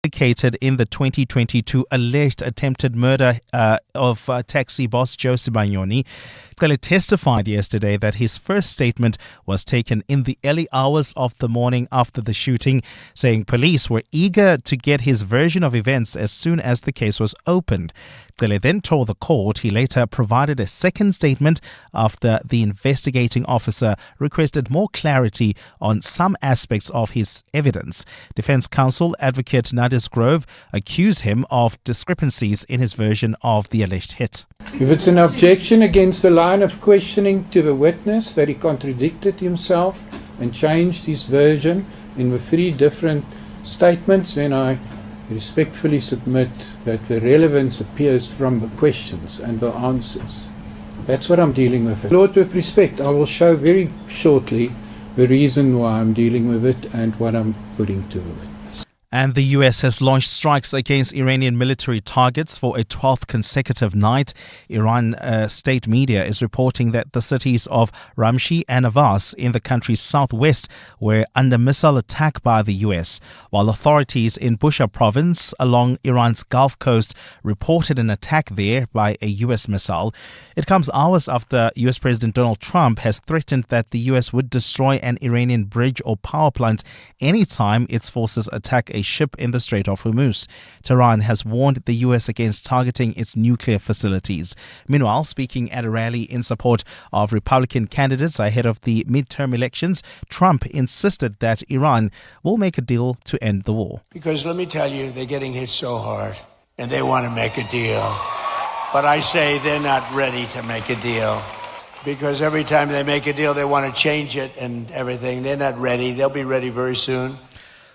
implicated in the 2022 alleged attempted murder of taxi boss Josie Banyoni. Cele testified yesterday that his first statement was taken in the early hours of the morning after the shooting, saying police were eager to get his version of events as soon as the case was opened. Cele then told the court he later provided a second statement after the investigating officer requested more clarity on some aspects of his evidence. Defense counsel advocate Nadis Grove accused him of discrepancies in his version of the alleged hit. If it's an objection against the line of questioning to the witness that he contradicted himself and changed his version in the 3 different statements, then I respectfully submit that the relevance appears from the questions and the answers. That's what I'm dealing with. Lord, with respect, I will show very shortly the reason why I'm dealing with it and what I'm putting to it. And the US has launched strikes against Iranian military targets for a 12th consecutive night. Iran state media is reporting that the cities of Ramshi and Avas in the country's southwest were under missile attack by the US, while authorities in Bushehr province along Iran's Gulf Coast reported an attack there by a US missile. It comes hours after US President Donald Trump has threatened that the US would destroy an Iranian bridge or power plant anytime its forces attack a ship in the Strait of Hormuz. Tehran has warned the US against targeting its nuclear facilities. Meanwhile, speaking at a rally in support of Republican candidates ahead of the midterm elections, Trump insisted that Iran will make a deal to end the war. Because let me tell you, they're getting hit so hard and they want to make a deal. But I say they're not ready to make a deal. Because every time they make a deal, they want to change it and everything. They're not ready. They'll be ready very soon.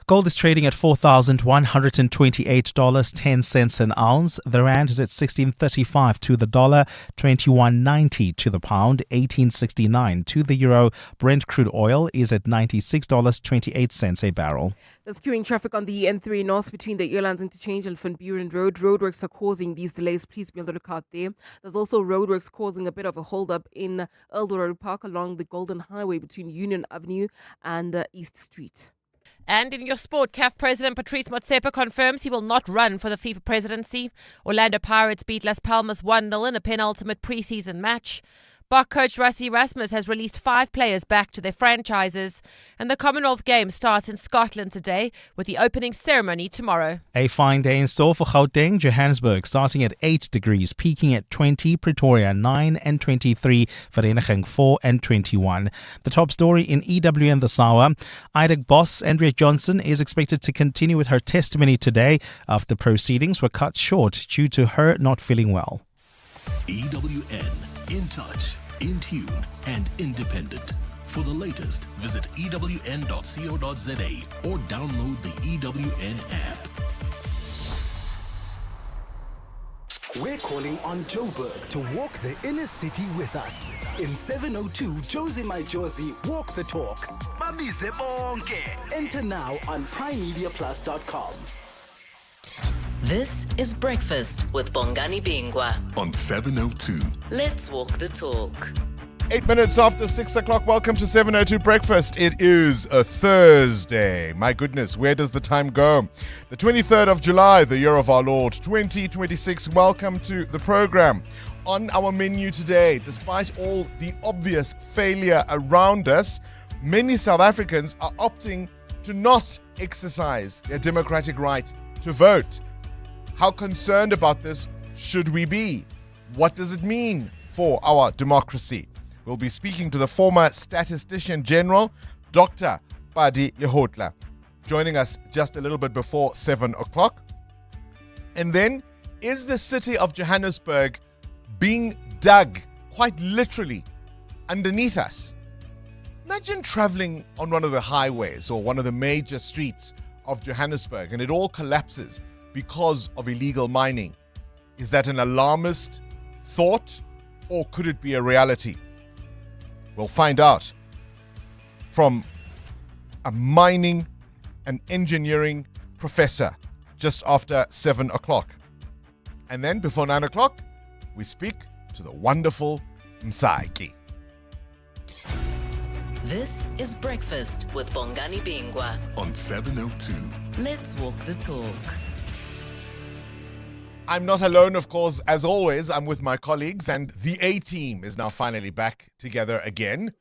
Gold is trading at $4,128.10 an ounce. The rand is at 16.35 to the dollar, 21.90 to the pound, 18.69 to the euro. Brent crude oil is at $96.28 a barrel. There's queuing traffic on the N3 North between the Airlines Interchange and Van Buren Road. Roadworks are causing these delays. Please be on the lookout there. There's also roadworks causing a bit of a hold-up in Eldorado Park along the Golden Highway between Union Avenue and East Street. And in your sport, CAF President Patrice Motsepe confirms he will not run for the FIFA presidency. Orlando Pirates beat Las Palmas 1-0 in a penultimate preseason match. Bok coach Rassie Erasmus has released 5 players back to their franchises. And the Commonwealth Games starts in Scotland today with the opening ceremony tomorrow. A fine day in store for Gauteng, Johannesburg, starting at 8 degrees, peaking at 20, Pretoria 9 and 23, Vereeniging 4 and 21. The top story in EWN this hour, IDEC boss Andrea Johnson is expected to continue with her testimony today after proceedings were cut short due to her not feeling well. EWN, in touch, in tune and independent. For the latest, visit ewn.co.za or download the EWN app. We're calling on Joburg to walk the inner city with us. In 702 Josie My Josie Walk the Talk. Babize bonke. Enter now on primemediaplus.com. This is Breakfast with Bongani Bingwa On 702. Let's walk the talk. 8 minutes after 6 o'clock. Welcome to 702 Breakfast. It is a Thursday. My goodness, where does the time go? The 23rd of July, the year of our Lord, 2026. Welcome to the program. On our menu today, despite all the obvious failure around us, many South Africans are opting to not exercise their democratic right to vote. How concerned about this should we be? What does it mean for our democracy? We'll be speaking to the former Statistician General, Dr. Padi Lehotla, joining us just a little bit before 7 o'clock. And then, is the city of Johannesburg being dug, quite literally, underneath us? Imagine traveling on one of the highways or one of the major streets of Johannesburg and it all collapses because of illegal mining. Is that an alarmist thought or could it be a reality? We'll find out from a mining and engineering professor just after 7 o'clock. And then before 9 o'clock, we speak to the wonderful Msaki. This is Breakfast with Bongani Bingwa. On 702. Let's walk the talk. I'm not alone, of course. As always, I'm with my colleagues, and the A-team is now finally back together again.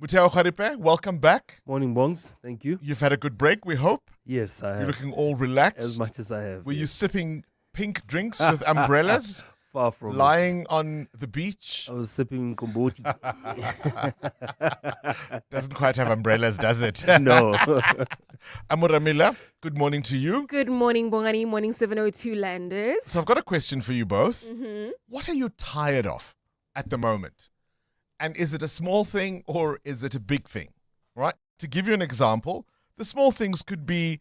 Muteo Kharipe, welcome back. Morning, Bongs. Thank you. You've had a good break, we hope. Yes, I have. You're looking all relaxed. As much as I have. Were you yes. sipping pink drinks with umbrellas? Far from lying on the beach? I was sipping kombucha. Doesn't quite have umbrellas, does it? No. Amuramila, good morning to you. Good morning, Bongani. Morning 702 landers. So I've got a question for you both. Mm-hmm. What are you tired of at the moment? And is it a small thing or is it a big thing? Right? To give you an example, the small things could be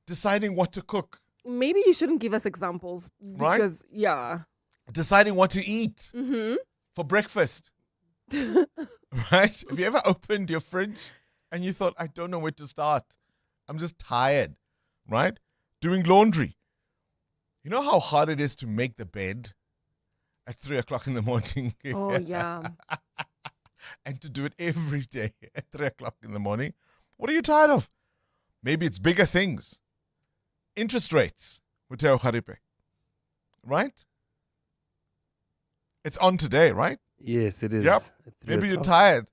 deciding what to cook. Maybe you shouldn't give us examples. Right? Because, yeah. Deciding what to eat for breakfast. Right? Have you ever opened your fridge and you thought, I don't know where to start. I'm just tired. Right? Doing laundry. You know how hard it is to make the bed at 3 o'clock in the morning? Oh, yeah. And to do it every day at 3 o'clock in the morning. What are you tired of? Maybe it's bigger things. Interest rates. Muteo Kharipe. Right? It's on today, right? Yes, it is. Yep. Maybe you're tired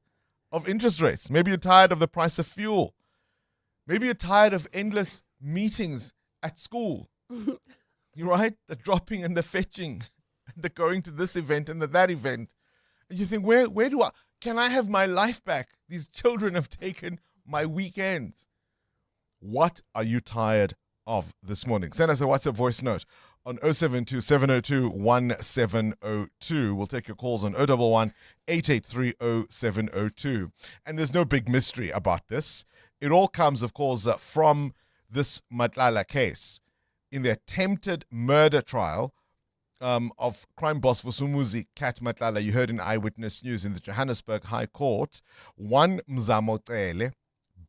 of interest rates. Maybe you're tired of the price of fuel. Maybe you're tired of endless meetings at school. You're right? The dropping and the fetching. And the going to this event and that event. And you think, where can I have my life back? These children have taken my weekends. What are you tired of this morning? Send us a WhatsApp voice note on 072 702 1702. We'll take your calls on 011 883 0702. And there's no big mystery about this. It all comes, of course, from this Matlala case. In the attempted murder trial of crime boss Vusumuzi Kat Matlala, you heard in Eyewitness News in the Johannesburg High Court, one Mzamotele,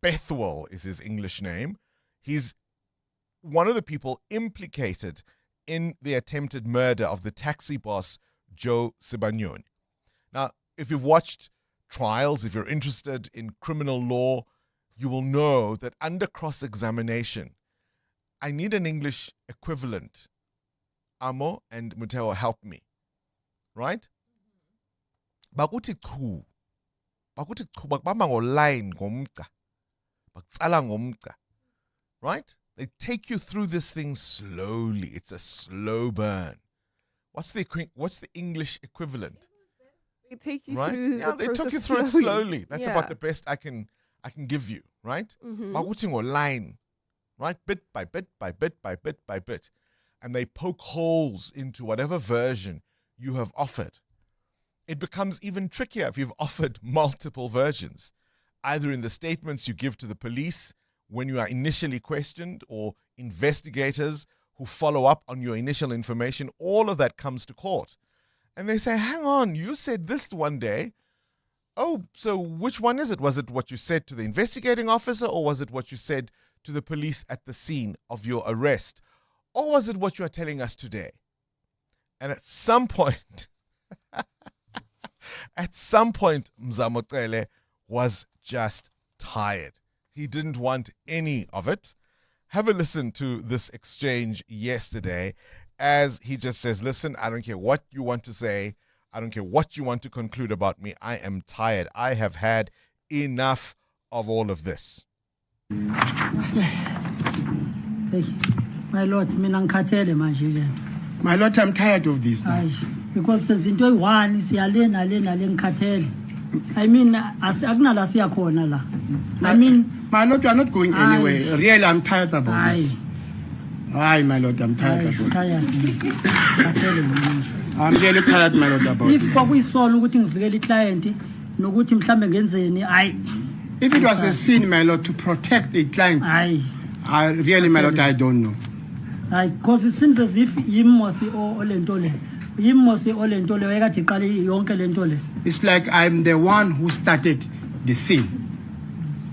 Bethwell is his English name. He's one of the people implicated in the attempted murder of the taxi boss, Joe Sibanyoni. Now, if you've watched trials, if you're interested in criminal law, you will know that under cross-examination, I need an English equivalent. Amo and Muteo, help me. Right? Bakuthi chu. Bakuthi chu. Bakubamba ngoline ngomca. Bakutsala ngomca. Right? They take you through this thing slowly. It's a slow burn. What's the English equivalent? They take you right? through yeah, the they took you process through it slowly. That's Yeah. about the best I can give you, right? Bakuthi ngoline. Right? Bit by bit by bit by bit by bit. And they poke holes into whatever version you have offered. It becomes even trickier if you've offered multiple versions, either in the statements you give to the police when you are initially questioned or investigators who follow up on your initial information. All of that comes to court. And they say, hang on, you said this one day. Oh, so which one is it? Was it what you said to the investigating officer, or was it what you said to the police at the scene of your arrest? Or was it what you are telling us today? And at some point, Mzamotele was just tired. He didn't want any of it. Have a listen to this exchange yesterday as he just says, listen, I don't care what you want to say. I don't care what you want to conclude about me. I am tired. I have had enough of all of this. Hey, my lord, mina ngikhathele manje ke. My lord, I'm tired of this now. Because sezinto eyi-1 siyale nale ngikhathele. I mean, akunala siyakhona la. I mean, my lord, you are not going anywhere. Really, I'm tired about this. Aye, my lord, I'm tired about tired. I'm really tired, my lord, about if this. kwakuyisona ukuthi ngivikele iclient nokuthi mhlambe ngenzeni, if it was a sin, my lord, to protect the client, I really, my lord, I don't know. Because it seems as if yimosi olento le. Yimosi olento le ekade iqale yonke lento le. It's like I'm the one who started the sin.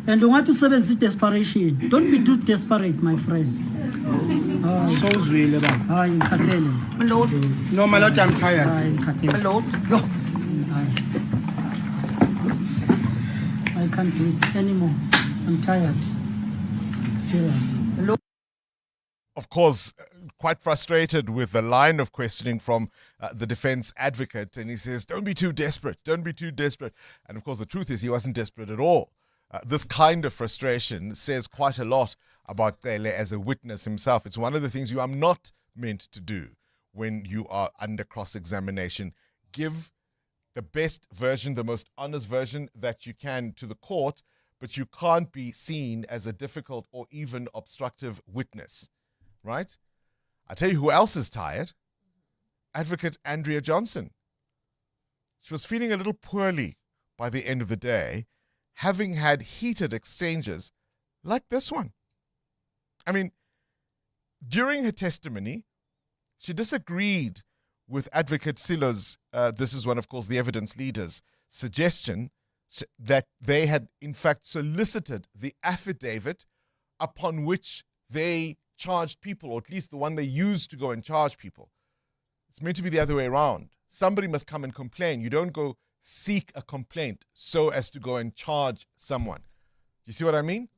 And you want to usebenzisa desperation. Don't be too desperate, my friend. So really, hayi ngikhathele. My lord. No, my lord, I'm tired. Hayi ngikhathele. My lord. Yo. can't do it anymore. I'm tired. Serious. Of course, quite frustrated with the line of questioning from the defense advocate. And he says, don't be too desperate. Don't be too desperate. And of course, the truth is he wasn't desperate at all. This kind of frustration says quite a lot about Cele as a witness himself. It's one of the things you are not meant to do when you are under cross-examination. Give the best version, the most honest version that you can to the court, but you can't be seen as a difficult or even obstructive witness, right? I tell you who else is tired. Advocate Andrea Johnson. She was feeling a little poorly by the end of the day, having had heated exchanges like this one. I mean, during her testimony, she disagreed with Advocate Silo's, this is one, of course, the evidence leaders' suggestion that they had, in fact, solicited the affidavit upon which they charged people, or at least the one they used to go and charge people. It's meant to be the other way around. Somebody must come and complain. You don't go seek a complaint so as to go and charge someone. You see what I mean?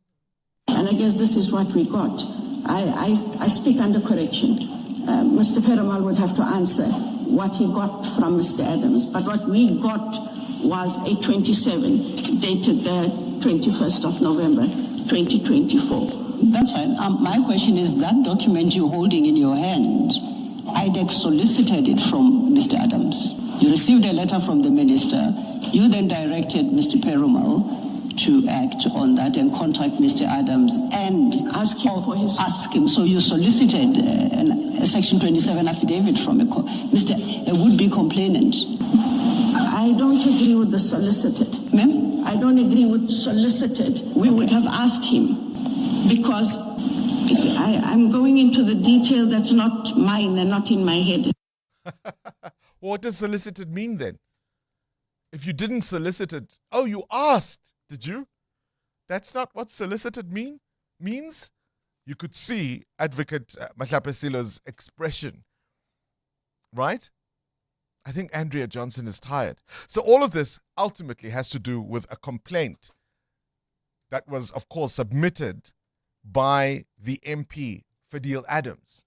And I guess this is what we got. I speak under correction. Mr. Perumal would have to answer what he got from Mr. Adams. But what we got was a 27 dated the 21st of November, 2024. That's fine. My question is, that document you're holding in your hand, IDEX solicited it from Mr. Adams. You received a letter from the minister. You then directed Mr. Perumal to act on that and contact Mr. Adams and ask him for his... Ask him. So you solicited a Section 27 affidavit from a would-be complainant. I don't agree with the solicited. Ma'am? I don't agree with solicited. We would have asked him because I'm going into the detail that's not mine and not in my head. What does solicited mean then? If you didn't solicit it, oh, you asked, did you? That's not what solicited means. You could see Advocate Mahlape Silo's expression, right? I think Andrea Johnson is tired. So all of this ultimately has to do with a complaint that was, of course, submitted by the MP, Fadil Adams.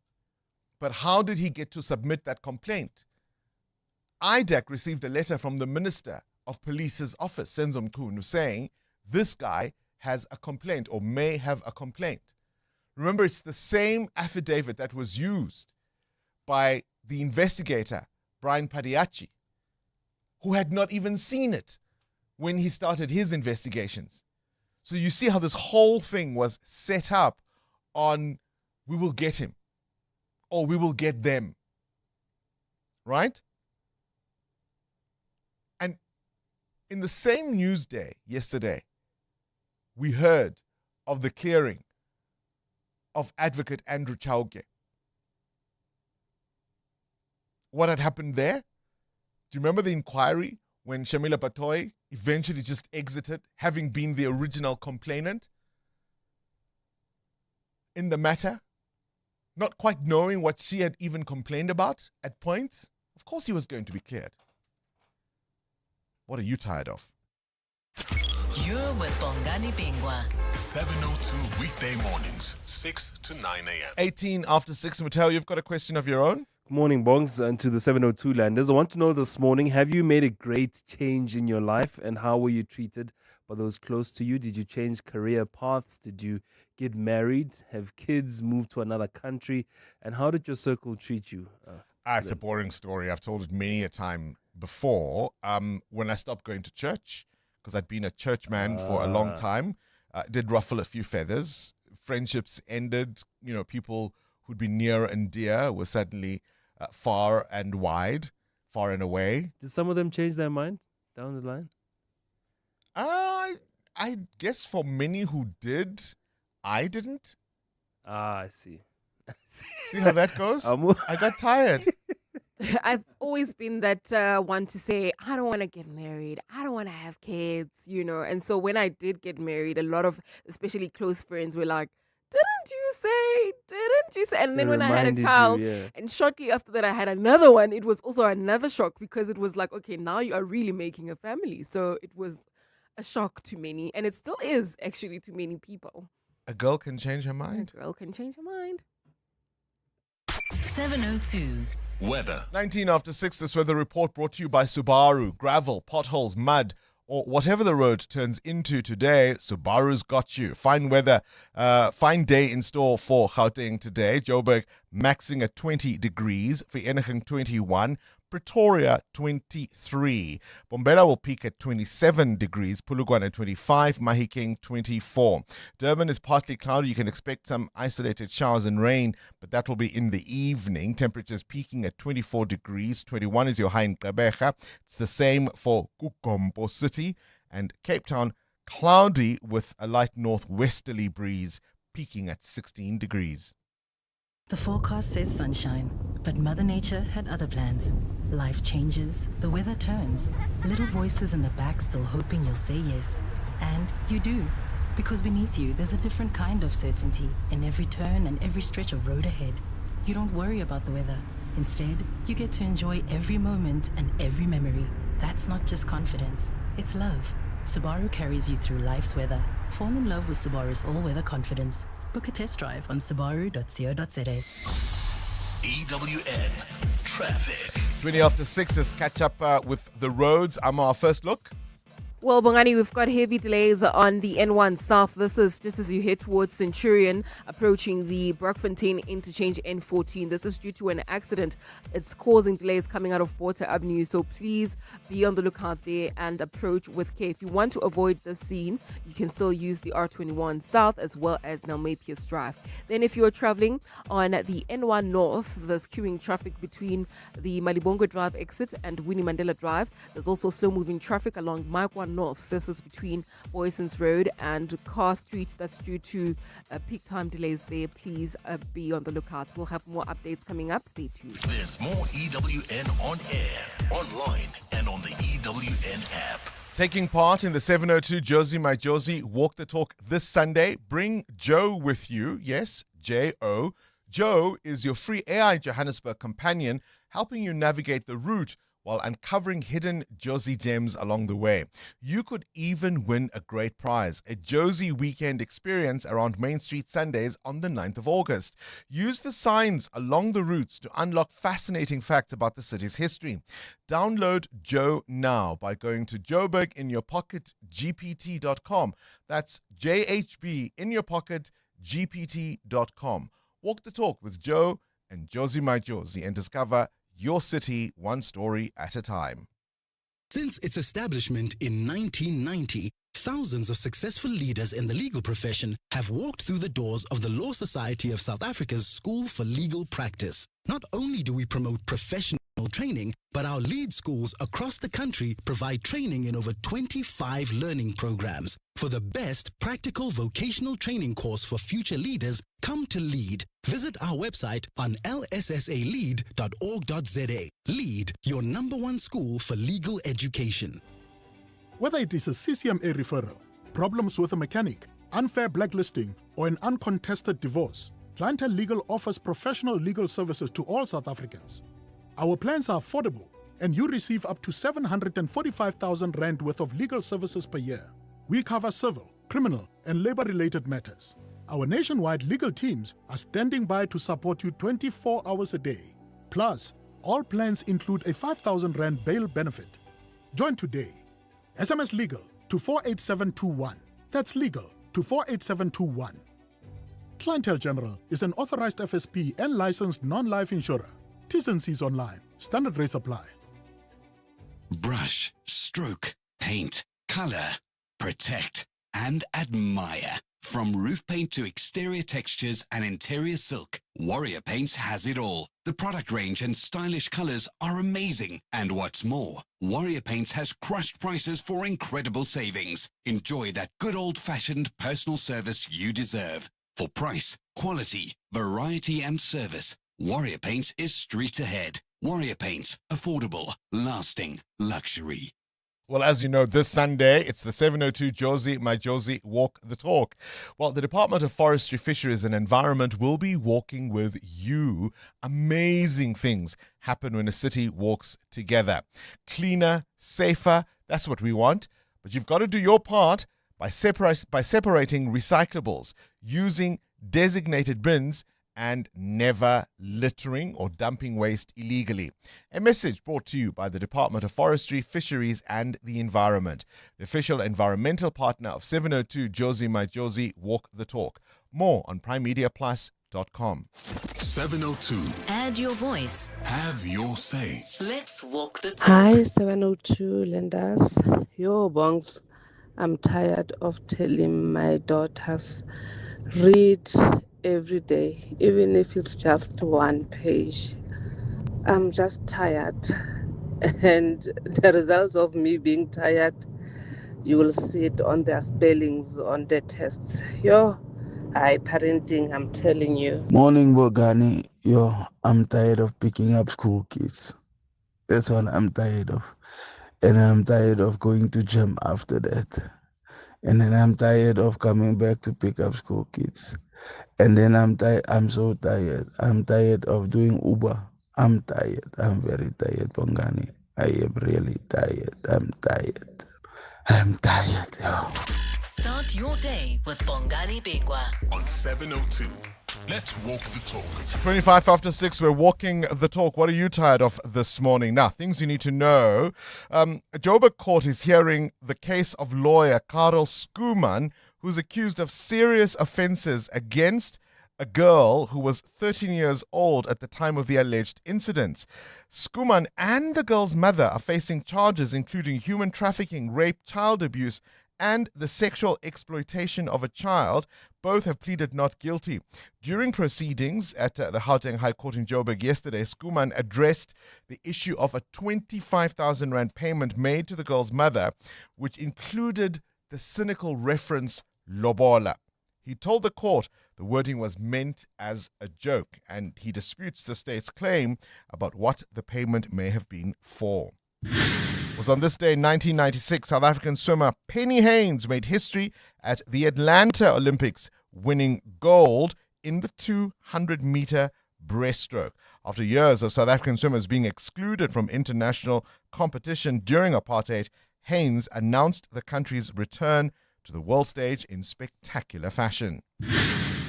But how did he get to submit that complaint? IDEC received a letter from the Minister of Police's office, Senzo Mkhunu, saying this guy has a complaint or may have a complaint. Remember, it's the same affidavit that was used by the investigator, Brian Padiachi, who had not even seen it when he started his investigations. So you see how this whole thing was set up on we will get him or we will get them, right? And in the same news day yesterday, we heard of the clearing of Advocate Andrew Chauke. What had happened there? Do you remember the inquiry when Shamila Batoy eventually just exited, having been the original complainant in the matter, not quite knowing what she had even complained about at points? Of course he was going to be cleared. What are you tired of? You're with Bongani Bingwa. 702 weekday mornings, 6 to 9 a.m. 18 after 6. Mattel, you've got a question of your own? Good morning, Bongs, and to the 702 landers. I want to know this morning, have you made a great change in your life, and how were you treated by those close to you? Did you change career paths? Did you get married, have kids, move to another country? And how did your circle treat you? It's a boring story. I've told it many a time before. When I stopped going to church, because I'd been a church man for a long time, did ruffle a few feathers. Friendships ended. You know, people who'd been near and dear were suddenly far and wide, far and away. Did some of them change their mind down the line? I guess for many who did, I didn't. I see. See how that goes? I got tired. I've always been that one to say, I don't want to get married. I don't want to have kids, you know. And so when I did get married, a lot of especially close friends were like, didn't you say? And then when I had a child, and shortly after that I had another one, it was also another shock because it was like, okay, now you are really making a family. So it was a shock to many, and it still is actually to many people. A girl can change her mind. A girl can change her mind. 702. Weather. 19 after 6, this weather report brought to you by Subaru. Gravel, potholes, mud, or whatever the road turns into today, Subaru's got you. Fine weather, fine day in store for Gauteng today. Joburg maxing at 20 degrees, Vereeniging 21, Pretoria 23. Bombela will peak at 27 degrees, Polokwane 25, Mahikeng 24. Durban is partly cloudy. You can expect some isolated showers and rain, but that will be in the evening. Temperatures peaking at 24 degrees, 21 is your high in Gqeberha. It's the same for Kukombo City and Cape Town, cloudy with a light northwesterly breeze, peaking at 16 degrees. The forecast says sunshine, but Mother Nature had other plans. Life changes, the weather turns. Little voices in the back still hoping you'll say yes. And you do, because beneath you there's a different kind of certainty in every turn and every stretch of road ahead. You don't worry about the weather. Instead, you get to enjoy every moment and every memory. That's not just confidence, it's love. Subaru carries you through life's weather. Fall in love with Subaru's all-weather confidence. Book a test drive on subaru.co.za. EWN Traffic. 20 after 6, let's catch up with the roads. I'm our first look. Well, Bongani, we've got heavy delays on the N1 South. This is just as you head towards Centurion, approaching the Brockfontein interchange N14. This is due to an accident. It's causing delays coming out of Border Avenue, so please be on the lookout there and approach with care. If you want to avoid the scene, you can still use the R21 South as well as Nelmapius Drive. Then if you are traveling on the N1 North, there's queuing traffic between the Malibongo Drive exit and Winnie Mandela Drive. There's also slow-moving traffic along Mike 1 North. This is between Boysons Road and Carr Street. That's due to peak time delays there. Please be on the lookout. We'll have more updates coming up. Stay tuned. There's more EWN on air, online, and on the EWN app. Taking part in the 702 Josie My Josie Walk the Talk this Sunday, bring Joe with you. Yes, J-O. Joe is your free AI Johannesburg companion, helping you navigate the route while uncovering hidden Josie gems along the way. You could even win a great prize, a Josie weekend experience around Main Street Sundays on the 9th of August. Use the signs along the routes to unlock fascinating facts about the city's history. Download Joe now by going to joburginyourpocketgpt.com. That's JHBinyourpocketgpt.com. Walk the talk with Joe and Josie My Josie and discover your city, one story at a time. Since its establishment in 1990, thousands of successful leaders in the legal profession have walked through the doors of the Law Society of South Africa's School for Legal Practice. Not only do we promote professional training, but our lead schools across the country provide training in over 25 learning programs. For the best practical vocational training course for future leaders, come to LEAD. Visit our website on lssalead.org.za. LEAD, your #1 school for legal education. Whether it is a CCMA referral, problems with a mechanic, unfair blacklisting, or an uncontested divorce, Clientele Legal offers professional legal services to all South Africans. Our plans are affordable, and you receive up to 745,000 Rand worth of legal services per year. We cover civil, criminal, and labor-related matters. Our nationwide legal teams are standing by to support you 24 hours a day. Plus, all plans include a 5,000 Rand bail benefit. Join today. SMS LEGAL to 48721. That's legal to 48721. Clientele General is an authorized FSP and licensed non-life insurer. T's and C's online. Standard rates apply. Brush, stroke, paint, color, protect, and admire. From roof paint to exterior textures and interior silk, Warrior Paints has it all. The product range and stylish colors are amazing. And what's more, Warrior Paints has crushed prices for incredible savings. Enjoy that good old-fashioned personal service you deserve. For price, quality, variety, and service, Warrior Paints is street ahead. Warrior Paints, affordable, lasting, luxury. Well, as you know, this Sunday, it's the 702 Josie My Josie Walk the Talk. Well, the Department of Forestry, Fisheries and Environment will be walking with you. Amazing things happen when a city walks together. Cleaner, safer, that's what we want. But you've got to do your part by separating recyclables, using designated bins, and never littering or dumping waste illegally. A message brought to you by the Department of Forestry, Fisheries and the Environment, the official environmental partner of 702 Josie My Josie Walk the Talk. More on primemediaplus.com. 702. Add your voice. Have your say. Let's walk the talk. Hi, 702 lenders. Yo, Bongs. I'm tired of telling my daughters, read every day, even if it's just one page. I'm just tired. And the result of me being tired, you will see it on their spellings, on the tests. Yo, parenting, I'm telling you. Morning, Bongani. Yo, I'm tired of picking up school kids. That's what I'm tired of. And I'm tired of going to gym after that. And then I'm tired of coming back to pick up school kids. And then I'm so tired. I'm tired of doing Uber. I'm tired. I'm very tired, Bongani. I am really tired. I'm tired. I'm tired, yo. Start your day with Bongani Bingwa on 702. Let's walk the talk. 25 after 6, we're walking the talk. What are you tired of this morning? Now, things you need to know. Joburg Court is hearing the case of lawyer Karel Schoeman, who's accused of serious offences against a girl who was 13 years old at the time of the alleged incidents. Schoeman and the girl's mother are facing charges including human trafficking, rape, child abuse, and the sexual exploitation of a child. Both have pleaded not guilty. During proceedings at the Gauteng High Court in Joburg yesterday, Schoeman addressed the issue of a 25,000 rand payment made to the girl's mother, which included the cynical reference lobola. He told the court the wording was meant as a joke, and he disputes the state's claim about what the payment may have been for. It was on this day in 1996, South African swimmer Penny Haynes made history at the Atlanta Olympics, winning gold in the 200-meter breaststroke. After years of South African swimmers being excluded from international competition during apartheid, Haynes announced the country's return to the world stage in spectacular fashion.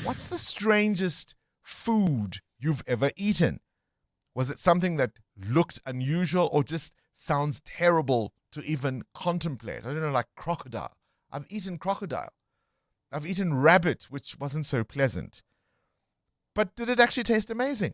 What's the strangest food you've ever eaten? Was it something that looked unusual or just sounds terrible to even contemplate? I don't know, like crocodile. I've eaten crocodile. I've eaten rabbit, which wasn't so pleasant. But did it actually taste amazing?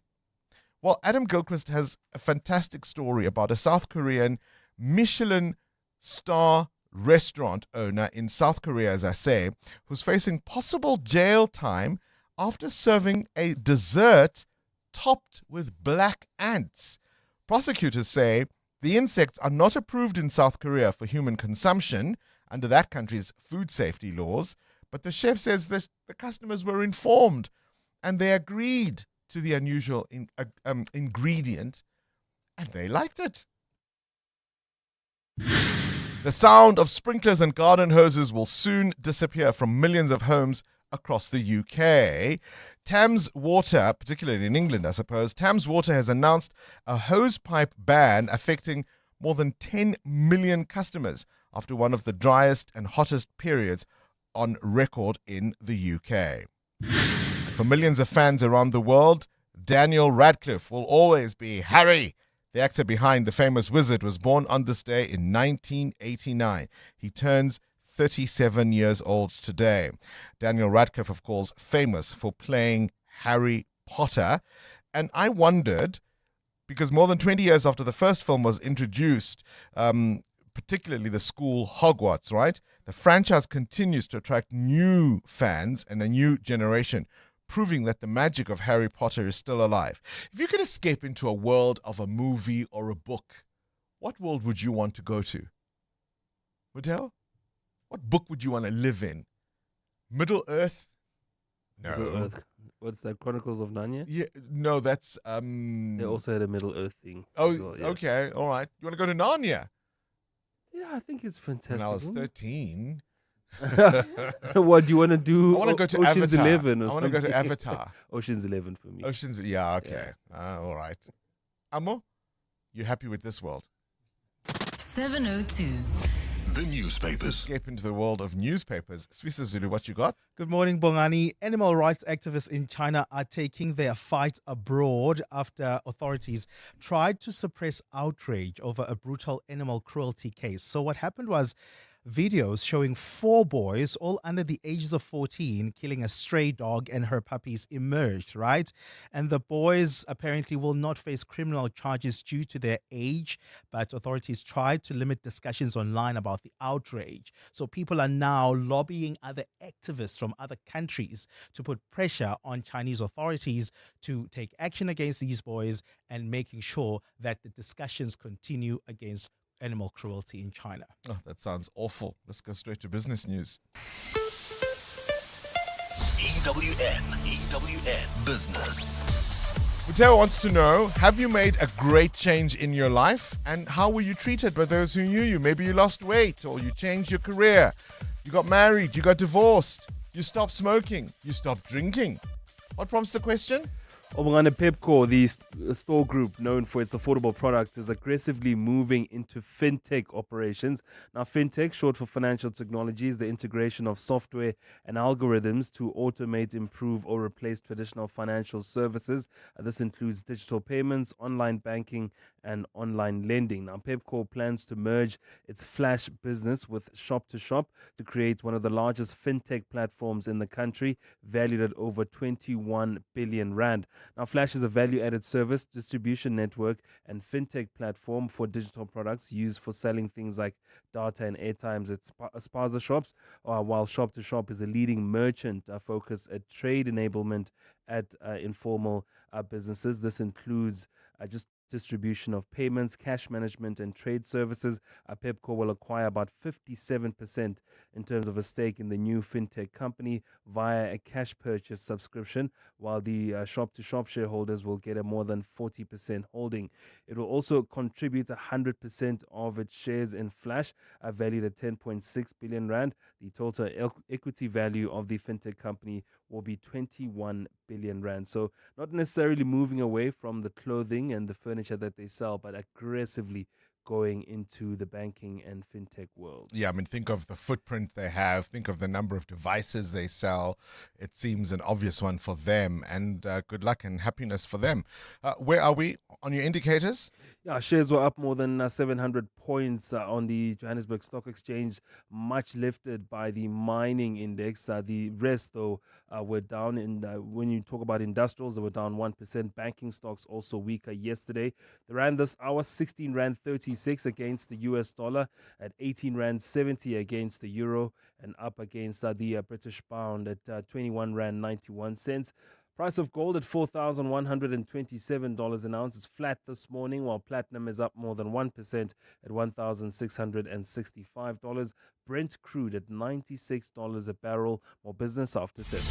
Well, Adam Gilchrist has a fantastic story about a South Korean Michelin star restaurant owner in South Korea, as I say, who's facing possible jail time after serving a dessert topped with black ants. Prosecutors say the insects are not approved in South Korea for human consumption under that country's food safety laws, but the chef says that the customers were informed and they agreed to the unusual ingredient and they liked it. The sound of sprinklers and garden hoses will soon disappear from millions of homes across the UK. Thames Water, particularly in England, I suppose, Thames Water has announced a hosepipe ban affecting more than 10 million customers after one of the driest and hottest periods on record in the UK. For millions of fans around the world, Daniel Radcliffe will always be Harry. The actor behind The Famous Wizard was born on this day in 1989. He turns 37 years old today. Daniel Radcliffe, of course, famous for playing Harry Potter. And I wondered, because more than 20 years after the first film was introduced, particularly the school Hogwarts, right? The franchise continues to attract new fans and a new generation, proving that the magic of Harry Potter is still alive. If you could escape into a world of a movie or a book, what world would you want to go to? Matteo? What book would you want to live in? Middle Earth? No. Middle Earth. What's that, Chronicles of Narnia? Yeah, no, that's... They also had a Middle Earth thing. Oh, as well, yeah. Okay, all right. You want to go to Narnia? Yeah, I think it's fantastic. When I was 13... What do you want to do? I want to go to Ocean's Avatar. 11 or I want something. to go to Avatar. Ocean's 11 for me. Yeah, okay. All right. Amo, you happy with this world? 702. The newspapers. Escape into the world of newspapers. Swisa Zulu, what you got? Good morning, Bongani. Animal rights activists in China are taking their fight abroad after authorities tried to suppress outrage over a brutal animal cruelty case. So what happened was videos showing 4 boys, all under the ages of 14, killing a stray dog and her puppies emerged, right? And the boys apparently will not face criminal charges due to their age, but authorities tried to limit discussions online about the outrage. So people are now lobbying other activists from other countries to put pressure on Chinese authorities to take action against these boys and making sure that the discussions continue against animal cruelty in China. Oh, that sounds awful. Let's go straight to business news. EWN Business. Muteo wants to know, have you made a great change in your life? And how were you treated by those who knew you? Maybe you lost weight, or you changed your career. You got married, you got divorced, you stopped smoking, you stopped drinking. What prompts the question? Bongani Pepco, the store group known for its affordable products, is aggressively moving into fintech operations. Now, fintech, short for financial technology, is the integration of software and algorithms to automate, improve, or replace traditional financial services. This includes digital payments, online banking, and online lending. Now, Pepco plans to merge its Flash business with Shop to Shop to create one of the largest fintech platforms in the country, valued at over 21 billion rand. Now, Flash is a value-added service, distribution network, and fintech platform for digital products used for selling things like data and airtimes at spaza shops, while Shop to Shop is a leading merchant focused at trade enablement at informal businesses. This includes just distribution of payments, cash management, and trade services. Pepco will acquire about 57% in terms of a stake in the new fintech company via a cash purchase subscription, while the shop-to-shop shareholders will get a more than 40% holding. It will also contribute 100% of its shares in Flash, valued at 10.6 billion rand. The total equity value of the fintech company will be 21 billion rand. So not necessarily moving away from the clothing and the furniture that they sell, but aggressively going into the banking and fintech world. Yeah, I mean, think of the footprint they have. Think of the number of devices they sell. It seems an obvious one for them, and good luck and happiness for them. Where are we on your indicators? Yeah, shares were up more than 700 points on the Johannesburg Stock Exchange, much lifted by the mining index. The rest, though, were down. When you talk about industrials, they were down 1%. Banking stocks also weaker yesterday. The rand this hour, 16 rand 36 against the US dollar, at 18 rand 70 against the euro, and up against the British pound at 21 rand 91 cents. Price of gold at $4,127 an ounce is flat this morning, while platinum is up more than 1% at $1,665. Brent crude at $96 a barrel. More business after 7.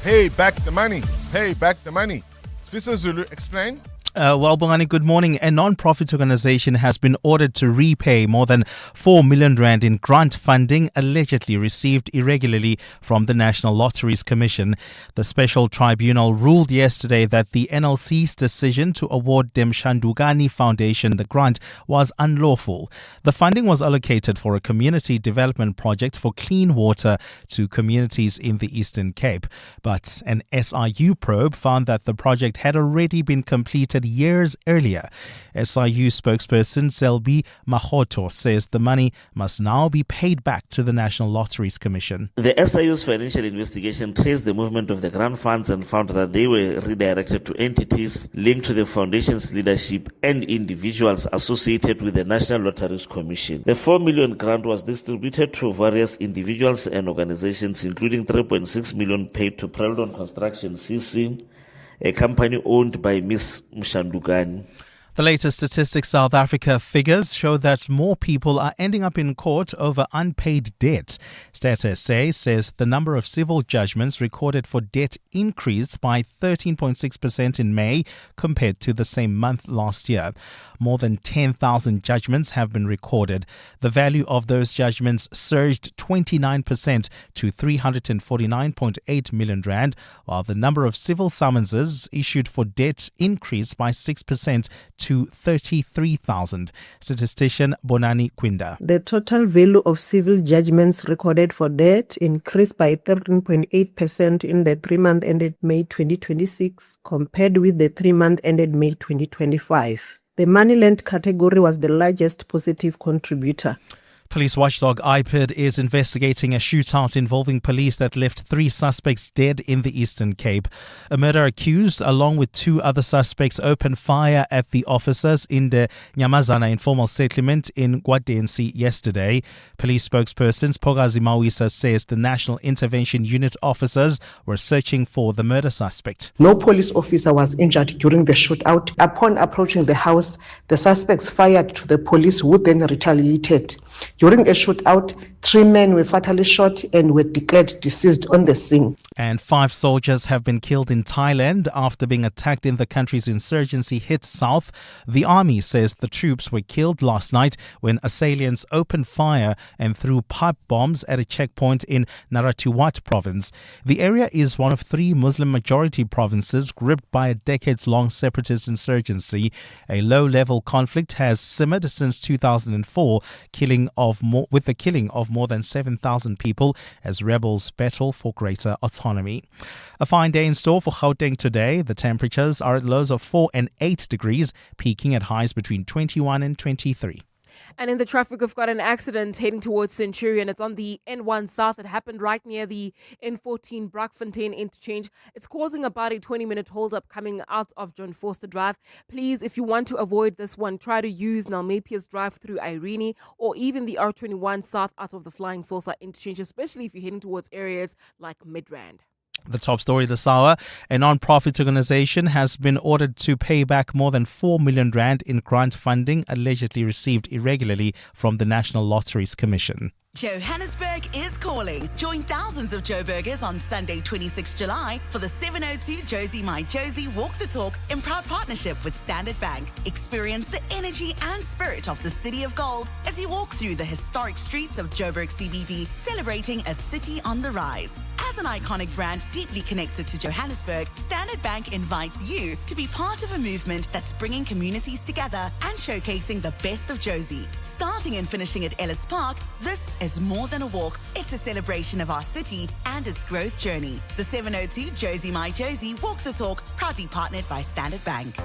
Pay back the money. Pay back the money. Swiso Zulu, explain. Well, Bongani, good morning. A non-profit organization has been ordered to repay more than 4 million rand in grant funding allegedly received irregularly from the National Lotteries Commission. The special tribunal ruled yesterday that the NLC's decision to award the Mshandugani Foundation the grant was unlawful. The funding was allocated for a community development project for clean water to communities in the Eastern Cape. But an SIU probe found that the project had already been completed years earlier. SIU spokesperson Selby Mahoto says the money must now be paid back to the National Lotteries Commission. The SIU's financial investigation traced the movement of the grant funds and found that they were redirected to entities linked to the foundation's leadership and individuals associated with the National Lotteries Commission. The 4 million grant was distributed to various individuals and organizations, including 3.6 million paid to Preldon Construction CC, a company owned by Ms. Mshandugani. The latest Statistics South Africa figures show that more people are ending up in court over unpaid debt. Stats SA says the number of civil judgments recorded for debt increased by 13.6% in May compared to the same month last year. More than 10,000 judgments have been recorded. The value of those judgments surged 29% to 349.8 million rand, while the number of civil summonses issued for debt increased by 6% to 33,000. Statistician Bongani Bingwa. The total value of civil judgments recorded for debt increased by 13.8% in the 3-month ended May 2026 compared with the 3-month ended May 2025. The money lent category was the largest positive contributor. Police watchdog IPID is investigating a shootout involving police that left 3 suspects dead in the Eastern Cape. A murder accused, along with 2 other suspects, opened fire at the officers in the Nyamazana informal settlement in Gwadensi yesterday. Police spokesperson Pokazi Mawisa says the National Intervention Unit officers were searching for the murder suspect. No police officer was injured during the shootout. Upon approaching the house, the suspects fired to the police, who then retaliated. During a shootout, 3 men were fatally shot and were declared deceased on the scene. And 5 soldiers have been killed in Thailand after being attacked in the country's insurgency hit south. The army says the troops were killed last night when assailants opened fire and threw pipe bombs at a checkpoint in Narathiwat province. The area is one of 3 Muslim-majority provinces gripped by a decades-long separatist insurgency. A low-level conflict has simmered since 2004, with the killing of more than 7,000 people as rebels battle for greater autonomy. A fine day in store for Gauteng today. The temperatures are at lows of 4 and 8 degrees, peaking at highs between 21 and 23. And in the traffic, we've got an accident heading towards Centurion. It's on the N1 South. It happened right near the N14 Brakfontein interchange. It's causing about a 20-minute hold-up coming out of John Forster Drive. Please, if you want to avoid this one, try to use Nalmepius Drive through Irene or even the R21 South out of the Flying Saucer interchange, especially if you're heading towards areas like Midrand. The top story this hour, a non-profit organization has been ordered to pay back more than 4 million rand in grant funding allegedly received irregularly from the National Lotteries Commission. Johannesburg is calling. Join thousands of Joburgers on Sunday, 26 July for the 702 Josie My Josie Walk the Talk in proud partnership with Standard Bank. Experience the energy and spirit of the City of Gold as you walk through the historic streets of Joburg CBD, celebrating a city on the rise. As an iconic brand deeply connected to Johannesburg, Standard Bank invites you to be part of a movement that's bringing communities together and showcasing the best of Josie. Starting and finishing at Ellis Park, this is more than a walk. It's a celebration of our city and its growth journey. The 702 Josie My Josie Walk the Talk, proudly partnered by Standard Bank.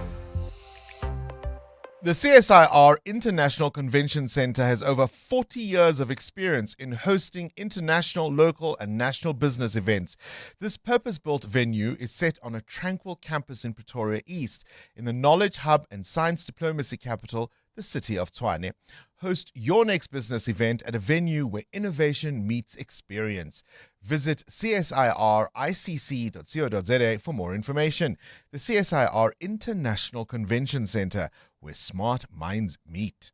The CSIR International Convention Center has over 40 years of experience in hosting international, local and national business events. This purpose-built venue is set on a tranquil campus in Pretoria East, in the knowledge hub and science diplomacy capital, the city of Tshwane. Host your next business event at a venue where innovation meets experience. Visit csiricc.co.za for more information. The CSIR International Convention Center, where smart minds meet.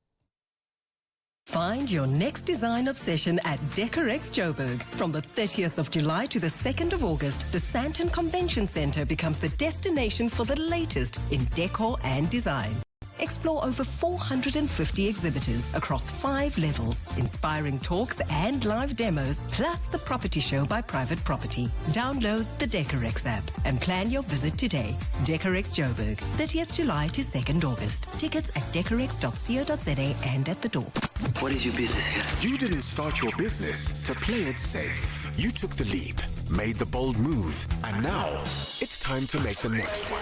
Find your next design obsession at Decorex Joburg. From the 30th of July to the 2nd of August, the Sandton Convention Center becomes the destination for the latest in decor and design. Explore over 450 exhibitors across 5 levels, inspiring talks and live demos, plus the property show by Private Property. Download the Decorex app and plan your visit today. Decorex Joburg, 30th July to 2nd August. Tickets at decorex.co.za and at the door. What is your business here? You didn't start your business to play it safe. You took the leap, made the bold move, and now it's time to make the next one.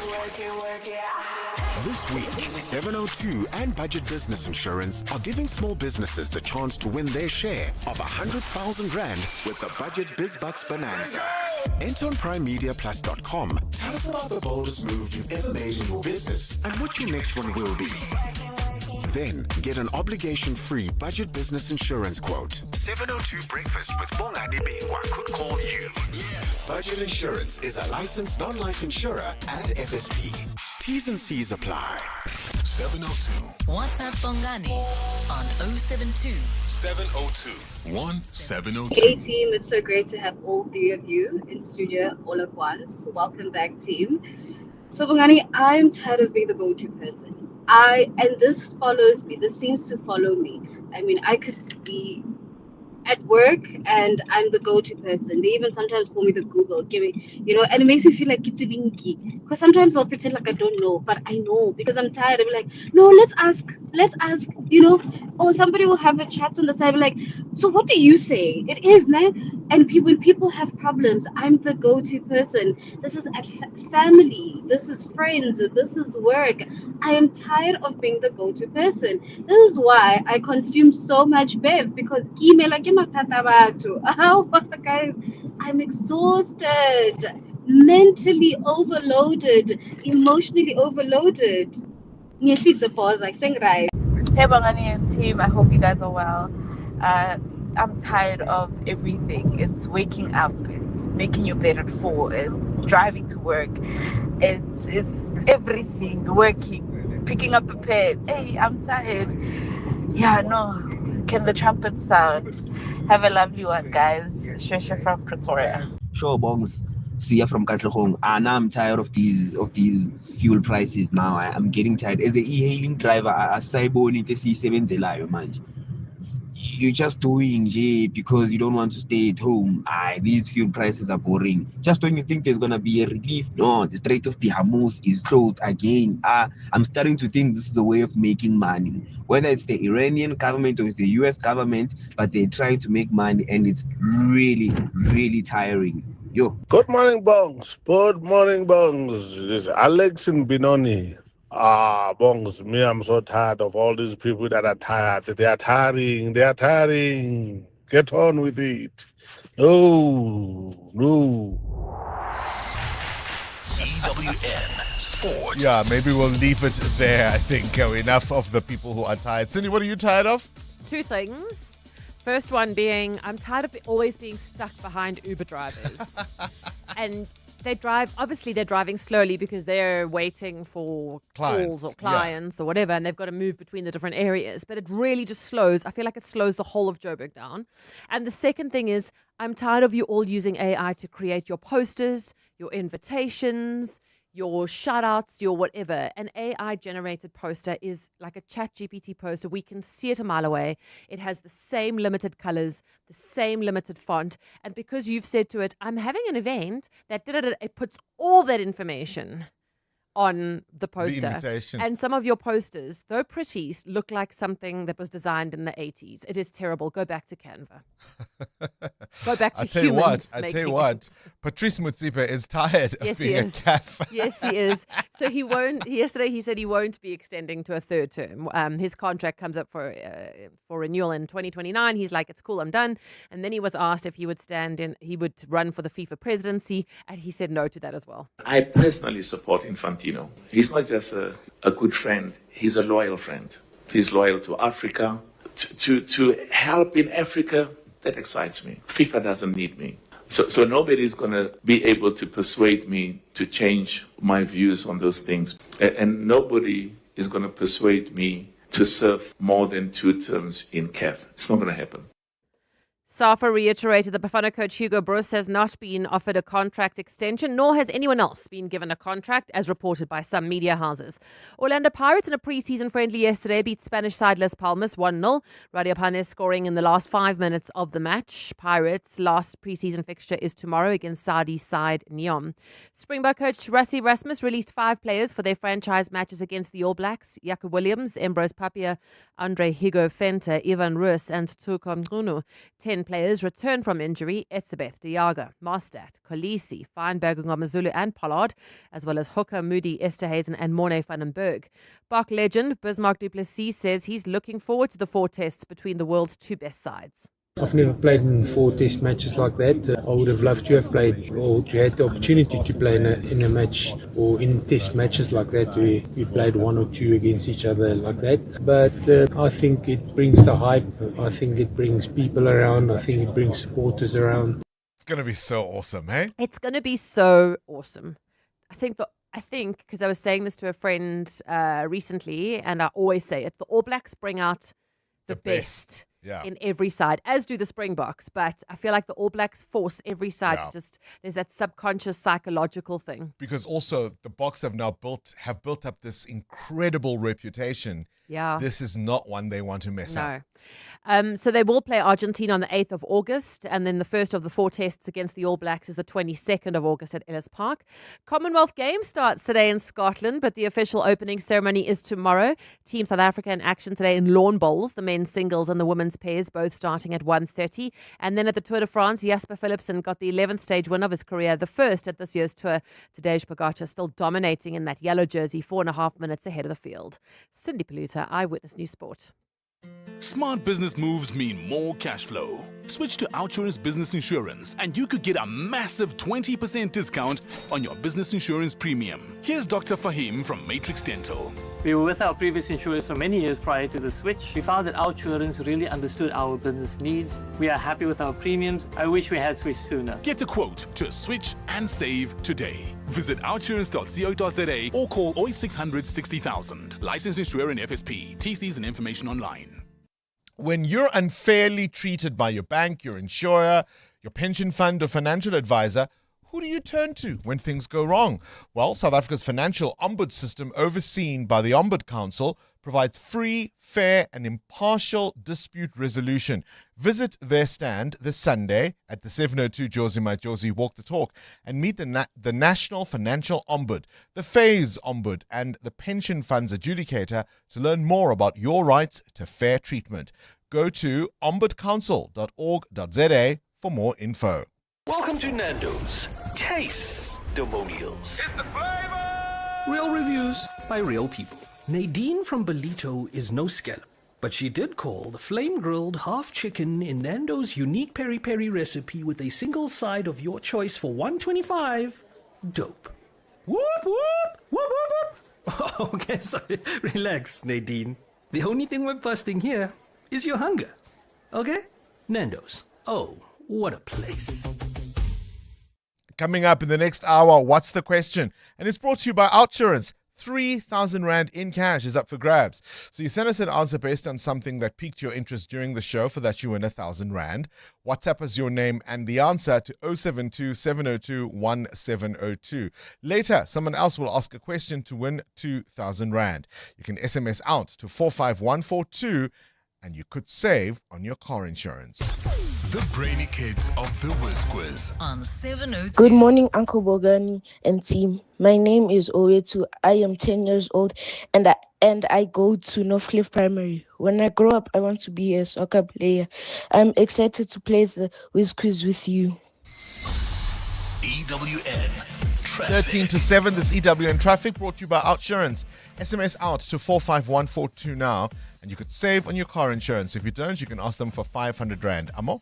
This week, 702 and Budget Business Insurance are giving small businesses the chance to win their share of 100,000 Rand with the Budget BizBucks Bonanza. Enter on PrimeMediaPlus.com. Tell us about the boldest move you've ever made in your business and what your next one will be. Then get an obligation-free Budget Business Insurance quote. 702 Breakfast with Bongani Bingwa could call you. Budget Insurance is a licensed non-life insurer and FSP. T's and C's apply. 702. WhatsApp Bongani on 072 702 1702. Hey team, it's so great to have all 3 of you in studio all at once. Welcome back, team. So Bongani, I'm tired of being the go-to person. This seems to follow me. I mean, I could be at work, and I'm the go-to person. They even sometimes call me the Google, and it makes me feel like it's binky. Because sometimes I'll pretend like I don't know, but I know because I'm tired. I'll be like, no, let's ask, or somebody will have a chat on the side, be like, so what do you say? It is, nah? And when people have problems, I'm the go-to person. This is at family, this is friends, this is work. I am tired of being the go-to person. This is why I consume so much bev, because guys, I'm exhausted, mentally overloaded, emotionally overloaded. Pause, like saying right. Hey Bongani and team, I hope you guys are well. I'm tired of everything. It's waking up, it's making your bed at 4, it's driving to work, it's everything, working, picking up a pen. Hey, I'm tired. Yeah, no. Can the trumpet sound? Have a lovely one, guys. Shesha from Pretoria. Sure, bongs. Sia from Katlehong. And I'm tired of these fuel prices now. I'm getting tired. As a e-hailing driver, asayiboni into siyisebenzelayo manje. You're just doing because you don't want to stay at home. These fuel prices are boring. Just when you think there's gonna be a relief, no, the Strait of the Hormuz is closed again. I'm starting to think this is a way of making money. Whether it's the Iranian government or it's the US government, but they're trying to make money, and it's really, really tiring. Yo. Good morning, Bongs. Good morning, Bongs. This is Alex in Benoni. Bongs, me, I'm so tired of all these people that are tired. They are tiring. They are tiring. Get on with it. No. EWN Sport. Yeah, maybe we'll leave it there, I think. Enough of the people who are tired. Cindy, what are you tired of? 2 things. First one being, I'm tired of always being stuck behind Uber drivers. And they're driving slowly because they're waiting for calls or clients or whatever, and they've got to move between the different areas. But it really just slows. I feel like it slows the whole of Joburg down. And the second thing is, I'm tired of you all using AI to create your posters, your invitations, your shout-outs, your whatever. An AI-generated poster is like a ChatGPT poster. We can see it a mile away. It has the same limited colors, the same limited font. And because you've said to it, I'm having an event, it puts all that information on the poster. The invitation. And some of your posters, though pretty, look like something that was designed in the 80s. It is terrible. Go back to Canva. Go back to humans. I tell you what, Patrice Mutsipe is tired of being a calf. Yes, he is. So he won't. Yesterday he said he won't be extending to a third term. His contract comes up for renewal in 2029. He's like, it's cool, I'm done. And then he was asked if he would run for the FIFA presidency, and he said no to that as well. I personally support Infantino. He's not just a good friend, he's a loyal friend. He's loyal to Africa. To help in Africa, that excites me. FIFA doesn't need me. So nobody's going to be able to persuade me to change my views on those things. And nobody is going to persuade me to serve more than 2 terms in CAF. It's not going to happen. SAFA reiterated that Bafana coach Hugo Broos has not been offered a contract extension, nor has anyone else been given a contract, as reported by some media houses. Orlando Pirates in a pre-season friendly yesterday beat Spanish side Las Palmas 1-0. Radiapanes scoring in the last 5 minutes of the match. Pirates' last pre-season fixture is tomorrow against Saudi side Neom. Springbok coach Rassie Rasmus released 5 players for their franchise matches against the All Blacks. Jacob Williams, Ambrose Papia, Andre Higo Fenta, Ivan Roos and Tuko Mngunu. 10 players returned from injury: Etzebeth, Diaga, Mostert, Kolisi, Feinberg, Ngomazulu and Pollard, as well as Hooker, Moody, Esterhazen and Morne van den Berg. Bach legend Bismarck du Plessis says he's looking forward to the 4 tests between the world's 2 best sides. I've never played in 4 test matches like that. I would have loved to have played, or to had the opportunity to play in a match or in test matches like that, where we played 1 or 2 against each other like that. But I think it brings the hype. I think it brings people around. I think it brings supporters around. It's going to be so awesome, hey? It's going to be so awesome. I think because I was saying this to a friend recently, and I always say it, the All Blacks bring out the best. In every side, as do the Springboks. But I feel like the All Blacks force every side to there's that subconscious psychological thing. Because also the Boks have now built up this incredible reputation. Yeah. This is not one they want to mess up. So they will play Argentina on the 8th of August, and then the first of the 4 tests against the All Blacks is the 22nd of August at Ellis Park. Commonwealth Games starts today in Scotland, but the official opening ceremony is tomorrow. Team South Africa in action today in lawn bowls, the men's singles and the women's pairs, both starting at 1:30. And then at the Tour de France, Jasper Philipsen got the 11th stage win of his career, the first at this year's Tour. Tadej Pogacar still dominating in that yellow jersey, 4.5 minutes ahead of the field. Cindy Paluta, Eyewitness News Sport. Smart business moves mean more cash flow. Switch to Outsurance Business Insurance and you could get a massive 20% discount on your business insurance premium. Here's Dr. Fahim from Matrix Dental. We were with our previous insurers for many years prior to the switch. We found that Outsurance really understood our business needs. We are happy with our premiums. I wish we had switched sooner. Get a quote to switch and save today. Visit outsurance.co.za or call 0800 60,000. Licensed insurer and FSP. TCs and information online. When you're unfairly treated by your bank, your insurer, your pension fund or financial advisor, who do you turn to when things go wrong? Well, South Africa's financial ombud system, overseen by the Ombud Council, provides free, fair and impartial dispute resolution. Visit their stand this Sunday at the 702 Josie My Josie Walk the Talk and meet the National Financial Ombud, the Phase Ombud and the Pension Funds Adjudicator to learn more about your rights to fair treatment. Go to ombudcouncil.org.za for more info. Welcome to Nando's Taste-Domonials. It's the flavor! Real reviews by real people. Nadine from Belito is no scallop, but she did call the flame-grilled half chicken in Nando's unique peri-peri recipe with a single side of your choice for $125 dope. Whoop, whoop, whoop, whoop, whoop. Okay, sorry. Relax, Nadine. The only thing we're busting here is your hunger. Okay? Nando's. Oh, what a place. Coming up in the next hour, what's the question? And it's brought to you by Outsurance. 3,000 Rand in cash is up for grabs. So you send us an answer based on something that piqued your interest during the show. For that, you win 1,000 Rand. WhatsApp us your name and the answer to 072 702 1702. Later, someone else will ask a question to win 2,000 Rand. You can SMS out to 45142 and you could save on your car insurance. The Brainy Kids of the Whiz Quiz. On 702. Good morning, Uncle Bongani and team. My name is Owetu. I am 10 years old and I go to Northcliffe Primary. When I grow up, I want to be a soccer player. I'm excited to play the Whiz Quiz with you. EWN Traffic. 13 to 7, this EWN Traffic brought to you by Outsurance. SMS out to 45142 now. And you could save on your car insurance. If you don't, you can ask them for 500 Rand. Amo?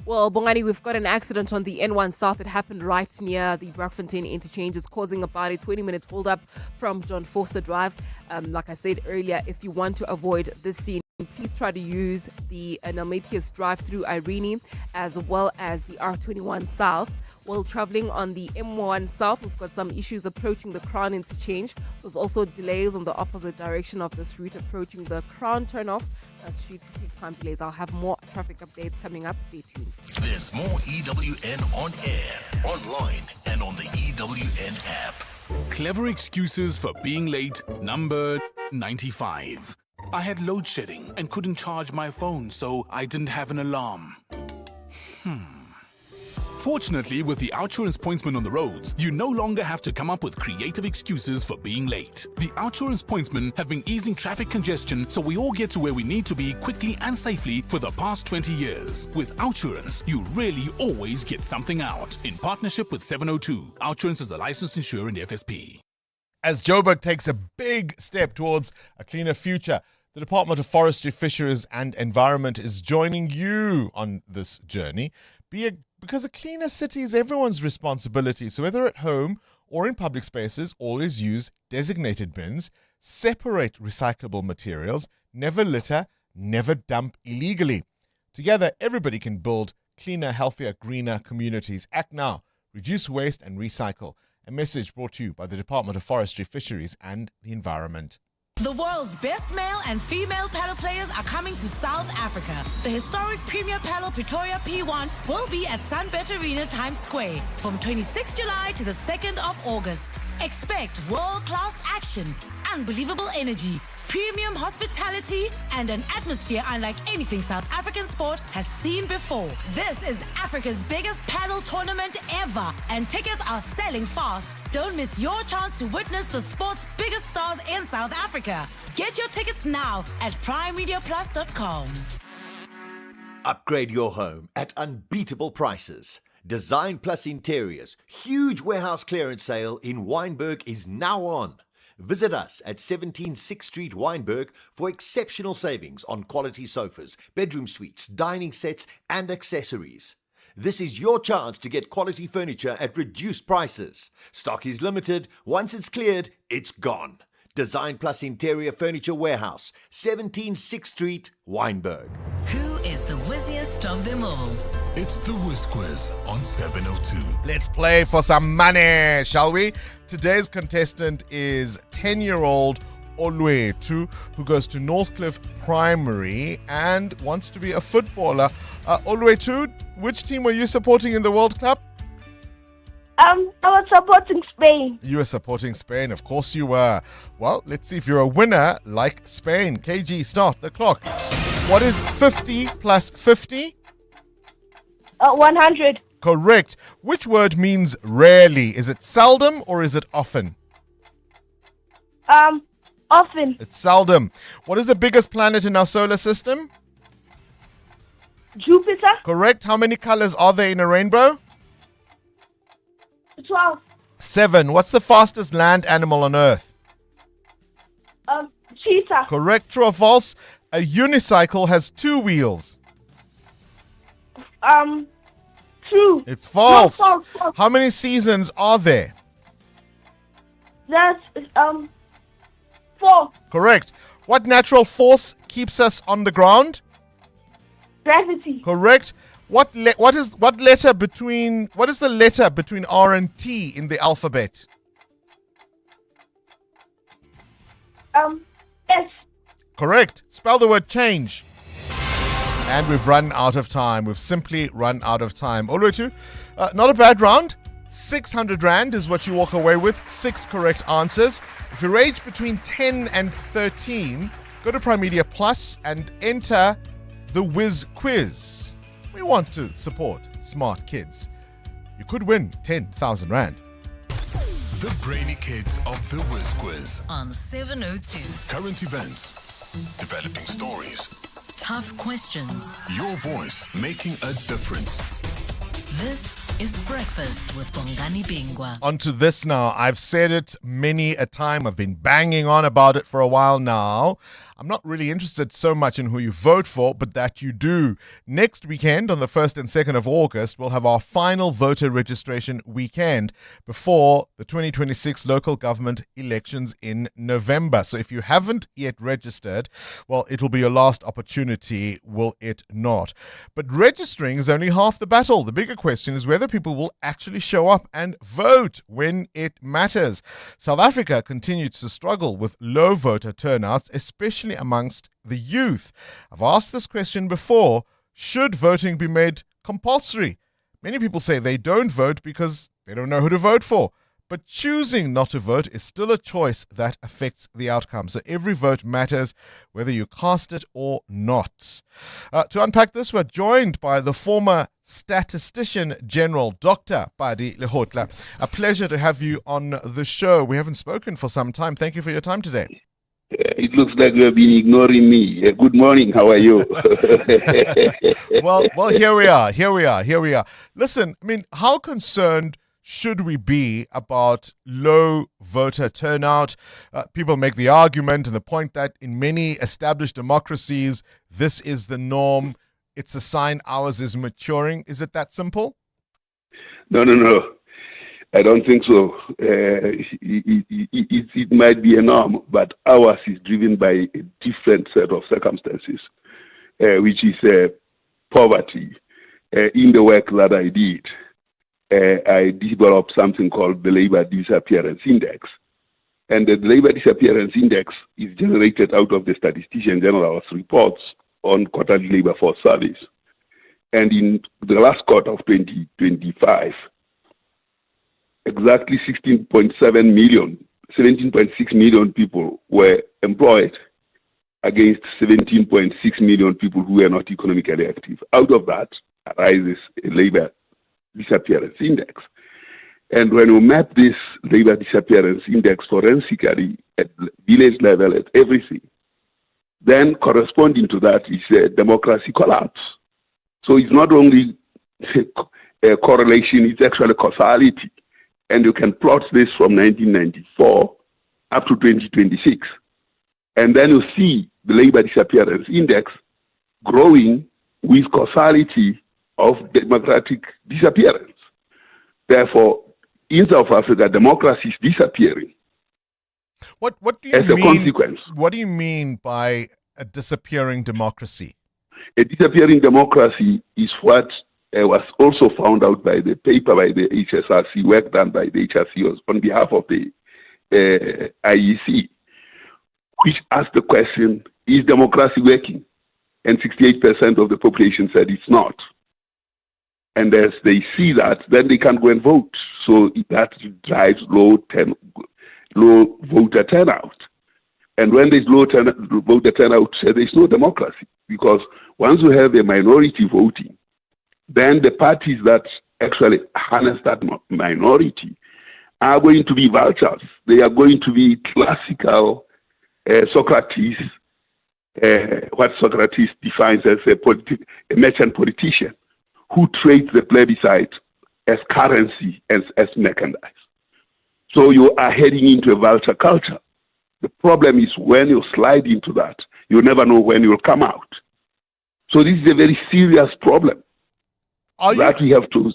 Well, Bongani, we've got an accident on the N1 South. It happened right near the Braakfontein interchange. It's causing about a 20-minute hold-up from John Forster Drive. Like I said earlier, if you want to avoid this scene, please try to use the Nalmepius drive-through Irene as well as the R21 South. While traveling on the M1 South, we've got some issues approaching the Crown interchange. There's also delays on the opposite direction of this route approaching the Crown turnoff. That's due to peak time delays. I'll have more traffic updates coming up. Stay tuned. There's more EWN on air, online, and on the EWN app. Clever excuses for being late, number 95. I had load shedding and couldn't charge my phone, so I didn't have an alarm. Fortunately, with the Outsurance pointsman on the roads, you no longer have to come up with creative excuses for being late. The Outsurance pointsmen have been easing traffic congestion so we all get to where we need to be quickly and safely for the past 20 years. With Outsurance, you really always get something out. In partnership with 702, Outsurance is a licensed insurer in the FSP. As Joburg takes a big step towards a cleaner future, the Department of Forestry, Fisheries and Environment is joining you on this journey. Because a cleaner city is everyone's responsibility. So whether at home or in public spaces, always use designated bins, separate recyclable materials, never litter, never dump illegally. Together, everybody can build cleaner, healthier, greener communities. Act now. Reduce waste and recycle. A message brought to you by the Department of Forestry, Fisheries and the Environment. The world's best male and female paddle players are coming to South Africa. The historic Premier Paddle Pretoria P1 will be at Sunbet Arena Times Square from 26 July to the 2nd of August. Expect world-class action, unbelievable energy, premium hospitality, and an atmosphere unlike anything South African sport has seen before. This is Africa's biggest paddle tournament ever, and tickets are selling fast. Don't miss your chance to witness the sport's biggest stars in South Africa. Get your tickets now at primemediaplus.com. Upgrade your home at unbeatable prices. Design Plus Interiors huge warehouse clearance sale in Wynberg is now on. Visit us at 17 6th Street, Wynberg for exceptional savings on quality sofas, bedroom suites, dining sets and accessories. This is your chance to get quality furniture at reduced prices. Stock is limited. Once it's cleared, it's gone. Design Plus Interior Furniture Warehouse, 17 6th Street, Wynberg. Who is the whizziest of them all? It's the Whiz Quiz on 702. Let's play for some money, shall we? Today's contestant is 10-year-old Olwetu, who goes to Northcliffe Primary and wants to be a footballer. Olwetu, which team were you supporting in the World Cup? I was supporting Spain. You were supporting Spain, of course you were. Well, let's see if you're a winner like Spain. KG, start the clock. What is 50 plus 50? 100. Correct. Which word means rarely? Is it seldom or is it often? Often. It's seldom. What is the biggest planet in our solar system? Jupiter. Correct. How many colors are there in a rainbow? 12. 7. What's the fastest land animal on Earth? Cheetah. Correct. True or false? A unicycle has 2 wheels. True. It's false. False. How many seasons are there? That's 4. Correct. What natural force keeps us on the ground? Gravity. Correct. What is the letter between R and T in the alphabet? S. Correct. Spell the word change. And we've run out of time. We've simply run out of time. Olwetu, not a bad round. 600 Rand is what you walk away with. 6 correct answers. If you range between 10 and 13, go to Prime Media Plus and enter the Whiz Quiz. We want to support smart kids. You could win 10,000 Rand. The brainy kids of the Whiz Quiz. On 702. Current events, developing stories, Tough questions. your voice making a difference. This is Breakfast with Bongani Bingwa. On to this now. I've said it many a time. I've been banging on about it for a while now. I'm not really interested so much in who you vote for, but that you do. Next weekend, on the 1st and 2nd of August, we'll have our final voter registration weekend before the 2026 local government elections in November. So if you haven't yet registered, well, it'll be your last opportunity, will it not? But registering is only half the battle. The bigger question is whether people will actually show up and vote when it matters. South Africa continues to struggle with low voter turnouts, especially amongst the youth. I've asked this question before. Should voting be made compulsory? Many people say they don't vote because they don't know who to vote for. But choosing not to vote is still a choice that affects the outcome. So every vote matters, whether you cast it or not. To unpack this, we're joined by the former Statistician General, Dr. Padi Lehotla. A pleasure to have you on the show. We haven't spoken for some time. Thank you for your time today. It looks like you have been ignoring me. Good morning. How are you? Well, here we are. Listen, I mean, how concerned should we be about low voter turnout? People make the argument and the point that in many established democracies, this is the norm. It's a sign ours is maturing. Is it that simple? No. I don't think so. It might be a norm, but ours is driven by a different set of circumstances, which is poverty. In the work that I did, I developed something called the Labor Disappearance Index. And the Labor Disappearance Index is generated out of the Statistician General's reports on quarterly labor force service. And in the last quarter of 2025, exactly 16.7 million 17.6 million people were employed against 17.6 million people who were not economically active. Out of that arises a labor disappearance index. And when you map this labor disappearance index forensically at village level, at everything, then corresponding to that is a democracy collapse. So it's not only a correlation, it's actually causality. And you can plot this from 1994 up to 2026. And then you see the labor disappearance index growing with causality of democratic disappearance. Therefore, in South Africa, democracy is disappearing. What do you as mean? A consequence. What do you mean by a disappearing democracy? A disappearing democracy is what was also found out by the paper by the HSRC, work done by the HRC on behalf of the IEC, which asked the question, is democracy working? And 68% of the population said it's not. And as they see that, then they can go and vote. So that drives low voter turnout. And when there's low voter turnout, there's no democracy. Because once you have a minority voting, then the parties that actually harness that minority are going to be vultures. They are going to be classical Socrates, what Socrates defines as a merchant politician who trades the plebiscite as currency, as mechanized. So you are heading into a vulture culture. The problem is when you slide into that, you never know when you'll come out. So this is a very serious problem we have to...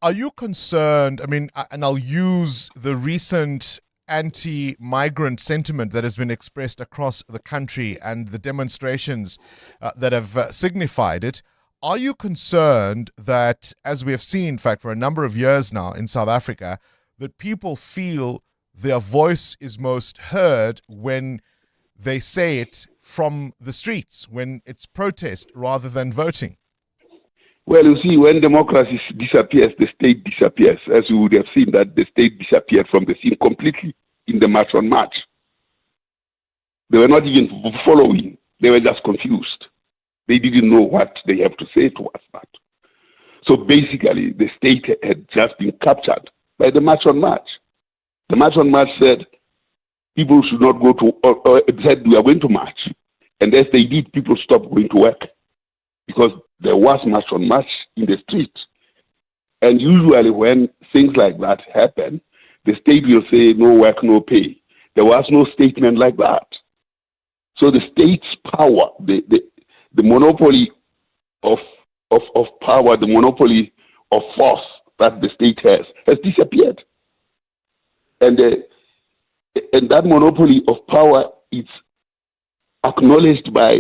Are you concerned, I mean, and I'll use the recent anti-migrant sentiment that has been expressed across the country and the demonstrations that have signified it. Are you concerned that, as we have seen, in fact, for a number of years now in South Africa, that people feel their voice is most heard when they say it from the streets, when it's protest rather than voting? Well, you see, when democracy disappears, the state disappears. As you would have seen that the state disappeared from the scene completely in the March on March. They were not even following. They were just confused. They didn't know what they have to say towards that. So basically, the state had just been captured by the March on March. The March on March said people should not go to, or said we are going to march. And as they did, people stopped going to work because there was March on March in the street. And usually when things like that happen, the state will say no work, no pay. There was no statement like that. So the state's power, the monopoly of power, the monopoly of force that the state has disappeared. And that monopoly of power is acknowledged by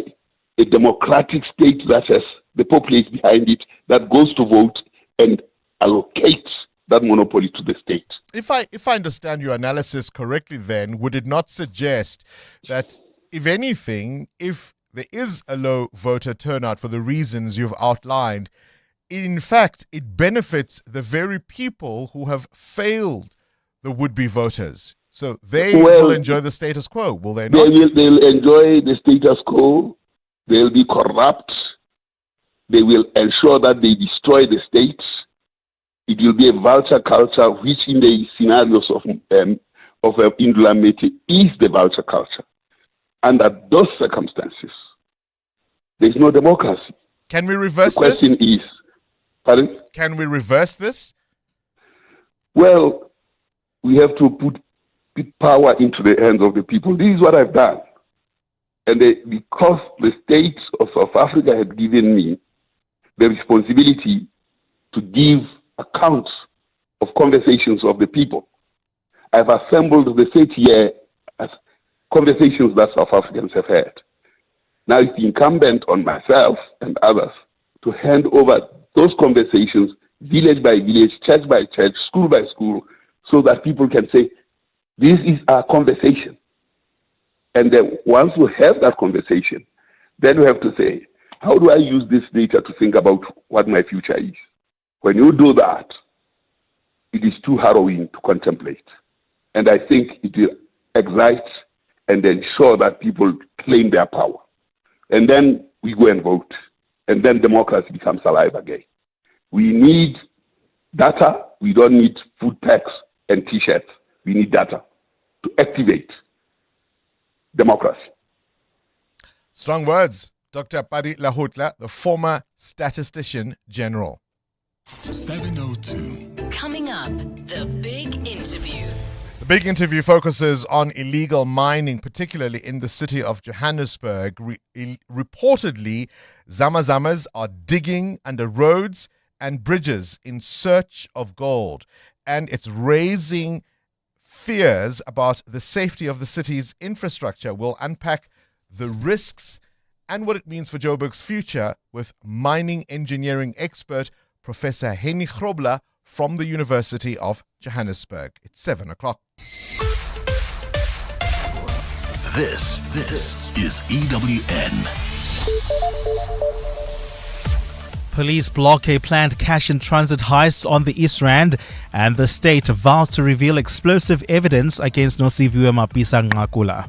a democratic state that has the populace behind it, that goes to vote and allocates that monopoly to the state. If I understand your analysis correctly, then would it not suggest that, if anything, if there is a low voter turnout for the reasons you've outlined, in fact, it benefits the very people who have failed the would-be voters? So they will enjoy the status quo, will they not? They'll enjoy the status quo. They'll be corrupt. They will ensure that they destroy the state. It will be a vulture culture, which in the scenarios of Indula Mete is the vulture culture. Under those circumstances, there is no democracy. Can we reverse this? The question is, pardon? Can we reverse this? Well, we have to put power into the hands of the people. This is what I've done. And because the states of South Africa had given me the responsibility to give accounts of conversations of the people, I've assembled the 30-year conversations that South Africans have had. Now it's incumbent on myself and others to hand over those conversations village by village, church by church, school by school, so that people can say, this is our conversation. And then once we have that conversation, then we have to say, how do I use this data to think about what my future is? When you do that, it is too harrowing to contemplate. And I think it will excite and ensure that people claim their power. And then we go and vote. And then democracy becomes alive again. We need data. We don't need food packs and T-shirts. We need data to activate democracy. Strong words. Dr. Pari Lahutla, the former statistician general. 702. Coming up, the big interview. The big interview focuses on illegal mining, particularly in the city of Johannesburg. Reportedly, Zamazamas are digging under roads and bridges in search of gold. And it's raising fears about the safety of the city's infrastructure. We'll unpack the risks and what it means for Joburg's future with mining engineering expert Professor Henny Grobler from the University of Johannesburg. It's 7 o'clock. This is EWN. Police block a planned cash in transit heist on the East Rand, and the state vows to reveal explosive evidence against Nosiviwe Mapisa-Nqakula.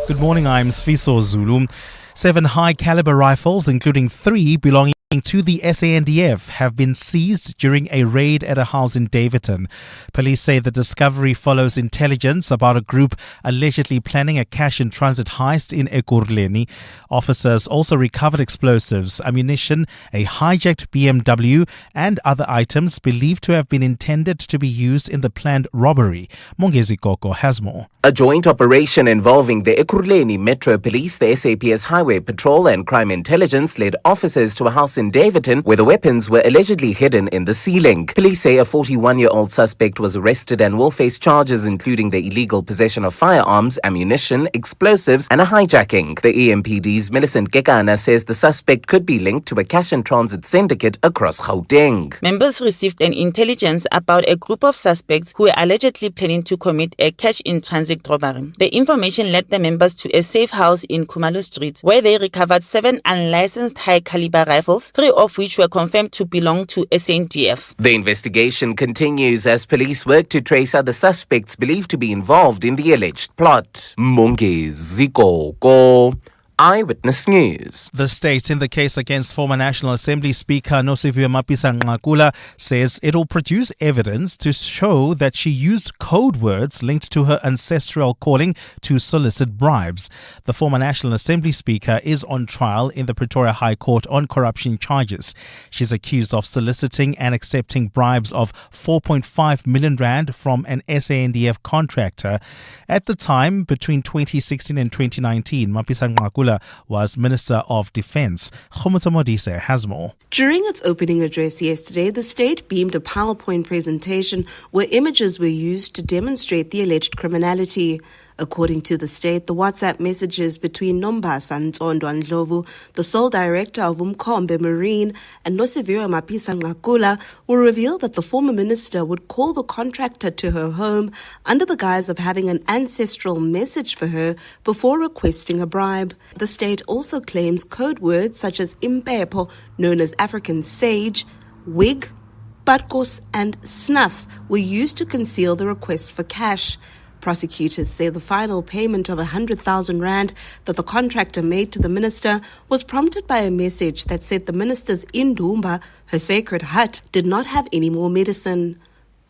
Good morning, I'm Sfiso Zulu. 7 high-caliber rifles, including 3 belonging to the SANDF, have been seized during a raid at a house in Davidton. Police say the discovery follows intelligence about a group allegedly planning a cash-in-transit heist in Ekurhuleni. Officers also recovered explosives, ammunition, a hijacked BMW, and other items believed to have been intended to be used in the planned robbery. Mongezi Koko has more. A joint operation involving the Ekurhuleni Metro Police, the SAPS Highway Patrol and Crime Intelligence led officers to a house in Davidton where the weapons were allegedly hidden in the ceiling. Police say a 41-year-old suspect was arrested and will face charges including the illegal possession of firearms, ammunition, explosives and a hijacking. The EMPD's Millicent Gekana says the suspect could be linked to a cash-and-transit syndicate across Gauteng. Members received an intelligence about a group of suspects who were allegedly planning to commit a cash-in-transit robbery. The information led the members to a safe house in Kumalo Street where they recovered 7 unlicensed high-caliber rifles, 3 of which were confirmed to belong to SANDF. The investigation continues as police work to trace other suspects believed to be involved in the alleged plot. Mongezi Koko, Eyewitness News. The state in the case against former National Assembly Speaker Nosiviwe Mapisa-Nqakula says it will produce evidence to show that she used code words linked to her ancestral calling to solicit bribes. The former National Assembly Speaker is on trial in the Pretoria High Court on corruption charges. She's accused of soliciting and accepting bribes of 4.5 million rand from an SANDF contractor. At the time, between 2016 and 2019, Mapisa-Nqakula was Minister of Defence. Khomotso Modise has more. During its opening address yesterday, the state beamed a PowerPoint presentation where images were used to demonstrate the alleged criminality. According to the state, the WhatsApp messages between Nombasa Ntondo Ndlovu, the sole director of Umkhombe Marine, and Nosiviwe Mapisa-Nqakula will reveal that the former minister would call the contractor to her home under the guise of having an ancestral message for her before requesting a bribe. The state also claims code words such as Impepo, known as African sage, wig, Barkos, and snuff were used to conceal the requests for cash. Prosecutors say the final payment of 100,000 rand that the contractor made to the minister was prompted by a message that said the minister's Indumba, her sacred hut, did not have any more medicine.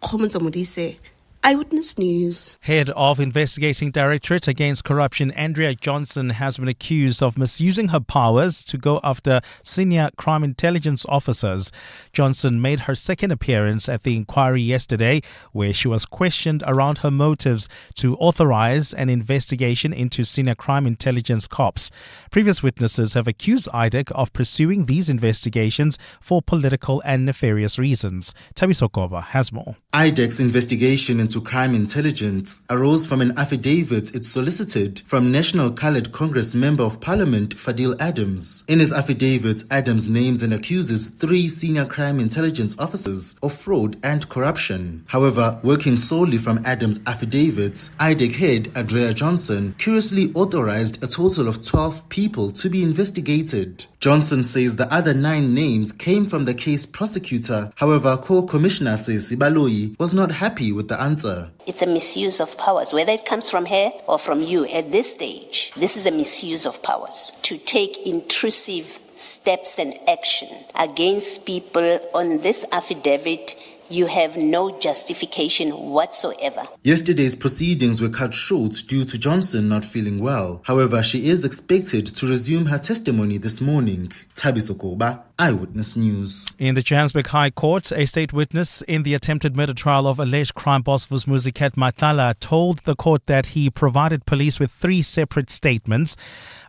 Khomotso Modise, Eyewitness News. Head of Investigating Directorate Against Corruption, Andrea Johnson, has been accused of misusing her powers to go after senior crime intelligence officers. Johnson made her second appearance at the inquiry yesterday, where she was questioned around her motives to authorize an investigation into senior crime intelligence cops. Previous witnesses have accused IDEC of pursuing these investigations for political and nefarious reasons. Tabiso Koba has more. IDEC's investigation into crime intelligence arose from an affidavit it solicited from National Coloured Congress Member of Parliament Fadil Adams. In his affidavit, Adams names and accuses 3 senior crime intelligence officers of fraud and corruption. However, working solely from Adams' affidavit, IDEC head Andrea Johnson curiously authorized a total of 12 people to be investigated. Johnson says the other 9 names came from the case prosecutor. However, Co-Commissioner says Sibaloyi was not happy with the answer. It's a misuse of powers, whether it comes from her or from you at this stage. This is a misuse of powers to take intrusive steps and action against people on this affidavit. You have no justification whatsoever. Yesterday's proceedings were cut short due to Johnson not feeling well. However, she is expected to resume her testimony this morning. Thabiso Koba, Eyewitness News. In the Johannesburg High Court, a state witness in the attempted murder trial of alleged crime boss Vusmuzikat Matlala told the court that he provided police with 3 separate statements.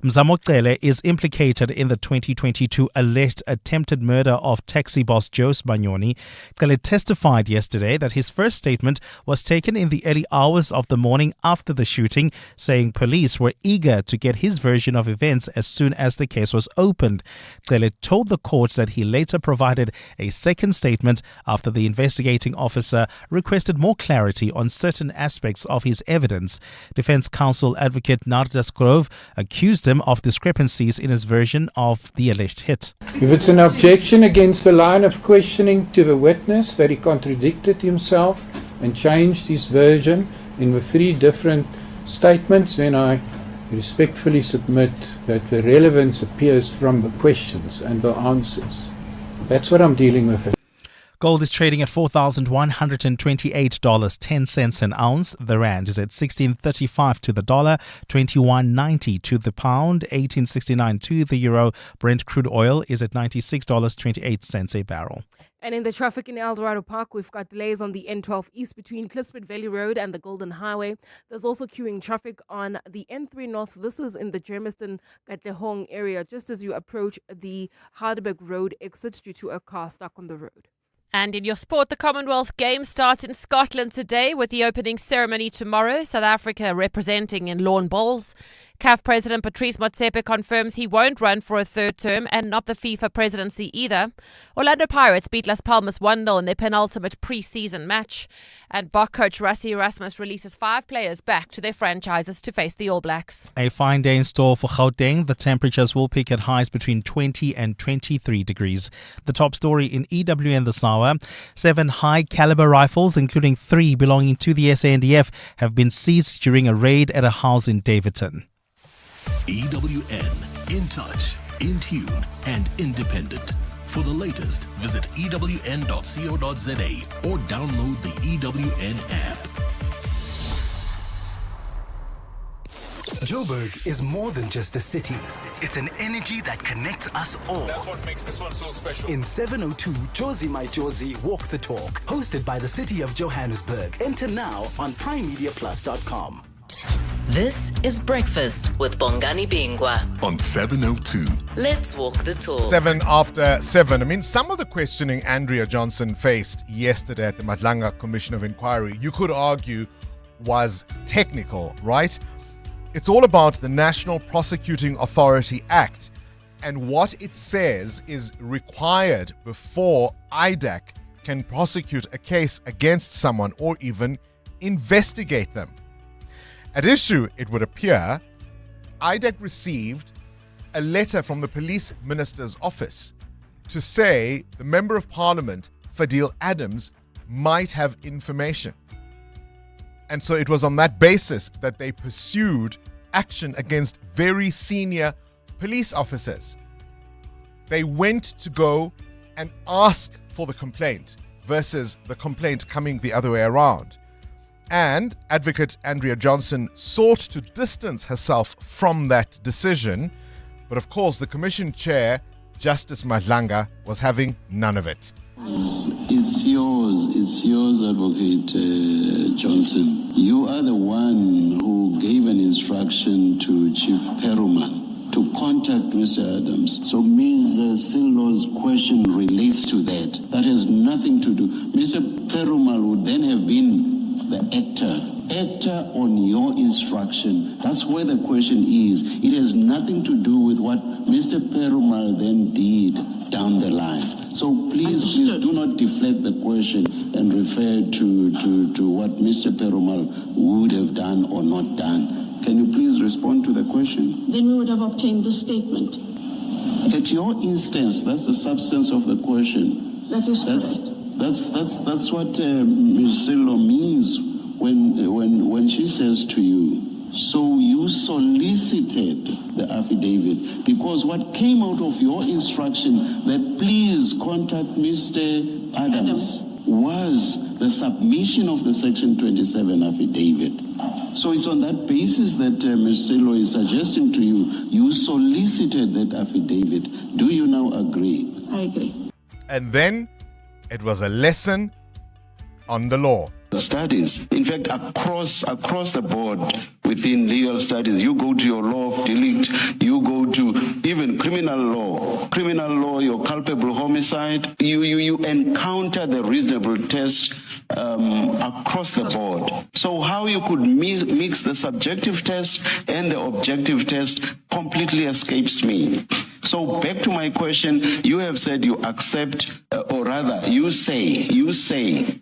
Mzamokele is implicated in the 2022 alleged attempted murder of taxi boss Jose Banyoni. Kele testified yesterday that his first statement was taken in the early hours of the morning after the shooting, saying police were eager to get his version of events as soon as the case was opened. Kele told the court that he later provided a second statement after the investigating officer requested more clarity on certain aspects of his evidence. Defense counsel advocate Nardas Grove accused him of discrepancies in his version of the alleged hit. If it's an objection against the line of questioning to the witness that he contradicted himself and changed his version in the 3 different statements, then I respectfully submit that the relevance appears from the questions and the answers. That's what I'm dealing with. Gold is trading at $4,128.10 an ounce. The rand is at 16.35 to the dollar, 21.90 to the pound, 18.69 to the euro. Brent crude oil is at $96.28 a barrel. And in the traffic in El Dorado Park, we've got delays on the N12 East between Klipspruit Valley Road and the Golden Highway. There's also queuing traffic on the N3 North. This is in the Germiston Katlehong area, just as you approach the Harderberg Road exit due to a car stuck on the road. And in your sport, the Commonwealth Games starts in Scotland today with the opening ceremony tomorrow. South Africa representing in lawn bowls. CAF President Patrice Motsepe confirms he won't run for a 3rd term and not the FIFA presidency either. Orlando Pirates beat Las Palmas 1-0 in their penultimate pre-season match. And Bok coach Rassie Erasmus releases 5 players back to their franchises to face the All Blacks. A fine day in store for Gauteng. The temperatures will peak at highs between 20 and 23 degrees. The top story in EWN this hour: 7 high-caliber rifles, including 3 belonging to the SANDF, have been seized during a raid at a house in Davidton. EWN, in touch, in tune, and independent. For the latest, visit ewn.co.za or download the EWN app. Joburg is more than just a city. It's an energy that connects us all. That's what makes this one so special. In 702, Josie My Josie Walk the Talk, hosted by the City of Johannesburg. Enter now on PrimeMediaPlus.com. This is Breakfast with Bongani Bingwa on 702. Let's walk the talk. 7 after 7. I mean, some of the questioning Andrea Johnson faced yesterday at the Madlanga Commission of Inquiry, you could argue, was technical, right? It's all about the National Prosecuting Authority Act and what it says is required before IDAC can prosecute a case against someone or even investigate them. At issue, it would appear, IDAC received a letter from the Police Minister's office to say the Member of Parliament, Fadil Adams, might have information. And so it was on that basis that they pursued action against very senior police officers. They went to go and ask for the complaint versus the complaint coming the other way around. And advocate Andrea Johnson sought to distance herself from that decision. But of course, the commission chair, Justice Madlanga, was having none of it. It's yours, Advocate Johnson. You are the one who gave an instruction to Chief Perumal to contact Mr. Adams. So Ms. Sillo's question relates to that. That has nothing to do. Mr. Perumal would then have been the actor on your instruction. That's where the question is. It has nothing to do with what Mr. Perumal then did down the line. So please do not deflect the question and refer to what Mr. Perumal would have done or not done. Can you please respond to the question? Then we would have obtained the statement. At your instance, that's the substance of the question. That is correct. That's what Ms. Silo means when she says to you, so you solicited the affidavit, because what came out of your instruction that please contact Mr. Adams was the submission of the Section 27 affidavit. So it's on that basis that Ms. Silo is suggesting to you, you solicited that affidavit. Do you now agree? I agree. And then it was a lesson on the law. Studies. In fact, across the board within legal studies, you go to your law of delict, you go to even criminal law, your culpable homicide, you encounter the reasonable test across the board. So how you could mix the subjective test and the objective test completely escapes me. So back to my question, you have said you accept, or rather, you say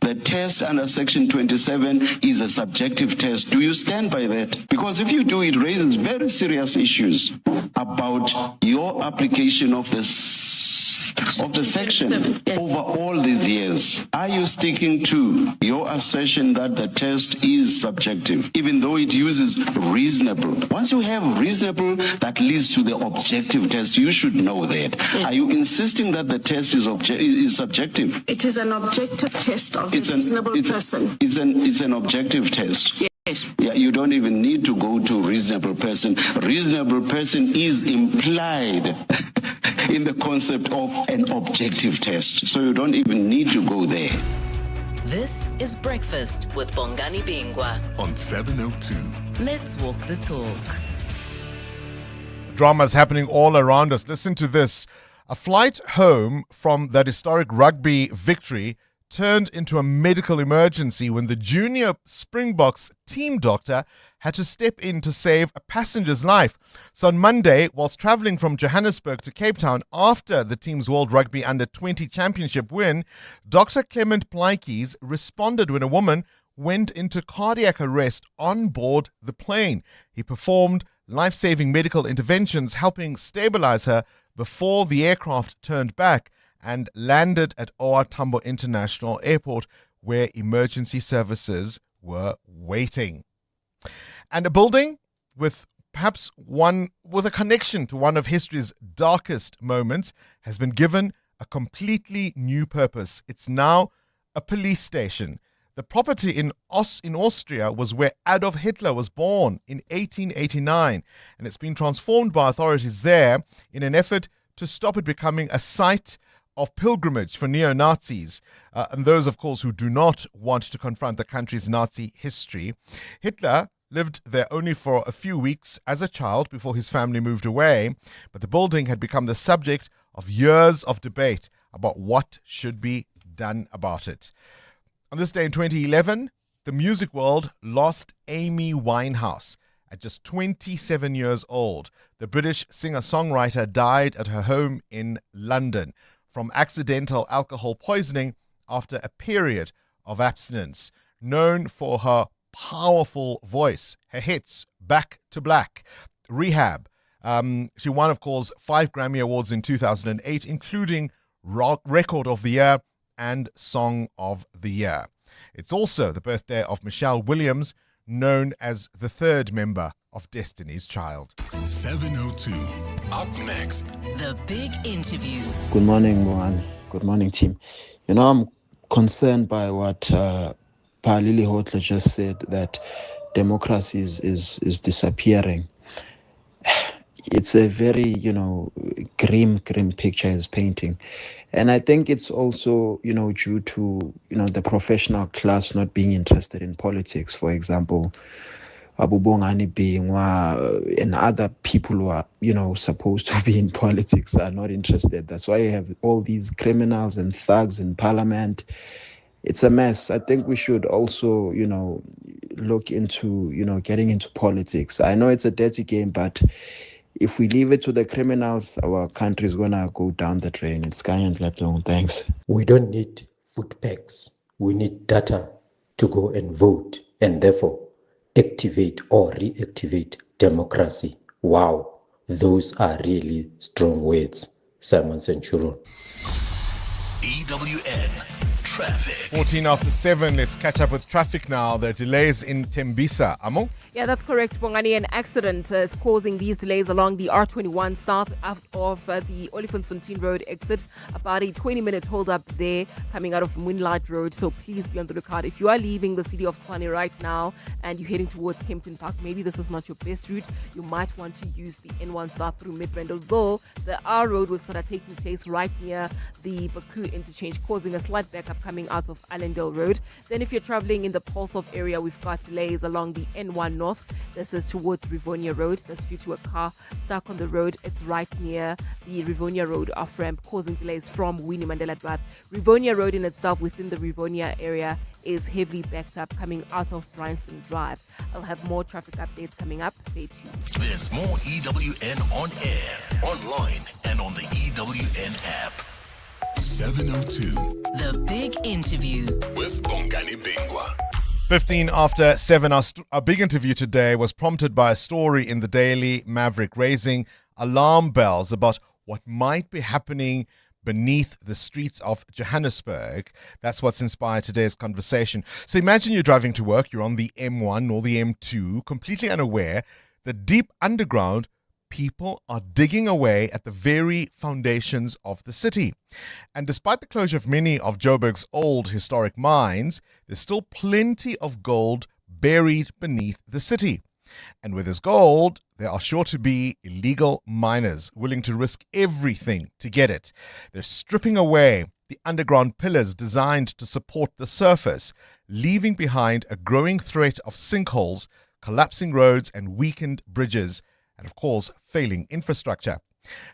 the test under Section 27 is a subjective test. Do you stand by that? Because if you do, it raises very serious issues about your application of the section over all these years. Are you sticking to your assertion that the test is subjective, even though it uses reasonable? Once you have reasonable, that leads to the objective test. You should know that. Are you insisting that the test is subjective? It is an objective test of a reasonable person. It's an objective test. Yes. Yeah, you don't even need to go to reasonable person. Reasonable person is implied in the concept of an objective test. So you don't even need to go there. This is Breakfast with Bongani Bingwa on 702. Let's walk the talk. Drama's happening all around us. Listen to this. A flight home from that historic rugby victory turned into a medical emergency when the junior Springboks team doctor had to step in to save a passenger's life. So on Monday, whilst travelling from Johannesburg to Cape Town after the team's World Rugby Under-20 Championship win, Dr. Clement Plaatjes responded when a woman went into cardiac arrest on board the plane. He performed life-saving medical interventions, helping stabilize her before the aircraft turned back and landed at OR Tambo International Airport, where emergency services were waiting. And a building with perhaps one with a connection to one of history's darkest moments has been given a completely new purpose. It's now a police station. The property in Austria was where Adolf Hitler was born in 1889, and it's been transformed by authorities there in an effort to stop it becoming a site of pilgrimage for neo-Nazis, and those, of course, who do not want to confront the country's Nazi history. Hitler lived there only for a few weeks as a child before his family moved away, but the building had become the subject of years of debate about what should be done about it. On this day in 2011, the music world lost Amy Winehouse. At just 27 years old, the British singer-songwriter died at her home in London from accidental alcohol poisoning after a period of abstinence. Known for her powerful voice, her hits Back to Black, Rehab. She won, of course, 5 Grammy Awards in 2008, including Record of the Year and Song of the Year. It's also the birthday of Michelle Williams, known as the third member of Destiny's Child. 702. Up next, the big interview. Good morning, Mohan. Good morning, team. You know, I'm concerned by what Palili Hotler just said, that democracy is disappearing. It's a very, grim picture he's painting. And I think it's also, due to, the professional class not being interested in politics. For example, Bongani Bingwa and other people who are, supposed to be in politics are not interested. That's why you have all these criminals and thugs in parliament. It's a mess. I think we should also, look into, getting into politics. I know it's a dirty game, but if we leave it to the criminals, our country is going to go down the drain. It's kind of like, thanks. We don't need food packs. We need data to go and vote and therefore activate or reactivate democracy. Wow. Those are really strong words, Simon Centurion. EWN Traffic. 14 after 7, let's catch up with traffic now. There are delays in Tembisa. Amo? Yeah, that's correct, Bongani. An accident is causing these delays along the R21 south of the Olifantsfontein Road exit. About a 20-minute hold-up there coming out of Moonlight Road, so please be on the lookout. If you are leaving the city of Tshwane right now and you're heading towards Kempton Park, maybe this is not your best route. You might want to use the N1 South through Midrand, although there are roadworks that are taking place right near the Baku interchange, causing a slight backup coming out of Allendale Road. Then if you're traveling in the Pulse-Off area, we've got delays along the N1 North. This is towards Rivonia Road. That's due to a car stuck on the road. It's right near the Rivonia Road off-ramp, causing delays from Winnie Mandela Drive. Rivonia Road in itself, within the Rivonia area, is heavily backed up coming out of Bryanston Drive. I'll have more traffic updates coming up. Stay tuned. There's more EWN on air, online, and on the EWN app. 702. The Big Interview with Bongani Bingwa. 15 after 7, our big interview today was prompted by a story in the Daily Maverick raising alarm bells about what might be happening beneath the streets of Johannesburg. That's what's inspired today's conversation. So imagine you're driving to work, you're on the M1 or the M2, completely unaware that deep underground, people are digging away at the very foundations of the city. And despite the closure of many of Joburg's old historic mines, there's still plenty of gold buried beneath the city. And with this gold, there are sure to be illegal miners willing to risk everything to get it. They're stripping away the underground pillars designed to support the surface, leaving behind a growing threat of sinkholes, collapsing roads and weakened bridges, and of course, failing infrastructure.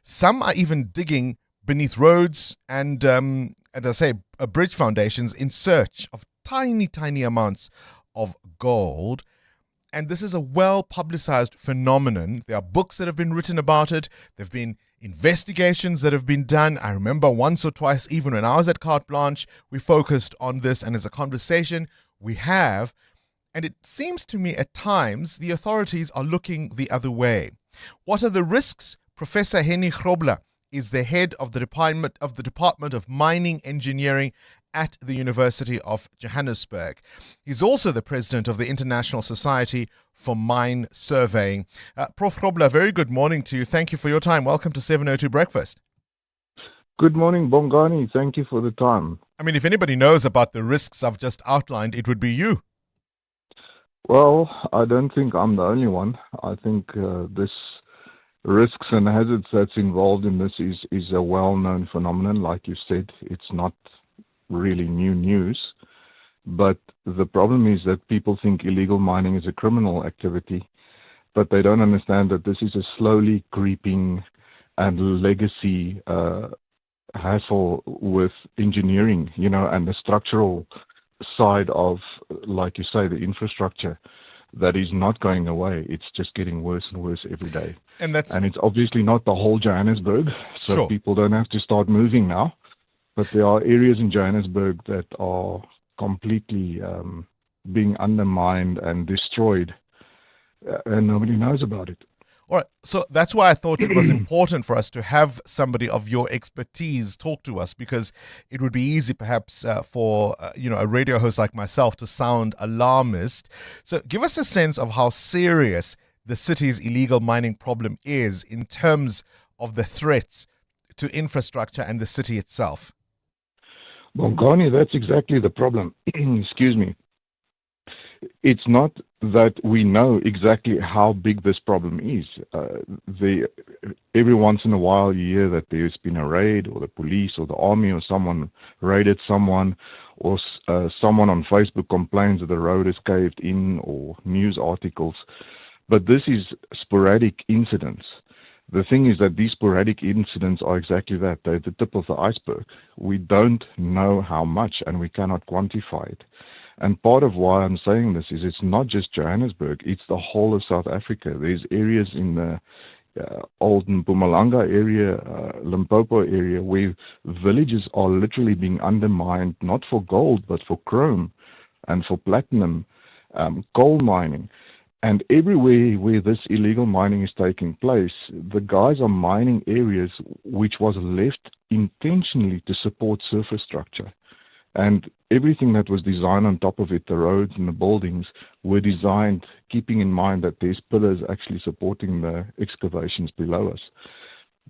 Some are even digging beneath roads and, as I say, bridge foundations in search of tiny, tiny amounts of gold. And this is a well-publicized phenomenon. There are books that have been written about it. There have been investigations that have been done. I remember once or twice, even when I was at Carte Blanche, we focused on this, and as a conversation we have. And it seems to me at times the authorities are looking the other way. What are the risks? Professor Henny Grobler is the head of the Department of Mining Engineering at the University of Johannesburg. He's also the president of the International Society for Mine Surveying. Prof. Grobler, very good morning to you. Thank you for your time. Welcome to 702 Breakfast. Good morning, Bongani. Thank you for the time. I mean, if anybody knows about the risks I've just outlined, it would be you. Well, I don't think I'm the only one. I think this risks and hazards that's involved in this is a well-known phenomenon. Like you said, it's not really new news. But the problem is that people think illegal mining is a criminal activity, but they don't understand that this is a slowly creeping and legacy hassle with engineering, and the structural side of, like you say, the infrastructure that is not going away. It's just getting worse and worse every day. And it's obviously not the whole Johannesburg, so sure, people don't have to start moving now. But there are areas in Johannesburg that are completely being undermined and destroyed, and nobody knows about it. All right, so that's why I thought it was important for us to have somebody of your expertise talk to us, because it would be easy perhaps for a radio host like myself to sound alarmist. So give us a sense of how serious the city's illegal mining problem is in terms of the threats to infrastructure and the city itself. Bongani, that's exactly the problem. Excuse me. It's not that we know exactly how big this problem is. Every once in a while you hear that there's been a raid, or the police or the army or someone raided someone, or someone on Facebook complains that the road is caved in, or news articles. But this is sporadic incidents. The thing is that these sporadic incidents are exactly that. They're the tip of the iceberg. We don't know how much, and we cannot quantify it. And part of why I'm saying this is it's not just Johannesburg, it's the whole of South Africa. There's areas in the old Mpumalanga area, Limpopo area, where villages are literally being undermined, not for gold, but for chrome and for platinum, coal mining. And everywhere where this illegal mining is taking place, the guys are mining areas which was left intentionally to support surface structure. And everything that was designed on top of it, the roads and the buildings, were designed keeping in mind that there's pillars actually supporting the excavations below us.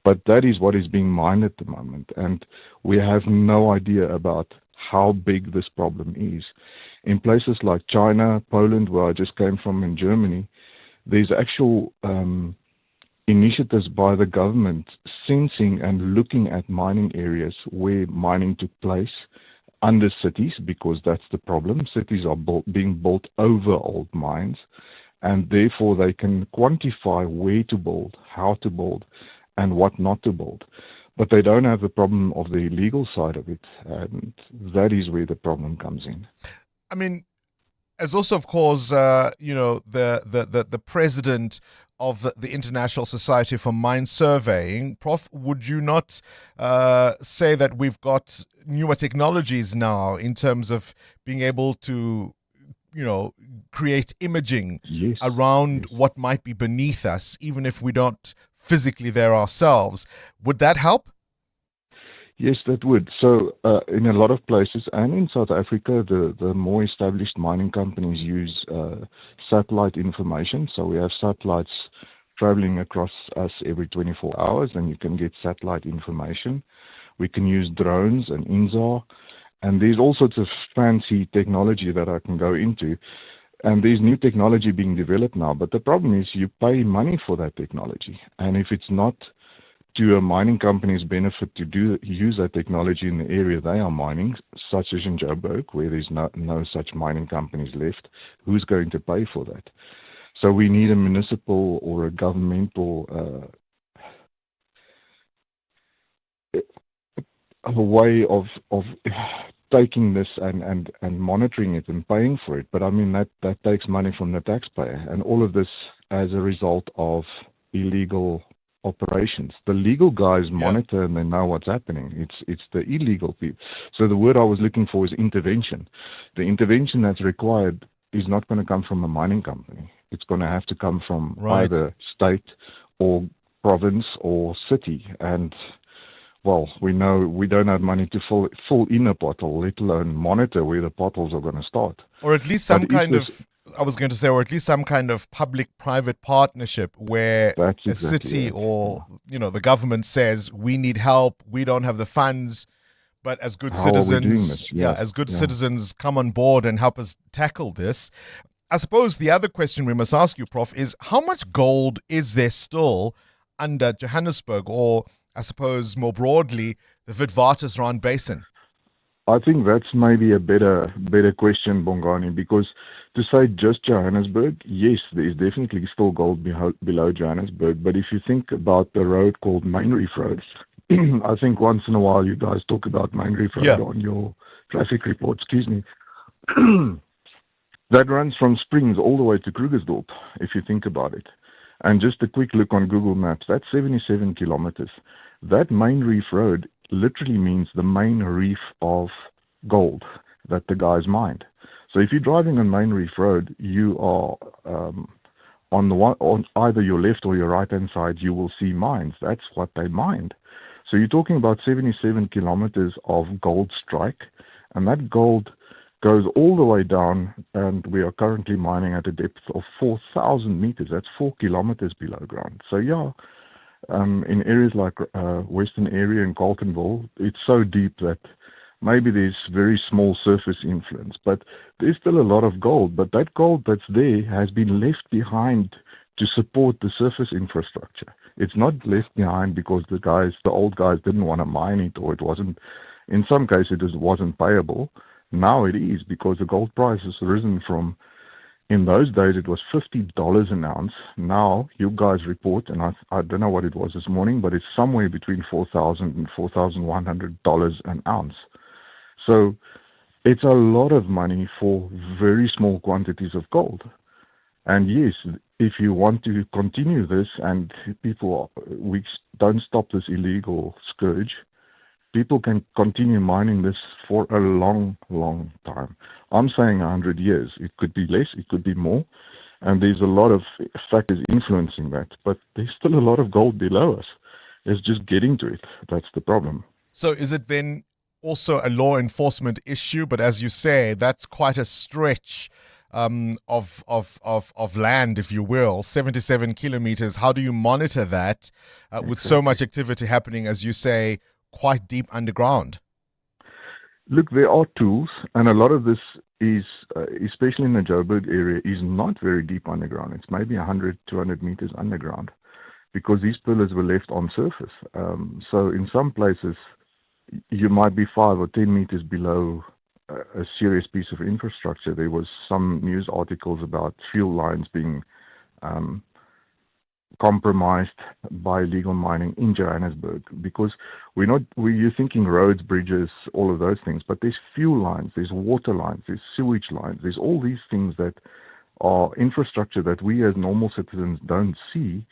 But that is what is being mined at the moment. And we have no idea about how big this problem is. In places like China, Poland, where I just came from, in Germany, there's actual initiatives by the government sensing and looking at mining areas where mining took place under cities, because that's the problem. Cities are being built over old mines, and therefore they can quantify where to build, how to build, and what not to build. But they don't have the problem of the illegal side of it, and that is where the problem comes in. I mean, as also, of course, the president of the International Society for Mine Surveying, Prof, would you not say that we've got newer technologies now in terms of being able to, create imaging around what might be beneath us, even if we're not physically there ourselves? Would that help? Yes, that would. So in a lot of places, and in South Africa, the more established mining companies use satellite information. So we have satellites traveling across us every 24 hours, and you can get satellite information. We can use drones and INSAR, and there's all sorts of fancy technology that I can go into. And there's new technology being developed now, but the problem is you pay money for that technology. And if it's not to a mining company's benefit to use that technology in the area they are mining, such as in Joburg, where there's no such mining companies left, who's going to pay for that? So we need a municipal or a governmental a way of taking this and monitoring it and paying for it. But I mean, that takes money from the taxpayer, and all of this as a result of illegal operations. The legal guys monitor and they know what's happening. It's the illegal people. So the word I was looking for is intervention. The intervention that's required is not going to come from a mining company. It's going to have to come from either state or province or city. And well, we know we don't have money to fill in a pothole, let alone monitor where the potholes are going to start. Or at least some kind of, I was going to say, or at least some kind of public-private partnership where a city or, the government says, we need help, we don't have the funds, but as good citizens, citizens come on board and help us tackle this. I suppose the other question we must ask you, Prof, is how much gold is there still under Johannesburg, or I suppose more broadly, the Witwatersrand Basin? I think that's maybe a better question, Bongani, because to say just Johannesburg, yes, there is definitely still gold below Johannesburg. But if you think about the road called Main Reef Road, I think once in a while you guys talk about Main Reef Road on your traffic report, excuse me. That runs from Springs all the way to Krugersdorp, if you think about it. And just a quick look on Google Maps, that's 77 kilometers. That Main Reef Road literally means the main reef of gold that the guys mined. So if you're driving on Main Reef Road, you are on either your left or your right-hand side, you will see mines. That's what they mined. So you're talking about 77 kilometers of gold strike, and that gold goes all the way down, and we are currently mining at a depth of 4,000 meters. That's 4 kilometers below ground. So in areas like Western area in Carltonville, it's so deep that maybe there's very small surface influence, but there's still a lot of gold. But that gold that's there has been left behind to support the surface infrastructure. It's not left behind because the old guys didn't want to mine it, or it wasn't, in some cases it wasn't payable. Now it is, because the gold price has risen from, in those days it was $50 an ounce. Now you guys report, and I don't know what it was this morning, but it's somewhere between $4,000 and $4,100 an ounce. So it's a lot of money for very small quantities of gold. And yes, if you want to continue this and we don't stop this illegal scourge, people can continue mining this for a long, long time. I'm saying 100 years. It could be less, it could be more. And there's a lot of factors influencing that. But there's still a lot of gold below us. It's just getting to it. That's the problem. So is it then also a law enforcement issue? But as you say, that's quite a stretch of land, if you will, 77 kilometers. How do you monitor that with so much activity happening, as you say, quite deep underground? Look, there are tools, and a lot of this is, especially in the Joburg area, is not very deep underground. It's maybe 100, 200 meters underground, because these pillars were left on surface. So in some places, you might be 5 or 10 meters below a serious piece of infrastructure. There was some news articles about fuel lines being compromised by illegal mining in Johannesburg, because you're thinking roads, bridges, all of those things, but there's fuel lines, there's water lines, there's sewage lines, there's all these things that are infrastructure that we as normal citizens don't see,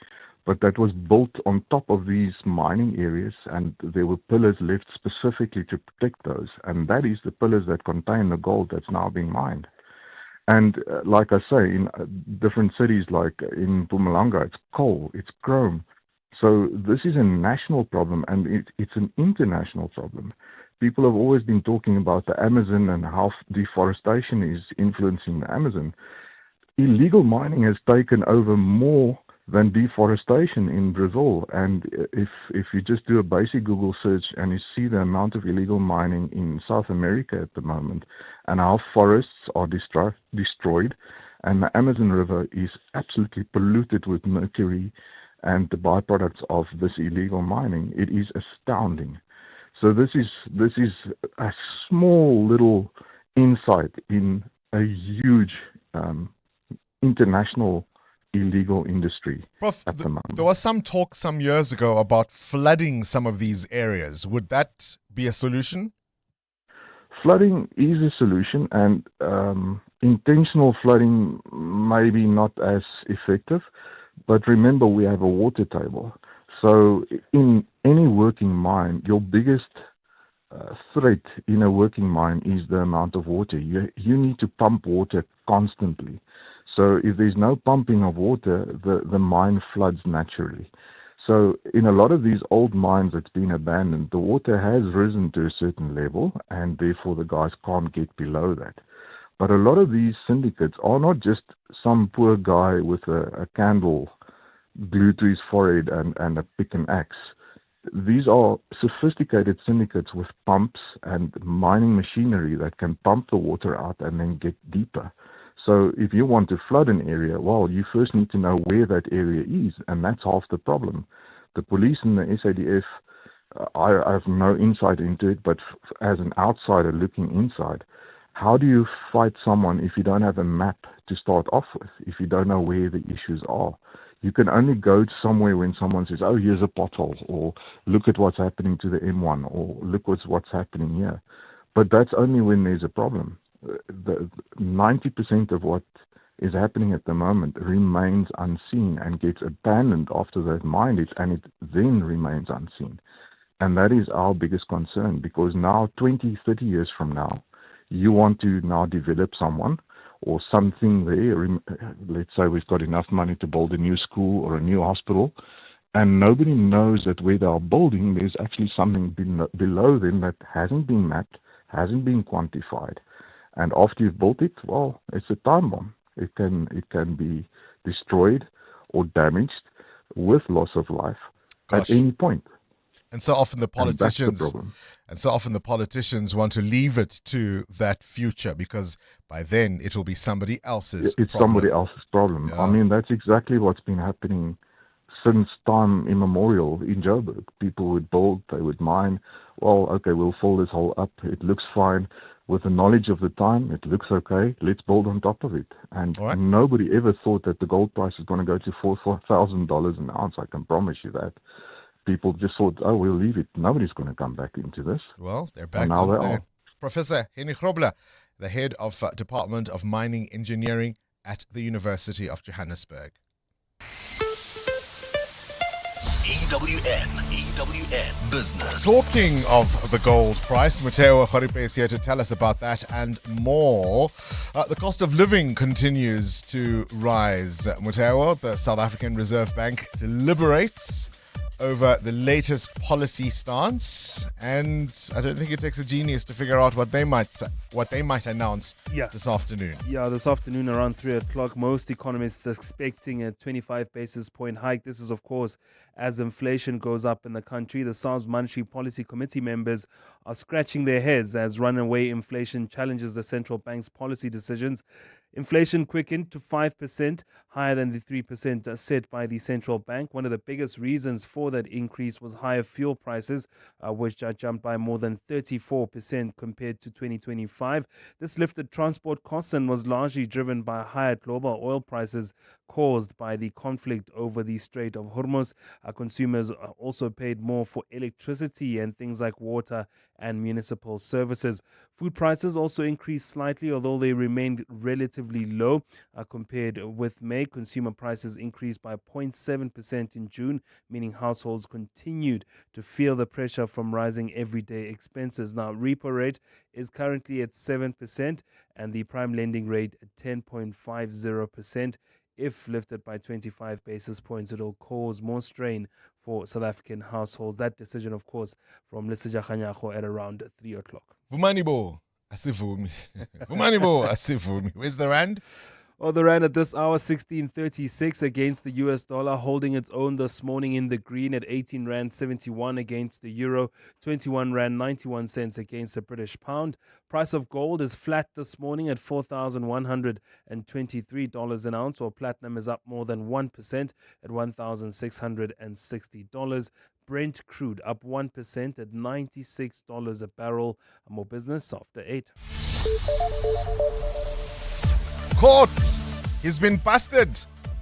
but that was built on top of these mining areas, and there were pillars left specifically to protect those, and that is the pillars that contain the gold that's now being mined. And like I say, in different cities, like in Mpumalanga, it's coal, it's chrome. So this is a national problem, and it's an international problem. People have always been talking about the Amazon and how deforestation is influencing the Amazon. Illegal mining has taken over more than deforestation in Brazil. And if you just do a basic Google search and you see the amount of illegal mining in South America at the moment, and how forests are destroyed, and the Amazon River is absolutely polluted with mercury and the byproducts of this illegal mining, it is astounding. So this is a small little insight in a huge international illegal industry. Prof, at the moment. There was some talk some years ago about flooding some of these areas. Would that be a solution? Flooding is a solution, and intentional flooding maybe not as effective. But remember, we have a water table. So in any working mine, your biggest threat in a working mine is the amount of water. You need to pump water constantly. So if there's no pumping of water, the mine floods naturally. So in a lot of these old mines that's been abandoned, the water has risen to a certain level, and therefore the guys can't get below that. But a lot of these syndicates are not just some poor guy with a candle glued to his forehead and a pick and axe. These are sophisticated syndicates with pumps and mining machinery that can pump the water out and then get deeper. So if you want to flood an area, well, you first need to know where that area is, and that's half the problem. The police and the SADF, I have no insight into it, but as an outsider looking inside, how do you fight someone if you don't have a map to start off with, if you don't know where the issues are? You can only go somewhere when someone says, oh, here's a pothole, or look at what's happening to the M1, or look what's happening here. But that's only when there's a problem. The 90% of what is happening at the moment remains unseen and gets abandoned after they've mined it, and it then remains unseen. And that is our biggest concern, because now, 20, 30 years from now, you want to now develop someone or something there. Let's say we've got enough money to build a new school or a new hospital, and nobody knows that where they are building, there's actually something below them that hasn't been mapped, hasn't been quantified. And after you've built it, well, it's a time bomb. It can be destroyed or damaged with loss of life at any point. And so often the politicians, want to leave it to that future, because by then it will be somebody else's problem. It's somebody else's problem. Yeah. I mean, that's exactly what's been happening since time immemorial in Joburg. People would build, they would mine. Well, okay, we'll fill this hole up. It looks fine. With the knowledge of the time, it looks okay. Let's build on top of it. And nobody ever thought that the gold price is going to go to $4,000 an ounce. I can promise you that. People just thought, oh, we'll leave it. Nobody's going to come back into this. Well, they're back. And now they are. Professor Henny Grobler, the head of Department of Mining Engineering at the University of Johannesburg. EWN Business. Talking of the gold price, Mateo Kharipe is here to tell us about that and more. The cost of living continues to rise. Muteo, the South African Reserve Bank, deliberates over the latest policy stance, and I don't think it takes a genius to figure out what they might announce this afternoon. Yeah, this afternoon around 3 o'clock, most economists are expecting a 25 basis point hike. This is, of course, as inflation goes up in the country. The SARS Monetary Policy Committee members are scratching their heads as runaway inflation challenges the central bank's policy decisions. Inflation quickened to 5%, higher than the 3% set by the central bank. One of the biggest reasons for that increase was higher fuel prices, which jumped by more than 34% compared to 2025. This lifted transport costs and was largely driven by higher global oil prices caused by the conflict over the Strait of Hormuz. Consumers also paid more for electricity and things like water and municipal services. Food prices also increased slightly, although they remained relatively low compared with May. Consumer prices increased by 0.7% in June, meaning households continued to feel the pressure from rising everyday expenses. Now, repo rate is currently at 7% and the prime lending rate at 10.50%. If lifted by 25 basis points, it'll cause more strain for South African households. That decision, of course, from Lesija Kganyago at around 3 o'clock. Vumanibo, asivumi. Vumanibo, asivumi. Where's the rand? Oh, the rand at this hour, 16.36 against the US dollar, holding its own this morning in the green at 18 rand 71 against the euro, 21 rand 91 cents against the British pound. Price of gold is flat this morning at $4,123 an ounce, while platinum is up more than 1% at $1,660. Brent crude up 1% at $96 a barrel. More business after 8. Caught! He's been busted!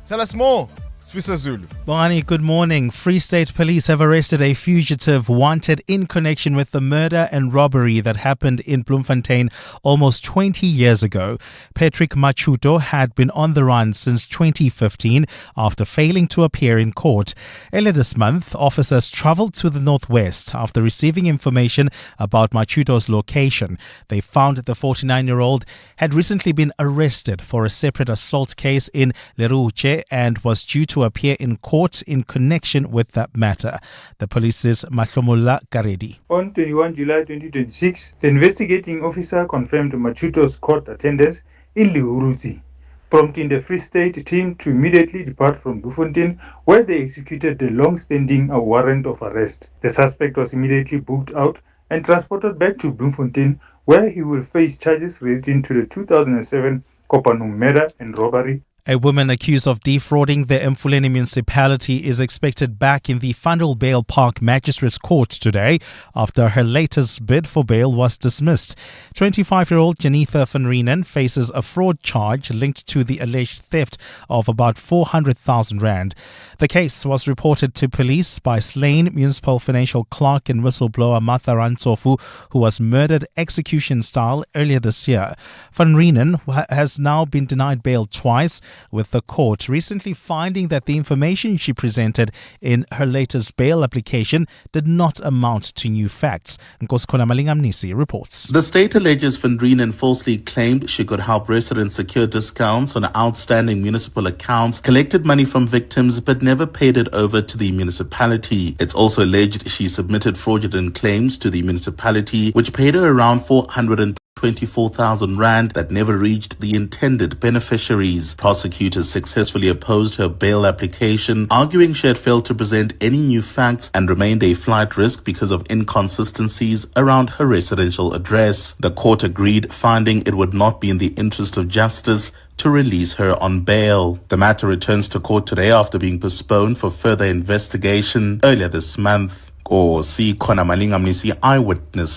Tell us more. Swissa Zulu. Bongani, good morning. Free State Police have arrested a fugitive wanted in connection with the murder and robbery that happened in Bloemfontein almost 20 years ago. Patrick Machuto had been on the run since 2015 after failing to appear in court. Earlier this month, officers traveled to the northwest after receiving information about Machuto's location. They found the 49-year-old had recently been arrested for a separate assault case in Leruche and was due to appear in court in connection with that matter. The police's Mahlomola Karedi. On 21 July 2026, the investigating officer confirmed Machuto's court attendance in Lihuruzi, prompting the Free State team to immediately depart from Bloemfontein, where they executed the long-standing warrant of arrest. The suspect was immediately booked out and transported back to Bloemfontein, where he will face charges relating to the 2007 Kopanung murder and robbery. A woman accused of defrauding the Mfuleni municipality is expected back in the Fundal Bail Park Magistrates Court today after her latest bid for bail was dismissed. 25-year-old Janitha van Reenen faces a fraud charge linked to the alleged theft of about 400,000 rand. The case was reported to police by slain municipal financial clerk and whistleblower Martha Rantsofu, who was murdered execution style earlier this year. Van Reenen has now been denied bail twice, with the court recently finding that the information she presented in her latest bail application did not amount to new facts. Nkoskona Malingamnisi reports. The state alleges Van Reenen falsely claimed she could help residents secure discounts on outstanding municipal accounts, collected money from victims but never paid it over to the municipality. It's also alleged she submitted fraudulent claims to the municipality, which paid her around 424,000 rand that never reached the intended beneficiaries. Prosecutors successfully opposed her bail application, arguing she had failed to present any new facts and remained a flight risk because of inconsistencies around her residential address. The court agreed, finding it would not be in the interest of justice to release her on bail. The matter returns to court today after being postponed for further investigation earlier this month. Eyewitness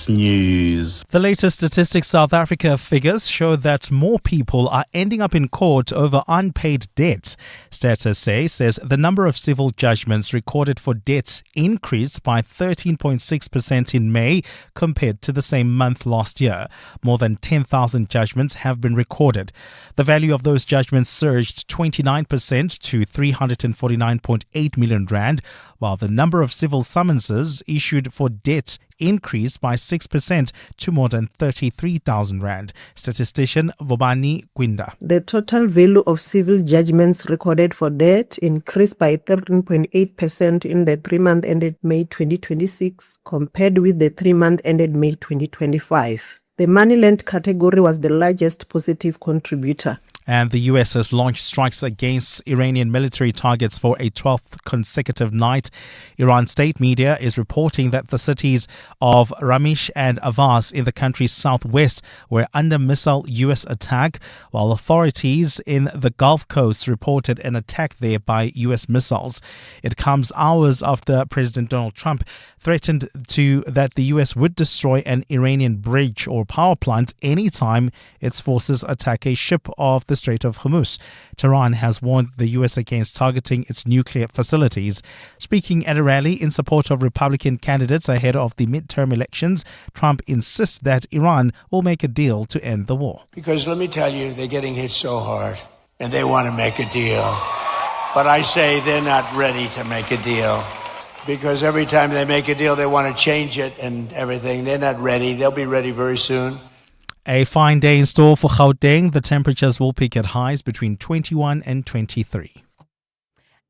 News. The latest Statistics South Africa figures show that more people are ending up in court over unpaid debt. Stats SA says the number of civil judgments recorded for debt increased by 13.6% in May compared to the same month last year. More than 10,000 judgments have been recorded. The value of those judgments surged 29% to 349.8 million rand, while the number of civil summonses notices issued for debt increased by 6% to more than 33,000 rand. Statistician Bongani Bingwa. The total value of civil judgments recorded for debt increased by 13.8% in the 3-month ended May 2026 compared with the 3-month ended May 2025. The money lent category was the largest positive contributor. And the US has launched strikes against Iranian military targets for a 12th consecutive night. Iran state media is reporting that the cities of Ramish and Avaz in the country's southwest were under missile US attack, while authorities in the Gulf Coast reported an attack there by US missiles. It comes hours after President Donald Trump threatened that the US would destroy an Iranian bridge or power plant anytime its forces attack a ship off the Strait of Hormuz. Tehran has warned the US against targeting its nuclear facilities. Speaking at a rally in support of Republican candidates ahead of the midterm elections, Trump insists that Iran will make a deal to end the war. Because let me tell you, they're getting hit so hard and they want to make a deal. But I say they're not ready to make a deal. Because every time they make a deal, they want to change it and everything. They're not ready. They'll be ready very soon. A fine day in store for Gauteng. The temperatures will peak at highs between 21 and 23.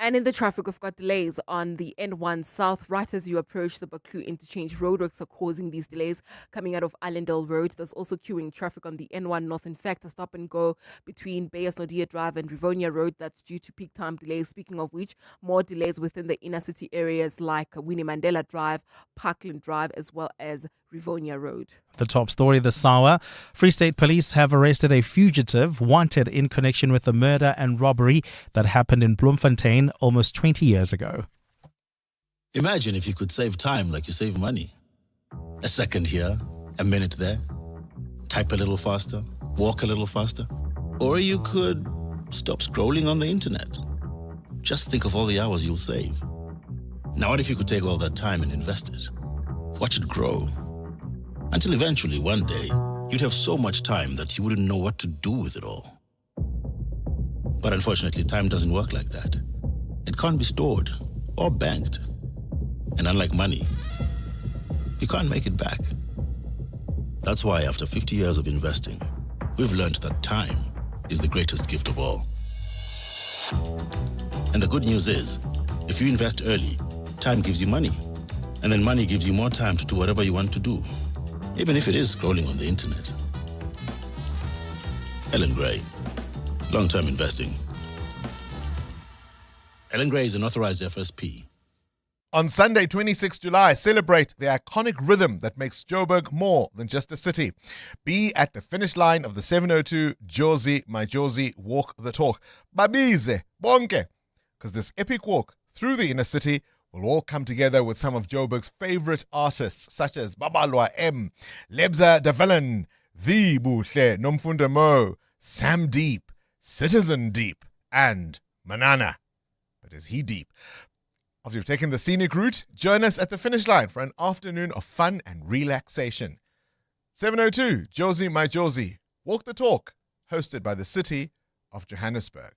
And in the traffic, we've got delays on the N1 South right as you approach the Baku interchange. Roadworks are causing these delays coming out of Allendale Road. There's also queuing traffic on the N1 North. In fact, a stop and go between Bayes Nodia Drive and Rivonia Road. That's due to peak time delays. Speaking of which, more delays within the inner city areas like Winnie Mandela Drive, Parkland Drive, as well as Rivonia Road. The top story this hour. Free State Police have arrested a fugitive wanted in connection with the murder and robbery that happened in Bloemfontein almost 20 years ago. Imagine if you could save time like you save money. A second here, a minute there. Type a little faster, walk a little faster. Or you could stop scrolling on the internet. Just think of all the hours you'll save. Now what if you could take all that time and invest it? Watch it grow. Until eventually, one day, you'd have so much time that you wouldn't know what to do with it all. But unfortunately, time doesn't work like that. It can't be stored or banked. And unlike money, you can't make it back. That's why after 50 years of investing, we've learned that time is the greatest gift of all. And the good news is, if you invest early, time gives you money. And then money gives you more time to do whatever you want to do, even if it is scrolling on the internet. Ellen Gray, long-term investing. Ellen Gray is an authorized FSP. On Sunday, 26 July, celebrate the iconic rhythm that makes Joburg more than just a city. Be at the finish line of the 702 Jozi, My Jozi Walk the Talk. Babize, bonke. Because this epic walk through the inner city will all come together with some of Joburg's favorite artists, such as Babalwa M, Lebza Develen, The Buhle, Nomfunda Mo, Sam Deep, Citizen Deep, and Manana. But is he deep? After you've taken the scenic route, join us at the finish line for an afternoon of fun and relaxation. 702 Jozi My Jozi, Walk the Talk, hosted by the City of Johannesburg.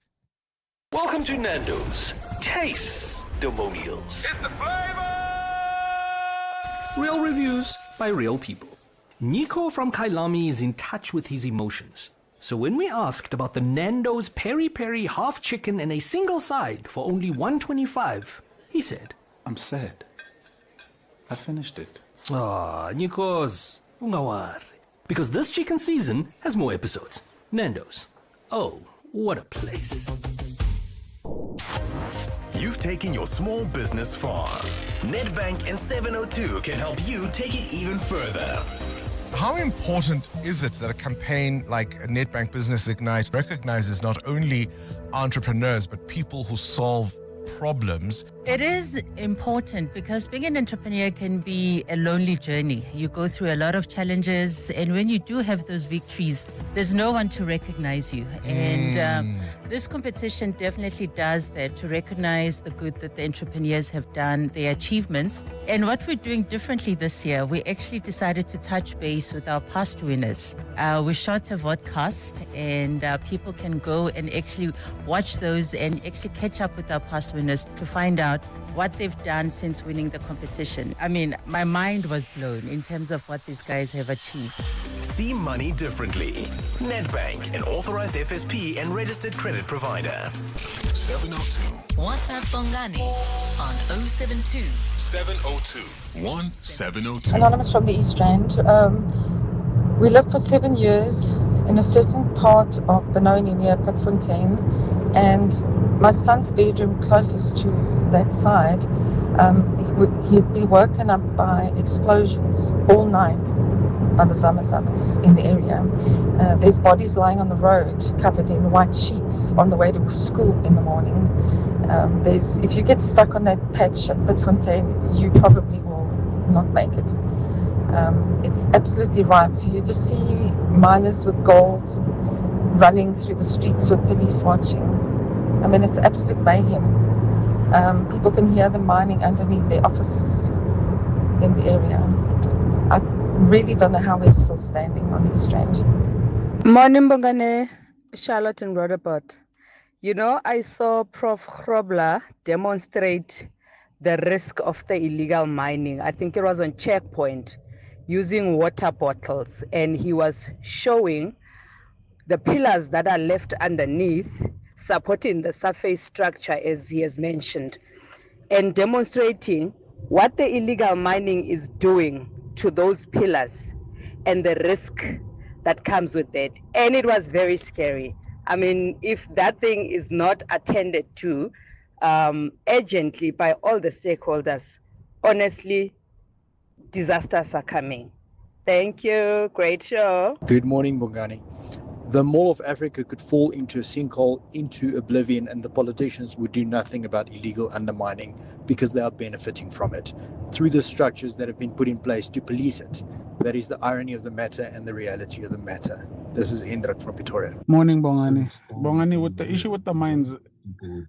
Welcome to Nando's Taste-Demonials. It's the flavor! Real reviews by real people. Nico from Kailami is in touch with his emotions. So when we asked about the Nando's Peri Peri half chicken and a single side for only $125, he said, I'm sad. I finished it. Ah, Nikos, ungawari. Because this chicken season has more episodes. Nando's. Oh, what a place. You've taken your small business far. Nedbank and 702 can help you take it even further. How important is it that a campaign like Nedbank Business Ignite recognizes not only entrepreneurs, but people who solve problems? It is important because being an entrepreneur can be a lonely journey. You go through a lot of challenges, and when you do have those victories, there's no one to recognize you. And this competition definitely does that, to recognize the good that the entrepreneurs have done, their achievements. And what we're doing differently this year, we actually decided to touch base with our past winners. We shot a vodcast, and people can go and actually watch those and actually catch up with our past winners to find out out what they've done since winning the competition. I mean, my mind was blown in terms of what these guys have achieved. See money differently. Nedbank, an authorized FSP and registered credit provider. 702 WhatsApp Bongani on 072 702 1702. Anonymous from the East Rand. We lived for 7 years in a certain part of Benoni near Pitfontein, and my son's bedroom closest to that side, he'd be woken up by explosions all night by the Zamazamas in the area. There's bodies lying on the road covered in white sheets on the way to school in the morning. If you get stuck on that patch at Pitfontein, you probably will not make it. It's absolutely ripe. You just see miners with gold running through the streets with police watching. I mean, it's absolute mayhem. People can hear them mining underneath their offices in the area. I really don't know how we're still standing on the East Rand. Morning, Bongani, Charlotte and Rhodoport. You know, I saw Prof. Grobler demonstrate the risk of the illegal mining. I think it was on Checkpoint, using water bottles, and he was showing the pillars that are left underneath supporting the surface structure, as he has mentioned, and demonstrating what the illegal mining is doing to those pillars and the risk that comes with that. And it was very scary. I mean, if that thing is not attended to urgently by all the stakeholders, honestly, disasters are coming. Thank you. Great show. Good morning, Bongani. The Mall of Africa could fall into a sinkhole, into oblivion, and the politicians would do nothing about illegal undermining because they are benefiting from it through the structures that have been put in place to police it. That is the irony of the matter and the reality of the matter. This is Hendrik from Pretoria. Morning, Bongani. Bongani, with the issue with the mines,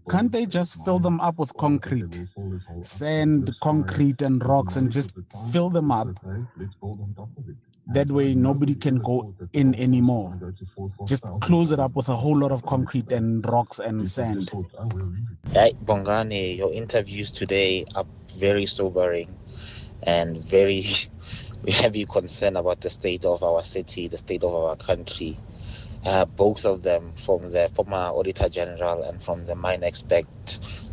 can't they just fill them up with concrete, sand, concrete, and rocks, and just fill them up? That way, nobody can go in anymore. Just close it up with a whole lot of concrete and rocks and sand. Hey, Bongani, your interviews today are very sobering and very heavy concern about the state of our city, the state of our country. Both of them, from the former Auditor General and from the mine expert,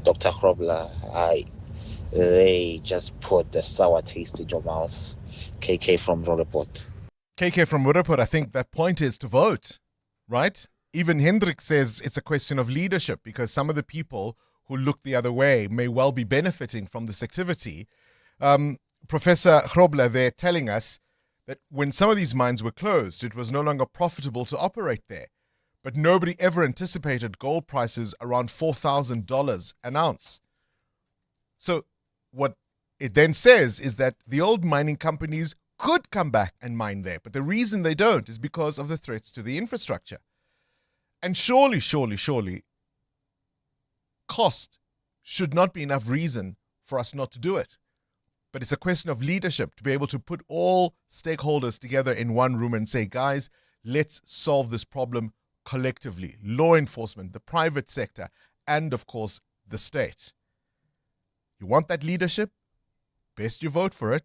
Dr. Grobler, they just put the sour taste in your mouth. KK from Rhodoport. KK from Rhodoport, I think that point is to vote, right? Even Hendrik says it's a question of leadership because some of the people who look the other way may well be benefiting from this activity. Professor Grobler, they're telling us that when some of these mines were closed, it was no longer profitable to operate there. But nobody ever anticipated gold prices around $4,000 an ounce. So what it then says is that the old mining companies could come back and mine there, but the reason they don't is because of the threats to the infrastructure. And surely, cost should not be enough reason for us not to do it. But it's a question of leadership to be able to put all stakeholders together in one room and say, guys, let's solve this problem collectively. Law enforcement, the private sector, and of course, the state. You want that leadership? Best you vote for it.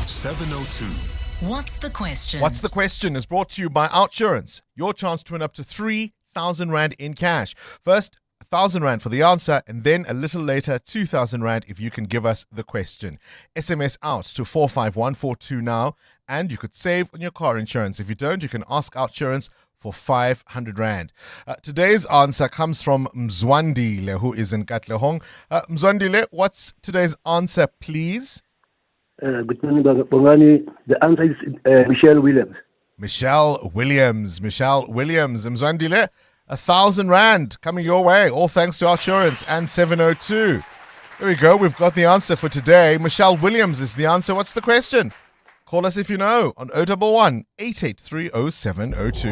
702. What's the question? What's the question is brought to you by Outsurance. Your chance to win up to 3,000 Rand in cash. First, 1,000 Rand for the answer, and then a little later, 2,000 Rand if you can give us the question. SMS out to 45142 now, and you could save on your car insurance. If you don't, you can ask Outsurance for 500 Rand. Today's answer comes from Mzwandile, who is in Katlehong. Mzwandile, what's today's answer, please? Good morning, Bongani. The answer is Michelle Williams. Michelle Williams. Mzwandile, 1,000 Rand coming your way, all thanks to Outsurance and 702. There we go. We've got the answer for today. Michelle Williams is the answer. What's the question? Call us if you know on 011 883 0702.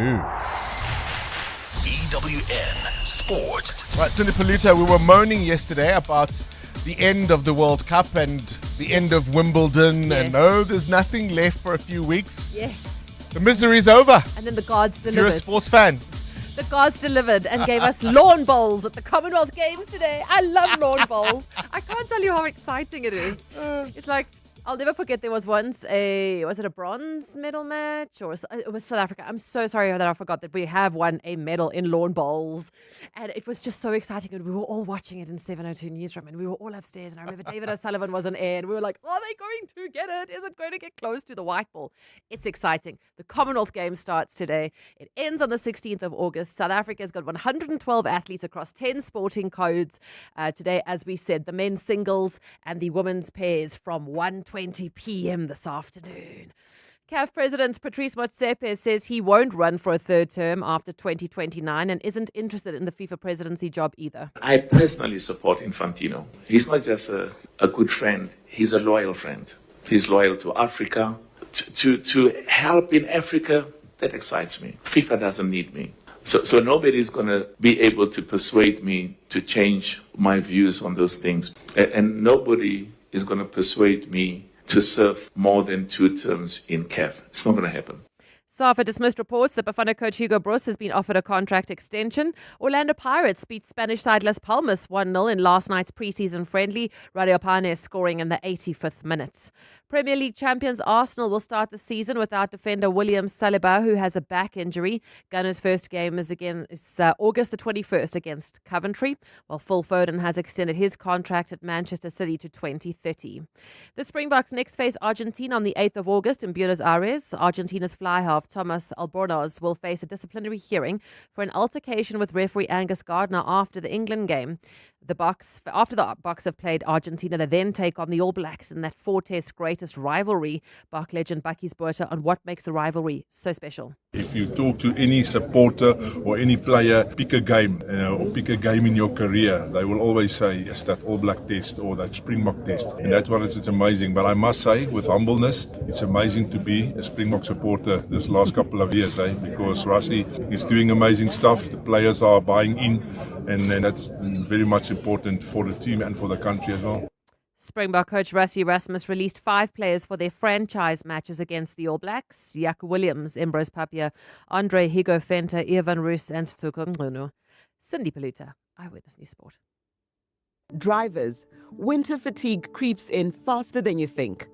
EWN Sport. Right, Cindy Polita, we were moaning yesterday about the end of the World Cup and the end of Wimbledon. Yes. And no, there's nothing left for a few weeks. Yes. The misery's over. And then the gods If you're delivered. a sports fan, The gods delivered and gave us lawn bowls at the Commonwealth Games today. I love lawn bowls. I can't tell you how exciting it is. It's like, I'll never forget there was once was it a bronze medal match or it was South Africa. I'm so sorry that I forgot that we have won a medal in lawn bowls. And it was just so exciting. And we were all watching it in 702 Newsroom and we were all upstairs. And I remember David O'Sullivan was on air and we were like, are they going to get it? Is it going to get close to the white ball? It's exciting. The Commonwealth Games starts today. It ends on the 16th of August. South Africa's got 112 athletes across 10 sporting codes. Today, as we said, the men's singles and the women's pairs from 1:20 p.m. this afternoon. CAF President Patrice Motsepe says he won't run for a third term after 2029 and isn't interested in the FIFA presidency job either. I personally support Infantino. He's not just a good friend, he's a loyal friend. He's loyal to Africa. To help in Africa, that excites me. FIFA doesn't need me. So nobody's going to be able to persuade me to change my views on those things. And nobody is going to persuade me to serve more than 2 terms in CAF. It's not going to happen. SAFA dismissed reports that Bafana coach Hugo Broos has been offered a contract extension. Orlando Pirates beat Spanish side Las Palmas 1-0 in last night's preseason friendly. Radio Panes scoring in the 85th minute. Premier League champions Arsenal will start the season without defender William Saliba, who has a back injury. Gunners' first game is August the 21st against Coventry, while Phil Foden has extended his contract at Manchester City to 2030. The Springboks next face Argentina on the 8th of August in Buenos Aires. Argentina's fly half Thomas Albornoz will face a disciplinary hearing for an altercation with referee Angus Gardner after the England game. After the Boks have played Argentina, they then take on the All Blacks in that 4-test greatest rivalry. Bok legend Bakkies Botha on what makes the rivalry so special. If you talk to any supporter or any player, pick a game, or pick a game in your career, they will always say, yes, that All Black test or that Springbok test. And that's what it's amazing. But I must say, with humbleness, it's amazing to be a Springbok supporter this last couple of years, because Rassie is doing amazing stuff. The players are buying in, and that's very much important for the team and for the country as well. Springbok coach Rassie Erasmus released 5 players for their franchise matches against the All Blacks. Yaku Williams, Ambrose Papia, Andre Higo Fenta, Evan Roos and Tuko Ngunu. Cindy Paluta, Eyewitness News Sport. Drivers, winter fatigue creeps in faster than you think.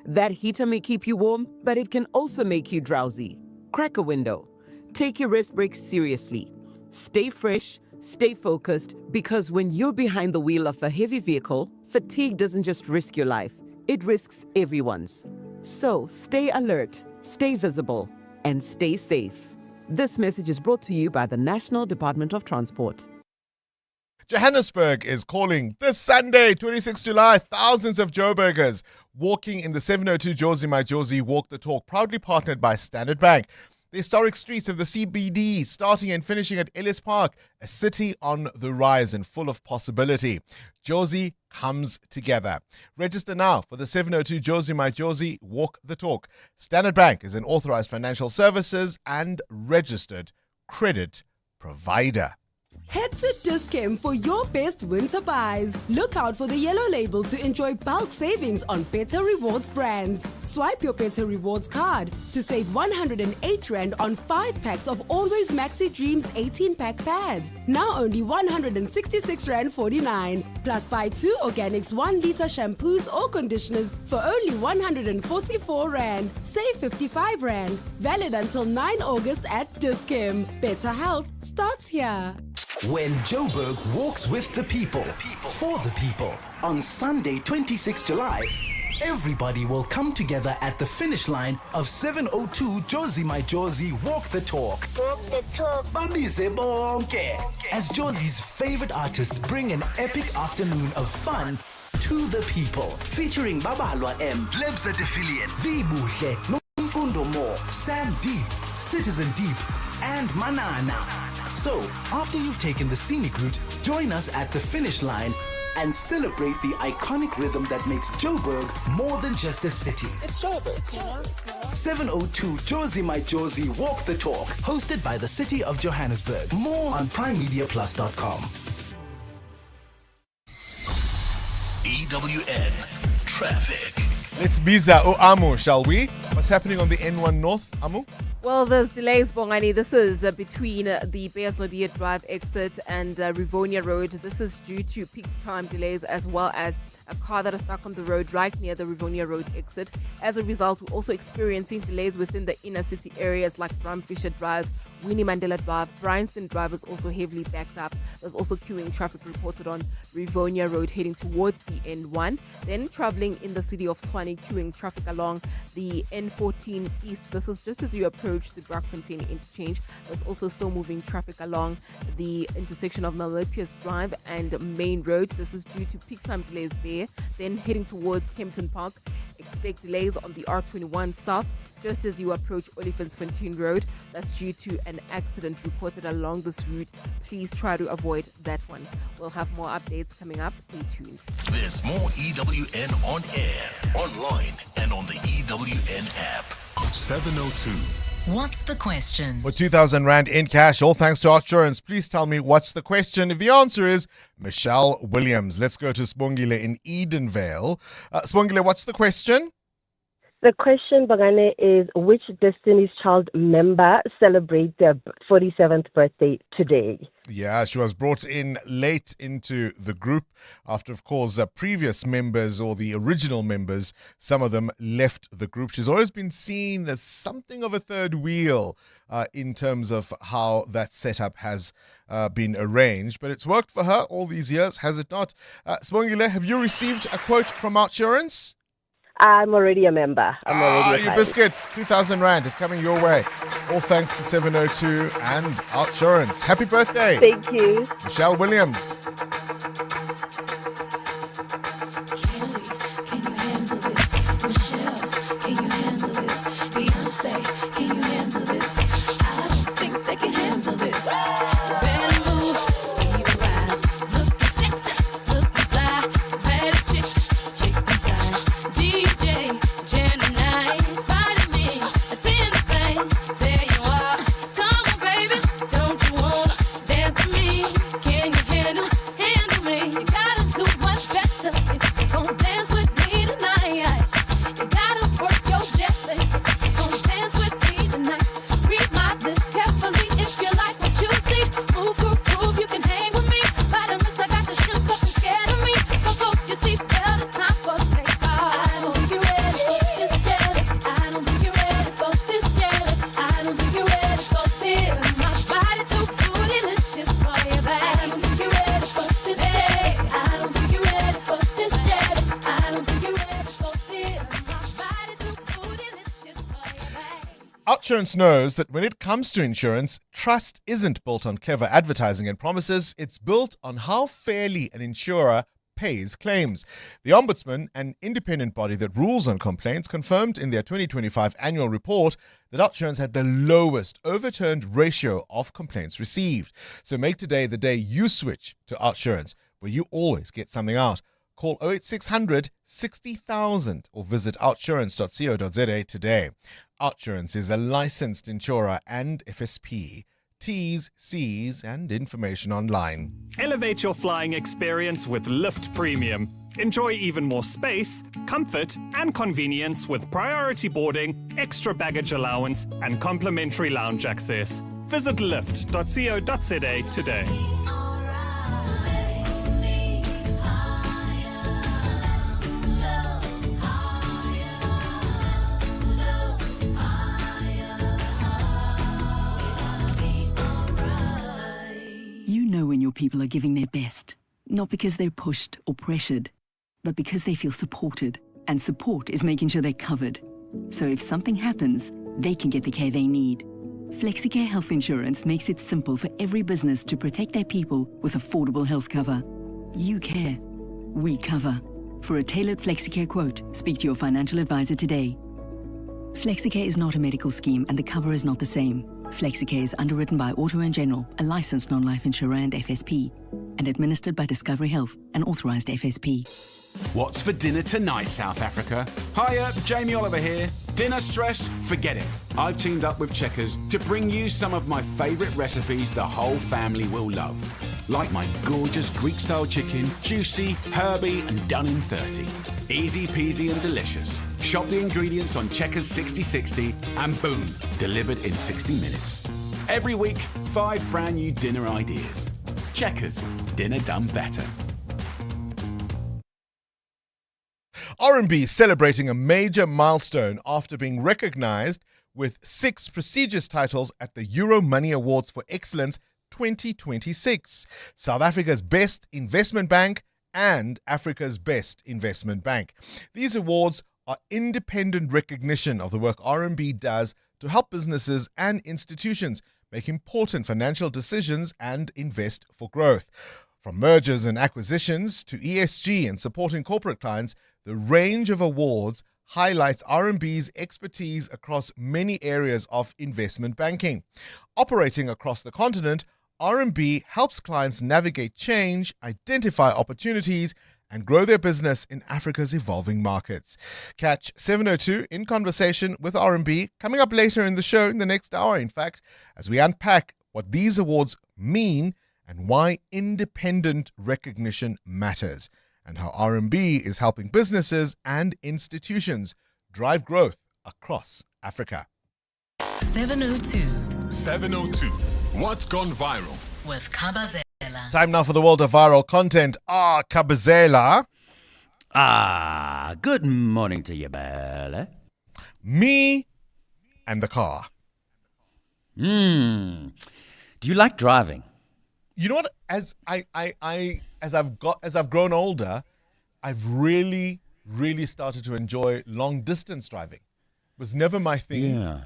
That heater may keep you warm, but it can also make you drowsy. Crack a window. Take your rest breaks seriously. Stay fresh, stay focused, because when you're behind the wheel of a heavy vehicle, fatigue doesn't just risk your life, it risks everyone's. So stay alert, stay visible, and stay safe. This message is brought to you by the National Department of Transport. Johannesburg is calling this Sunday, 26 July, thousands of Joburgers walking in the 702 Jozi My Jozi Walk the Talk, proudly partnered by Standard Bank. The historic streets of the CBD starting and finishing at Ellis Park, a city on the rise and full of possibility. Jozi comes together. Register now for the 702 Jozi My Jozi Walk the Talk. Standard Bank is an authorized financial services and registered credit provider. Head to Dis-Chem for your best winter buys. Look out for the yellow label to enjoy bulk savings on Better Rewards brands. Swipe your Better Rewards card to save 108 Rand on 5 packs of Always Maxi Dreams 18-pack pads. Now only 166 Rand 49. Plus buy 2 Organics 1-liter shampoos or conditioners for only 144 Rand. Save 55 Rand. Valid until 9 August at Dis-Chem. Better health starts here. When Joburg walks with the people, for the people, on Sunday, 26 July, everybody will come together at the finish line of 702 Jozi My Jozi Walk the Talk. Walk the talk. Bambize bonke. As Jozi's favorite artists bring an epic afternoon of fun to the people, featuring Babalwa M, Lebza Defilian, Vibuhle, Mfundo Mo, Sam Deep, Citizen Deep, and Manana. So, after you've taken the scenic route, join us at the finish line and celebrate the iconic rhythm that makes Joburg more than just a city. It's Joburg. 702 Jozi My Jozi Walk the Talk, hosted by the City of Johannesburg. More on primemediaplus.com. EWN Traffic. Let's biza o amo, shall we? What's happening on the N1 North, Amu? Well, there's delays, Bongani. This is between the Bearsnodia Drive exit and Rivonia Road. This is due to peak time delays as well as a car that is stuck on the road right near the Rivonia Road exit. As a result, we're also experiencing delays within the inner city areas like Bramfisher Drive, Winnie Mandela Drive. Bryanston Drive is also heavily backed up. There's also queuing traffic reported on Rivonia Road heading towards the N1. Then traveling in the city of Tshwane, queuing traffic along the N14 East. This is just as you approach the Brakfontein interchange. There's also still moving traffic along the intersection of Melippius Drive and Main Road. This is due to peak time delays there. Then heading towards Kempton Park, expect delays on the R21 South just as you approach Olifantsfontein Road. That's due to an accident reported along this route. Please try to avoid that one. We'll have more updates coming up. Stay tuned. There's more EWN on air, online, and on the EWN app. 702. What's the question? For 2,000 Rand in cash, all thanks to Outsurance. Please tell me what's the question. If the answer is Michelle Williams, let's go to Spongile in Edenvale. Spongile, what's the question? The question, Bongani, is which Destiny's Child member celebrates their 47th birthday today? Yeah, she was brought in late into the group after, of course, previous members or the original members, some of them left the group. She's always been seen as something of a third wheel in terms of how that setup has been arranged. But it's worked for her all these years, has it not? Spongile, have you received a quote from Outsurance? I'm already a member. Your biscuit, 2,000 Rand is coming your way. All thanks to 702 and Outsurance. Happy birthday. Thank you. Michelle Williams. Outsurance knows that when it comes to insurance, trust isn't built on clever advertising and promises. It's built on how fairly an insurer pays claims. The Ombudsman, an independent body that rules on complaints, confirmed in their 2025 annual report that Outsurance had the lowest overturned ratio of complaints received. So make today the day you switch to Outsurance, where you always get something out. Call 08600 60,000 or visit outsurance.co.za today. Outsurance is a licensed insurer and FSP. T's, C's, and information online. Elevate your flying experience with Lift Premium. Enjoy even more space, comfort, and convenience with priority boarding, extra baggage allowance, and complimentary lounge access. Visit lift.co.za today. You know when your people are giving their best, not because they're pushed or pressured, but because they feel supported. And support is making sure they're covered. So if something happens, they can get the care they need. FlexiCare Health Insurance makes it simple for every business to protect their people with affordable health cover. You care. We cover. For a tailored FlexiCare quote, speak to your financial advisor today. FlexiCare is not a medical scheme and the cover is not the same. FlexiCare is underwritten by Auto & General, a licensed non-life insurer and FSP, and administered by Discovery Health, an authorised FSP. What's for dinner tonight, South Africa? Hiya, Jamie Oliver here. Dinner stress? Forget it. I've teamed up with Checkers to bring you some of my favourite recipes the whole family will love. Like my gorgeous Greek-style chicken, juicy, herby and done in 30. Easy peasy and delicious. Shop the ingredients on Checkers 6060 and boom, delivered in 60 minutes. Every week, 5 brand new dinner ideas. Checkers, dinner done better. R&B celebrating a major milestone after being recognized with 6 prestigious titles at the Euro Money Awards for Excellence 2026. South Africa's Best Investment Bank and Africa's Best Investment Bank. These awards are independent recognition of the work R&B does to help businesses and institutions make important financial decisions and invest for growth. From mergers and acquisitions to ESG and supporting corporate clients, the range of awards highlights R&B's expertise across many areas of investment banking. Operating across the continent, R&B helps clients navigate change, identify opportunities, and grow their business in Africa's evolving markets. Catch 702 in conversation with R&B coming up later in the show, in the next hour, in fact, as we unpack what these awards mean and why independent recognition matters, and how R&B is helping businesses and institutions drive growth across Africa. 702. 702. What's gone viral? With Kabazela. Time now for the world of viral content. Kabazela. Good morning to you, Bella. Me and the car. Do you like driving? You know what? As I've grown older, I've really started to enjoy long distance driving. It was never my thing,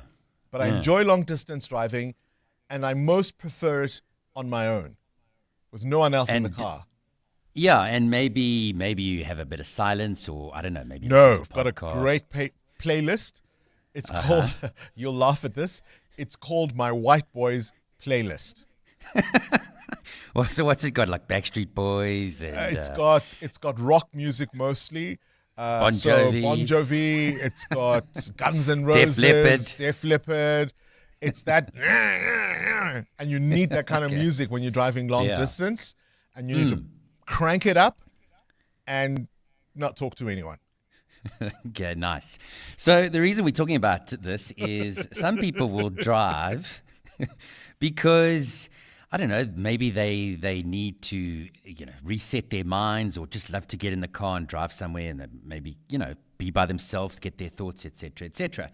but I enjoy long distance driving, and I most prefer it on my own, with no one else in the car. Yeah, and maybe you have a bit of silence, or I don't know, maybe. No, I've got a great playlist. It's called. You'll laugh at this. It's called my White Boys playlist. Well, so what's it got? Like Backstreet Boys? And, it's got rock music mostly. Bon Jovi. So Bon Jovi. It's got Guns N' Roses. Def Leppard. It's that, and you need that kind of music when you're driving long distance, and you need to crank it up and not talk to anyone. Okay, nice. So the reason we're talking about this is some people will drive because, I don't know, maybe they need to, reset their minds, or just love to get in the car and drive somewhere and maybe, be by themselves, get their thoughts, etc., etc.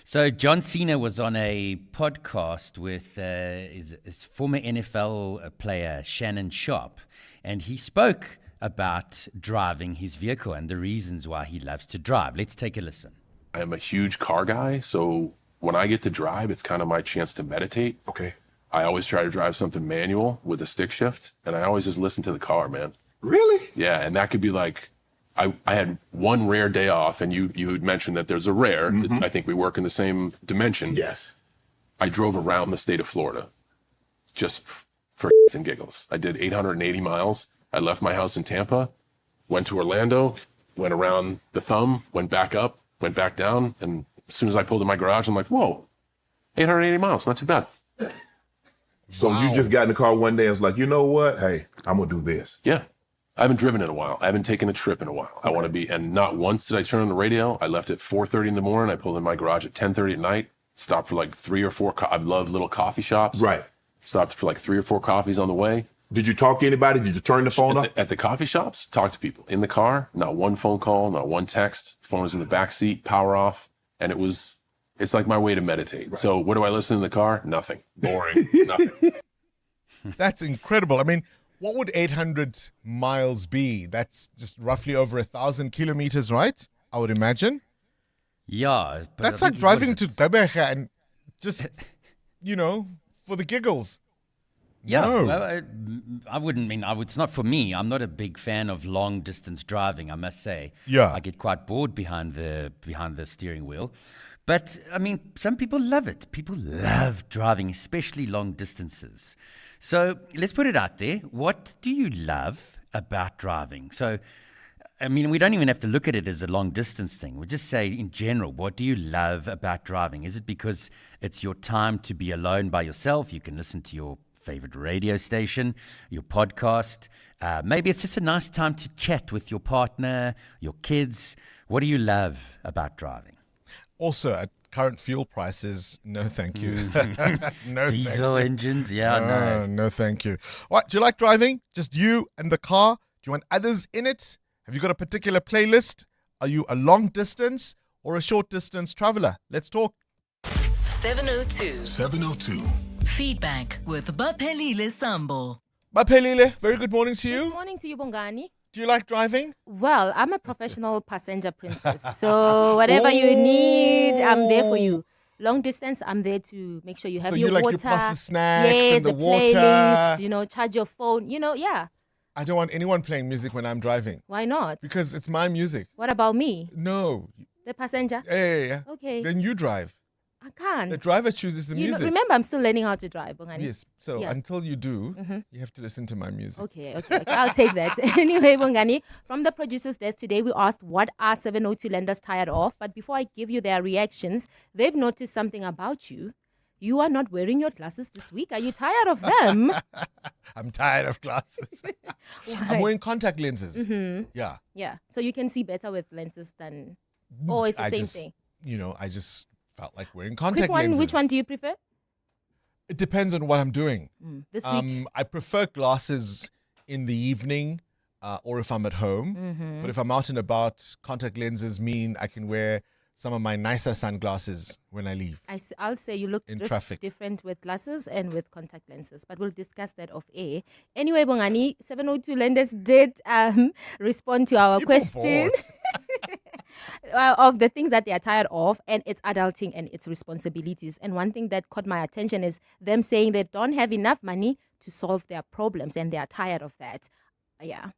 So John Cena was on a podcast with his former NFL player, Shannon Sharp, and he spoke about driving his vehicle and the reasons why he loves to drive. Let's take a listen. I am a huge car guy, so when I get to drive, it's kind of my chance to meditate. Okay. I always try to drive something manual with a stick shift, and I always just listen to the car, man. Really? Yeah, and that could be like, I had one rare day off, and you had mentioned that there's a rare. Mm-hmm. I think we work in the same dimension. Yes. I drove around the state of Florida just for and giggles. I did 880 miles. I left my house in Tampa, went to Orlando, went around the thumb, went back up, went back down, and as soon as I pulled in my garage, I'm like, whoa, 880 miles, not too bad. So you just got in the car one day and was like, you know what? Hey, I'm going to do this. Yeah. I haven't driven in a while. I haven't taken a trip in a while. I want to be, and not once did I turn on the radio. I left at 4:30 in the morning. I pulled in my garage at 10:30 at night, stopped for like 3 or 4, I love little coffee shops. Right. Stopped for like 3 or 4 coffees on the way. Did you talk to anybody? Did you turn the phone off? At the coffee shops, talk to people. In the car, not one phone call, not one text. Phone was in the back seat, power off. And it's like my way to meditate. Right. So what do I listen in the car? Nothing. Boring. Nothing. That's incredible. I mean, what would 800 miles be? That's just roughly over 1,000 kilometers, right? I would imagine. Yeah. That's like driving to Gqeberha and just, for the giggles. Yeah, No. well, I wouldn't mean, it's not for me. I'm not a big fan of long distance driving, I must say. Yeah. I get quite bored behind the steering wheel. But I mean, some people love it. People love driving, especially long distances. So let's put it out there. What do you love about driving? So, I mean, we don't even have to look at it as a long distance thing. We'll just say in general, what do you love about driving? Is it because it's your time to be alone by yourself? You can listen to your favorite radio station, your podcast. Maybe it's just a nice time to chat with your partner, your kids. What do you love about driving? Also, at current fuel prices, no thank you. No Diesel thank you. engines, no. No thank you. What, do you like driving? Just you and the car? Do you want others in it? Have you got a particular playlist? Are you a long distance or a short distance traveler? Let's talk. 702. Feedback with Baphelile Sambo. Baphelile, very good morning to you. Good morning to you, Bongani. Do you like driving? Well, I'm a professional passenger princess. So whatever you need, I'm there for you. Long distance, I'm there to make sure you have your water. So you pass the snacks yes, and the water. playlist, charge your phone, yeah. I don't want anyone playing music when I'm driving. Why not? Because it's my music. What about me? No. The passenger? Yeah. Okay. Then you drive. I can't. The driver chooses the music. Remember, I'm still learning how to drive, Bongani. Yes. So until you do, you have to listen to my music. Okay. I'll take that. Anyway, Bongani, from the producer's desk today, we asked what are 702 lenders tired of? But before I give you their reactions, they've noticed something about you. You are not wearing your glasses this week. Are you tired of them? I'm tired of glasses. I'm wearing contact lenses. Mm-hmm. Yeah. Yeah. So you can see better with lenses than... Oh, it's the same thing. I just felt like wearing contact lenses. Which one do you prefer? It depends on what I'm doing. This week? I prefer glasses in the evening or if I'm at home. Mm-hmm. But if I'm out and about, contact lenses mean I can wear some of my nicer sunglasses when I leave. I'll say you look in traffic. Different with glasses and with contact lenses, but we'll discuss that off air. Anyway, Bongani, 702 lenders did respond to our question of the things that they are tired of, and it's adulting and its responsibilities. And one thing that caught my attention is them saying they don't have enough money to solve their problems, and they are tired of that. Yeah.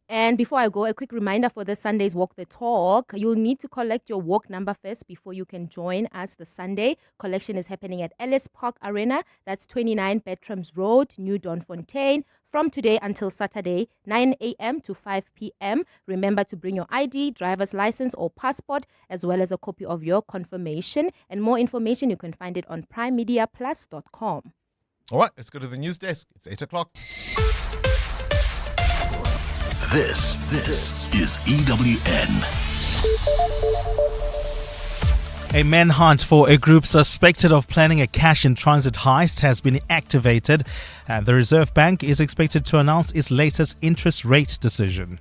And before I go, a quick reminder for this Sunday's Walk the Talk. You'll need to collect your walk number first before you can join us this Sunday. Collection is happening at Ellis Park Arena. That's 29 Bertrams Road, New Dawnfontein, from today until Saturday, 9 a.m. to 5 p.m. Remember to bring your ID, driver's license or passport, as well as a copy of your confirmation. And more information, you can find it on primemediaplus.com. All right, let's go to the news desk. It's 8 o'clock. This is EWN. A manhunt for a group suspected of planning a cash-in-transit heist has been activated, and the Reserve Bank is expected to announce its latest interest rate decision.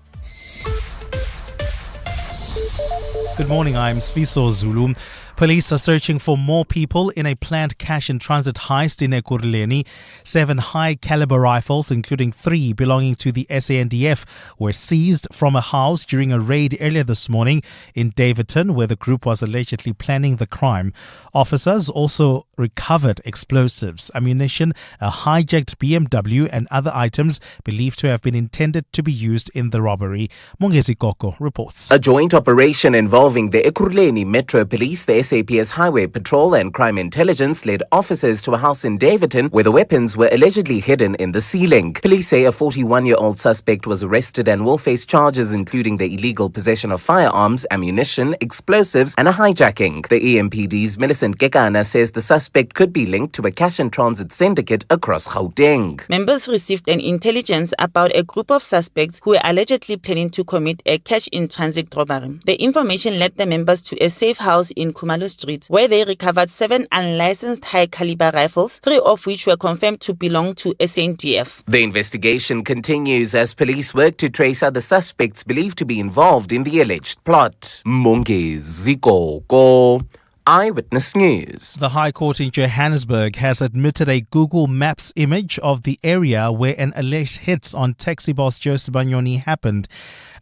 Good morning, I'm Sfiso Zulu. Police are searching for more people in a planned cash-in-transit heist in Ekurhuleni. 7 high-caliber rifles, including 3 belonging to the SANDF, were seized from a house during a raid earlier this morning in Davidton, where the group was allegedly planning the crime. Officers also recovered explosives, ammunition, a hijacked BMW, and other items believed to have been intended to be used in the robbery. Mongezi Koko reports. A joint operation involving the Ekurhuleni Metro Police, the SAPS Highway Patrol and Crime Intelligence led officers to a house in Davidton where the weapons were allegedly hidden in the ceiling. Police say a 41-year-old suspect was arrested and will face charges including the illegal possession of firearms, ammunition, explosives and a hijacking. The EMPD's Millicent Gekana says the suspect could be linked to a cash-and-transit syndicate across Gauteng. Members received an intelligence about a group of suspects who were allegedly planning to commit a cash-in-transit robbery. The information led the members to a safe house in Kumalo Street, where they recovered 7 unlicensed high-caliber rifles, 3 of which were confirmed to belong to SANDF. The investigation continues as police work to trace other suspects believed to be involved in the alleged plot. Mongezi Koko, Eyewitness News. The High Court in Johannesburg has admitted a Google Maps image of the area where an alleged hit on taxi boss Joseph Banyoni happened.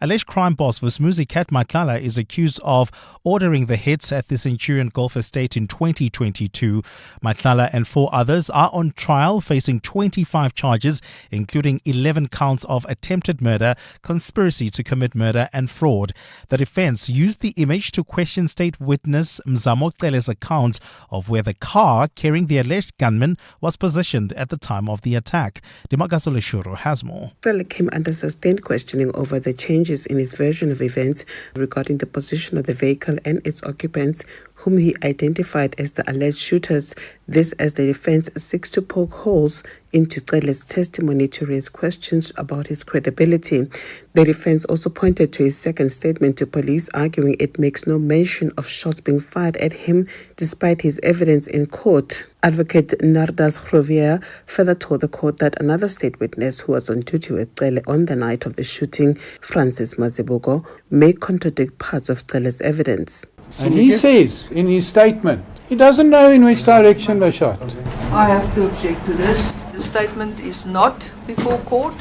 Alleged crime boss Vusmuzi Kat Matlala is accused of ordering the hits at the Centurion Golf Estate in 2022. Matlala and 4 others are on trial facing 25 charges, including 11 counts of attempted murder, conspiracy to commit murder and fraud. The defense used the image to question state witness Mzamo Cele's account of where the car carrying the alleged gunman was positioned at the time of the attack. Dimakaso Leshuro has more. Cele came under sustained questioning over the changes in his version of events regarding the position of the vehicle and its occupants, whom he identified as the alleged shooters. This as the defense seeks to poke holes into Cele's testimony to raise questions about his credibility. The defense also pointed to his second statement to police, arguing it makes no mention of shots being fired at him despite his evidence in court. Advocate Nardas Khrovier further told the court that another state witness who was on duty with Cele on the night of the shooting, Francis Mazibuko, may contradict parts of Cele's evidence. And he says in his statement, he doesn't know in which direction they shot. I have to object to this. The statement is not before court,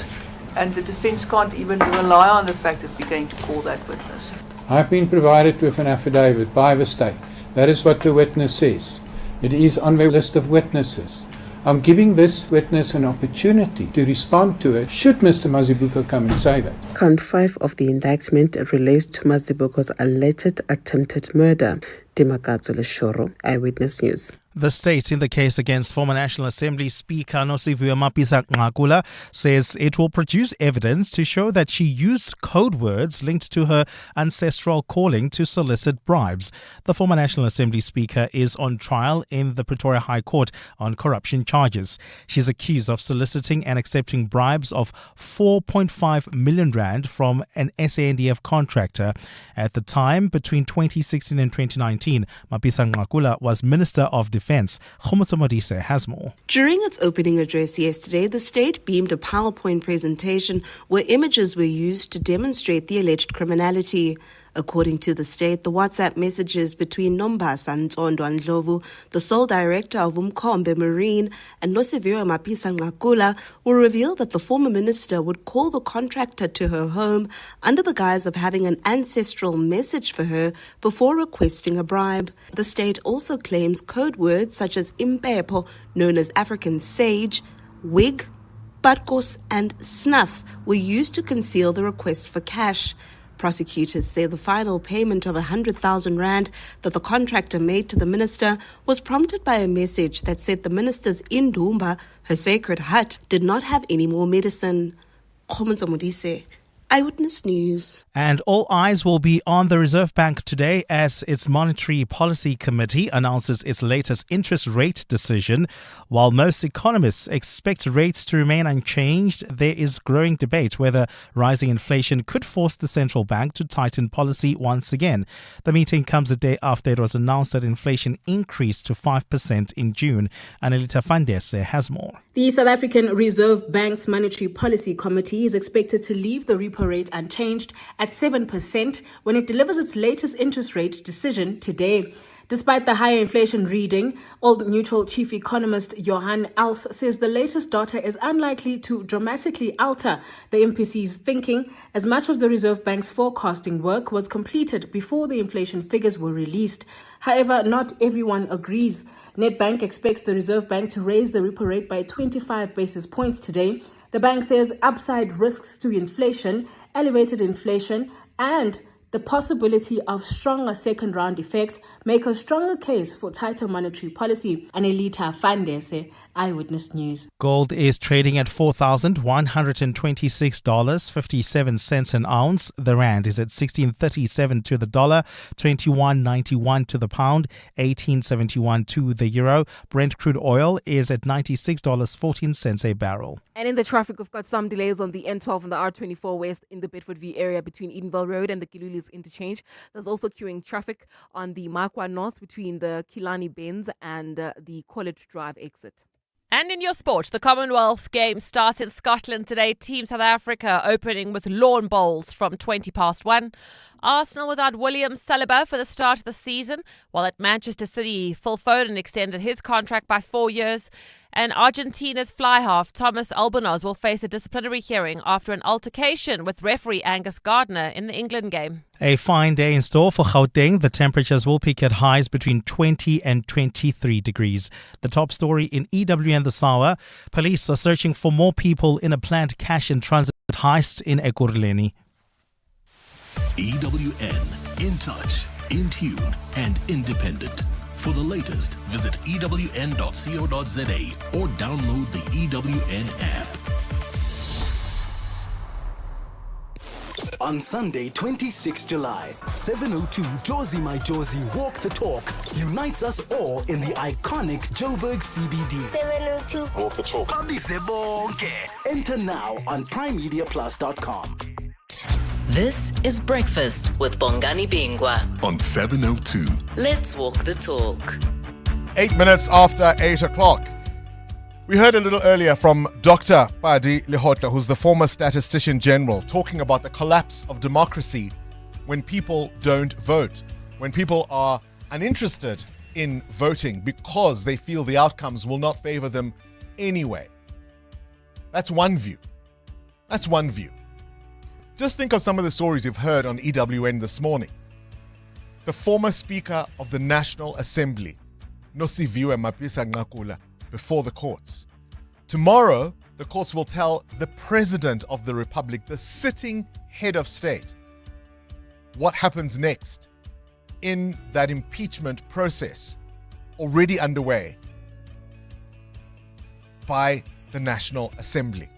and the defense can't even rely on the fact that we're going to call that witness. I've been provided with an affidavit by the state. That is what the witness says. It is on the list of witnesses. I'm giving this witness an opportunity to respond to it should Mr. Mazibuko come and say that. Count 5 of the indictment relates to Mazibuko's alleged attempted murder. Dimakatso Leshoro, Eyewitness News. The state in the case against former National Assembly Speaker Nosiviwe Mapisa-Nqakula says it will produce evidence to show that she used code words linked to her ancestral calling to solicit bribes. The former National Assembly Speaker is on trial in the Pretoria High Court on corruption charges. She's accused of soliciting and accepting bribes of 4.5 million rand from an SANDF contractor. At the time, between 2016 and 2019, Mapisa-Nqakula was Minister of Defense. Khomoso Modise has more. During its opening address yesterday, the state beamed a PowerPoint presentation where images were used to demonstrate the alleged criminality. According to the state, the WhatsApp messages between Nombasa Ntondo Ndlovu, the sole director of Umkhombe Marine, and Nosiviwe Mapisa-Nqakula will reveal that the former minister would call the contractor to her home under the guise of having an ancestral message for her before requesting a bribe. The state also claims code words such as Impepo, known as African sage, wig, Batkos, and snuff were used to conceal the requests for cash. Prosecutors say the final payment of 100,000 rand that the contractor made to the minister was prompted by a message that said the minister's Indumba, her sacred hut, did not have any more medicine. Khomoso Modise, Eyewitness News. And all eyes will be on the Reserve Bank today as its Monetary Policy Committee announces its latest interest rate decision. While most economists expect rates to remain unchanged, there is growing debate whether rising inflation could force the central bank to tighten policy once again. The meeting comes a day after it was announced that inflation increased to 5% in June. Annalita Fandese has more. The South African Reserve Bank's Monetary Policy Committee is expected to leave the repo rate unchanged at 7% when it delivers its latest interest rate decision today. Despite the higher inflation reading, Old Mutual chief economist Johan Els says the latest data is unlikely to dramatically alter the MPC's thinking, as much of the Reserve Bank's forecasting work was completed before the inflation figures were released. However, not everyone agrees. Nedbank expects the Reserve Bank to raise the repo rate by 25 basis points today. The bank says upside risks to inflation, elevated inflation, and the possibility of stronger second-round effects make a stronger case for tighter monetary policy. Annalita Fandese, Eyewitness News. Gold is trading at $4,126.57 an ounce. The rand is at 16.37 to the dollar, 21.91 to the pound, 18.71 to the euro. Brent crude oil is at $96.14 a barrel. And in the traffic, we've got some delays on the N12 and the R24 West in the Bedford V area between Edenville Road and the Kilulis interchange. There's also queuing traffic on the Makwa North between the Kilani Bends and the College Drive exit. And in your sport, the Commonwealth Games start in Scotland today. Team South Africa opening with lawn bowls from 1:20. Arsenal without William Saliba for the start of the season, while at Manchester City, Phil Foden extended his contract by 4 years. And Argentina's fly half Thomas Albornoz will face a disciplinary hearing after an altercation with referee Angus Gardner in the England game. A fine day in store for Gauteng. The temperatures will peak at highs between 20 and 23 degrees. The top story in EWN this hour: police are searching for more people in a planned cash and transit heist in Ekurhuleni. EWN, in touch, in tune, and independent. For the latest, visit ewn.co.za or download the EWN app. On Sunday, 26 July, 7:02 Jozi My Jozi Walk the Talk unites us all in the iconic Joburg CBD. 702 Walk the Talk. Babize bonke. Enter now on primemediaplus.com. This is Breakfast with Bongani Bingwa on 702. Let's walk the talk. 8 minutes after 8 o'clock. We heard a little earlier from Dr. Padi Lehotla, who's the former statistician general, talking about the collapse of democracy when people don't vote, when people are uninterested in voting because they feel the outcomes will not favor them anyway. That's one view. That's one view. Just think of some of the stories you've heard on EWN this morning. The former Speaker of the National Assembly, Nosiviwe Mapisa Nqakula, before the courts. Tomorrow, the courts will tell the President of the Republic, the sitting head of state, what happens next in that impeachment process already underway by the National Assembly.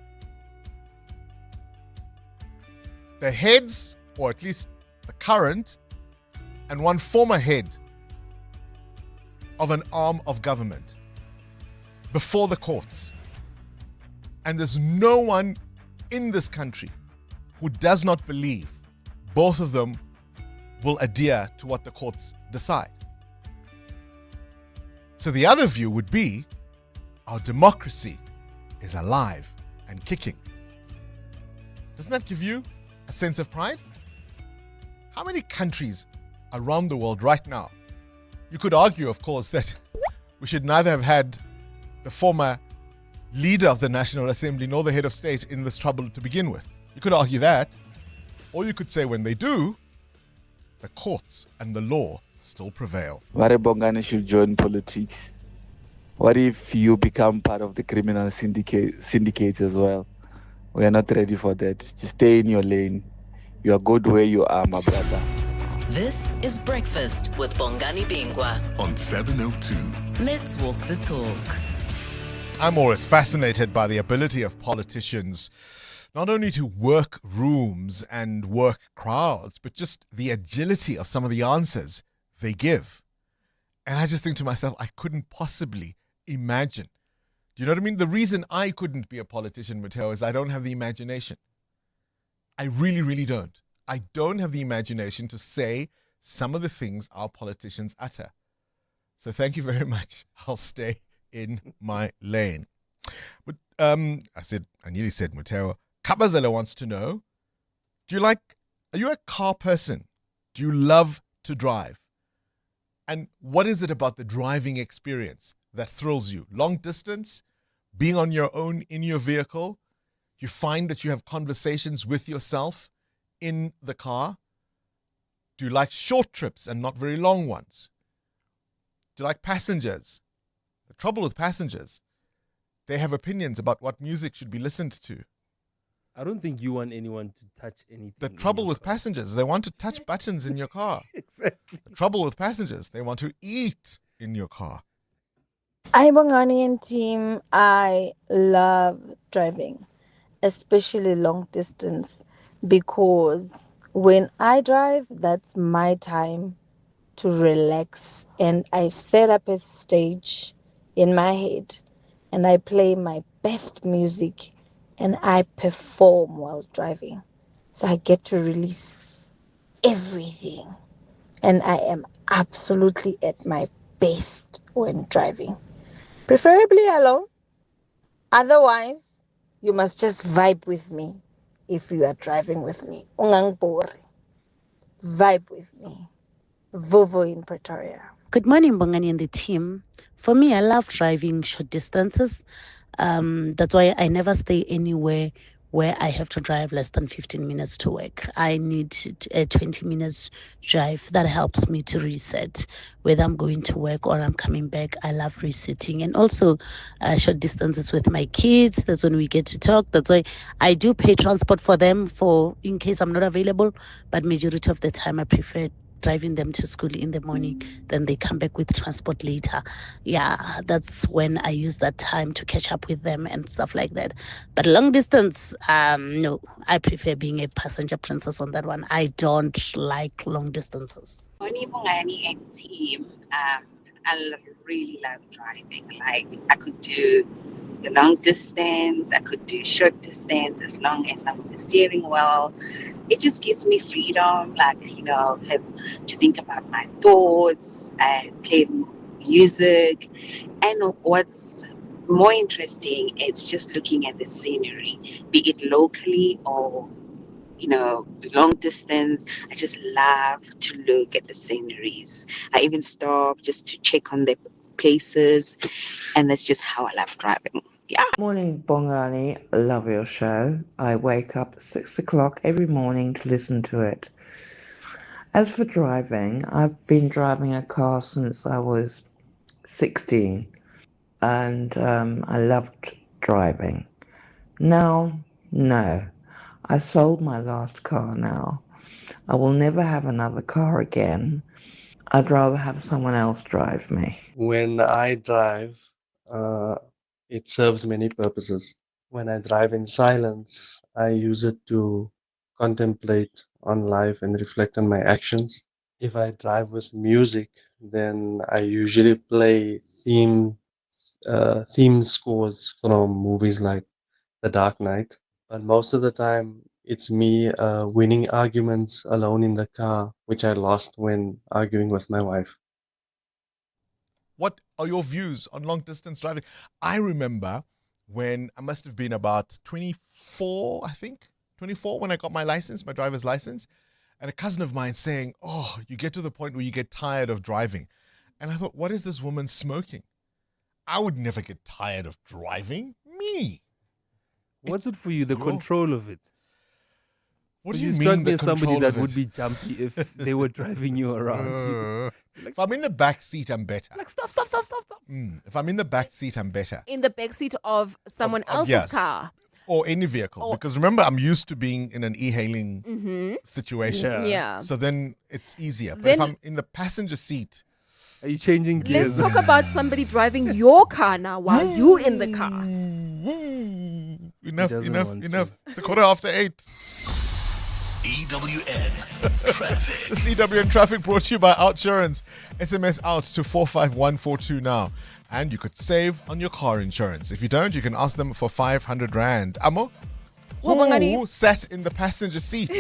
The heads, or at least the current, and one former head of an arm of government before the courts. And there's no one in this country who does not believe both of them will adhere to what the courts decide. So the other view would be our democracy is alive and kicking. Doesn't that give you a sense of pride? How many countries around the world right now? You could argue, of course, that we should neither have had the former leader of the National Assembly nor the head of state in this trouble to begin with. You could argue that. Or you could say when they do, the courts and the law still prevail. What if Bongani should join politics? What if you become part of the criminal syndicates as well? We are not ready for that. Just stay in your lane. You are good where you are, my brother. This is Breakfast with Bongani Bingwa on 702. Let's walk the talk. I'm always fascinated by the ability of politicians not only to work rooms and work crowds, but just the agility of some of the answers they give. And I just think to myself, I couldn't possibly imagine. Do you know what I mean? The reason I couldn't be a politician, Matteo, is I don't have the imagination. I really, really don't. I don't have the imagination to say some of the things our politicians utter. So thank you very much. I'll stay in my lane. But I nearly said Matteo. Kabazela wants to know, are you a car person? Do you love to drive? And what is it about the driving experience that thrills you? Long distance, being on your own in your vehicle, you find that you have conversations with yourself in the car? Do you like short trips and not very long ones? Do you like passengers? The trouble with passengers, they have opinions about what music should be listened to. I don't think you want anyone to touch anything. The trouble with passengers, they want to touch buttons in your car. Exactly. The trouble with passengers, they want to eat in your car. Hi, Bongani and team. I love driving, especially long distance, because when I drive, that's my time to relax. And I set up a stage in my head and I play my best music and I perform while driving. So I get to release everything. And I am absolutely at my best when driving. Preferably alone. Otherwise, you must just vibe with me if you are driving with me. Ungangbore. Vibe with me. Vovo in Pretoria. Good morning, Bongani and the team. For me, I love driving short distances. That's why I never stay anywhere where I have to drive less than 15 minutes to work. I need a 20 minutes drive. That helps me to reset, whether I'm going to work or I'm coming back. I love resetting. And also short distances with my kids. That's when we get to talk. That's why I do pay transport for them in case I'm not available. But majority of the time I prefer driving them to school in the morning, then they come back with transport later. Yeah, that's when I use that time to catch up with them and stuff like that. But long distance, no, I prefer being a passenger princess on that one. I don't like long distances. Morning, Bongani and team. Really love driving. Like, I could do the long distance, I could do short distance as long as I'm on the steering wheel. It just gives me freedom, like, have to think about my thoughts and play music. And what's more interesting, it's just looking at the scenery, be it locally or long distance. I just love to look at the sceneries. I even stop just to check on the places, and that's just how I love driving. Yeah. Morning, Bongani. Love your show. I wake up at 6 o'clock every morning to listen to it. As for driving, I've been driving a car since I was 16, and I loved driving. Now, no. I sold my last car now. I will never have another car again. I'd rather have someone else drive me. When I drive, it serves many purposes. When I drive in silence, I use it to contemplate on life and reflect on my actions. If I drive with music, then I usually play theme scores from movies like The Dark Knight. But most of the time, it's me winning arguments alone in the car, which I lost when arguing with my wife. What are your views on long distance driving? I remember when I must have been about 24, I think, 24 when I got my license, my driver's license, and a cousin of mine saying, oh, you get to the point where you get tired of driving. And I thought, what is this woman smoking? I would never get tired of driving. Me. What's it for you, the control of it? What do you you struck mean me the as somebody control that of would it? be jumpy if they were driving you around. If I'm in the back seat, I'm better. Like, stop. If I'm in the back seat, I'm better. In the backseat of someone else's yes. car. Or any vehicle. Because remember, I'm used to being in an e-hailing situation. Yeah. So then it's easier. But Then- if I'm in the passenger seat... Are you changing gears? Let's talk about somebody driving your car now while you in the car. Enough. want It's 8:15. EWN Traffic. The CWN Traffic brought to you by Outsurance. SMS out to 45142 now. And you could save on your car insurance. If you don't, you can ask them for 500 Rand. Amo? Who sat in the passenger seat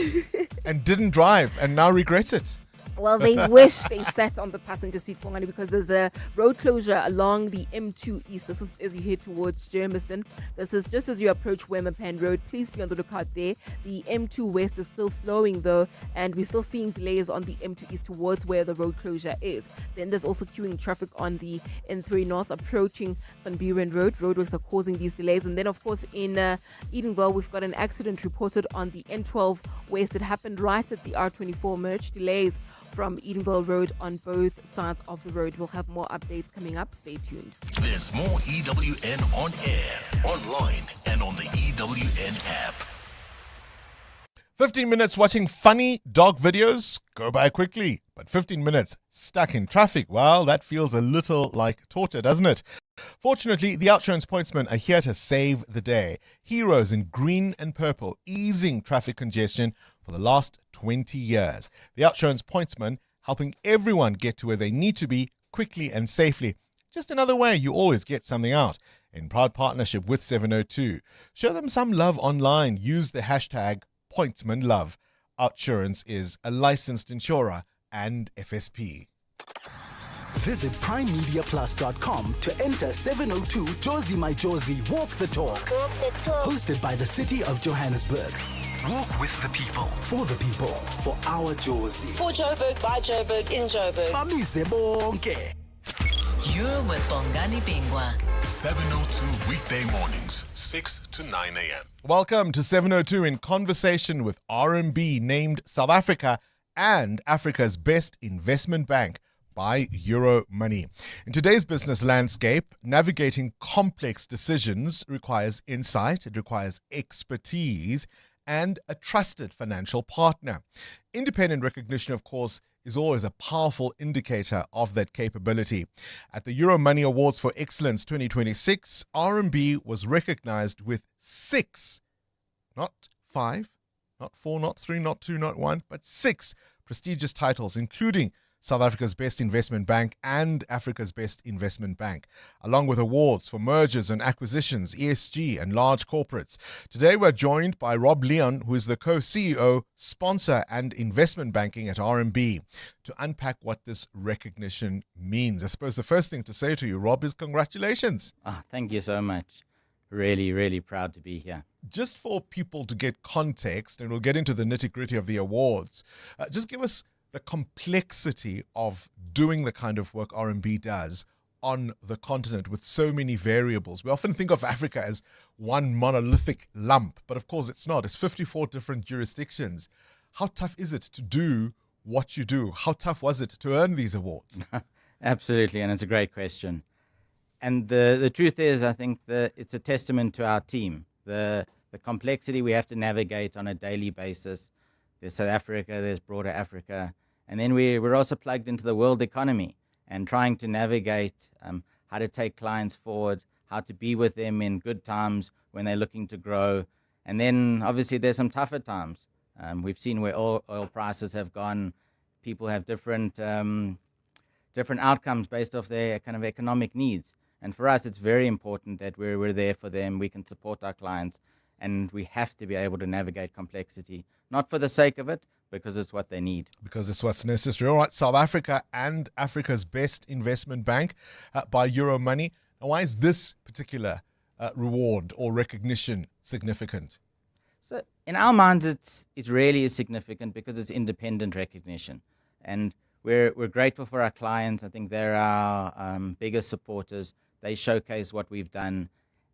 and didn't drive and now regrets it? Well, they wish they sat on the passenger seat, Bongani, because there's a road closure along the M2 East. This is as you head towards Germiston. This is just as you approach Wemapan Road. Please be on the lookout there. The M2 West is still flowing, though, and we're still seeing delays on the M2 East towards where the road closure is. Then there's also queuing traffic on the N3 North approaching Van Buren Road. Roadworks are causing these delays. And then, of course, in Edenville, we've got an accident reported on the N12 West. It happened right at the R24 merge. Delays from Edenville Road on both sides of the road. We'll have more updates coming up. Stay tuned. There's more EWN on air, online, and on the EWN app. 15 minutes watching funny dog videos go by quickly, but 15 minutes stuck in traffic, well, that feels a little like torture, doesn't it? Fortunately, the Outsurance Pointsmen are here to save the day. Heroes in green and purple, easing traffic congestion for the last 20 years. The Outsurance Pointsmen helping everyone get to where they need to be quickly and safely. Just another way you always get something out. In proud partnership with 702. Show them some love online. Use the hashtag PointsmanLove. Outsurance is a licensed insurer and FSP. Visit primemediaplus.com to enter 702 Josie My Josie Walk the Talk. Hosted by the City of Johannesburg. Walk with the people, for our Josie. For Joburg, by Joburg, in Joburg. Bamise bonke. You're with Bongani Bingwa. 702 weekday mornings, 6 to 9 a.m. Welcome to 702 in conversation with RMB, named South Africa and Africa's best investment bank by Euro Money. In today's business landscape, navigating complex decisions requires insight, it requires expertise, and a trusted financial partner. Independent recognition, of course, is always a powerful indicator of that capability. At the Euro Money Awards for Excellence 2026, RMB was recognized with 6, not 5, not 4, not 3, not 2, not 1, but 6 prestigious titles, including South Africa's Best Investment Bank and Africa's Best Investment Bank, along with awards for mergers and acquisitions, ESG, and large corporates. Today we're joined by Rob Leon, who is the co-CEO, sponsor, and investment banking at RMB, to unpack what this recognition means. I suppose the first thing to say to you, Rob, is congratulations. Thank you so much. Really, really proud to be here. Just for people to get context, and we'll get into the nitty-gritty of the awards, just give us the complexity of doing the kind of work RMB does on the continent with so many variables. We often think of Africa as one monolithic lump, but of course it's not. It's 54 different jurisdictions. How tough is it to do what you do? How tough was it to earn these awards? Absolutely, and it's a great question. And the truth is, I think that it's a testament to our team. The complexity we have to navigate on a daily basis. There's South Africa, there's broader Africa. And then we're also plugged into the world economy and trying to navigate how to take clients forward, how to be with them in good times when they're looking to grow. And then obviously there's some tougher times. We've seen where oil prices have gone. People have different outcomes based off their kind of economic needs. And for us, it's very important that we're there for them. We can support our clients, and we have to be able to navigate complexity, not for the sake of it, because it's what they need. Because it's what's necessary. All right, South Africa and Africa's Best Investment Bank by Euro Money. Now, why is this particular reward or recognition significant? So in our minds, it really is significant because it's independent recognition. And we're grateful for our clients. I think they're our biggest supporters. They showcase what we've done.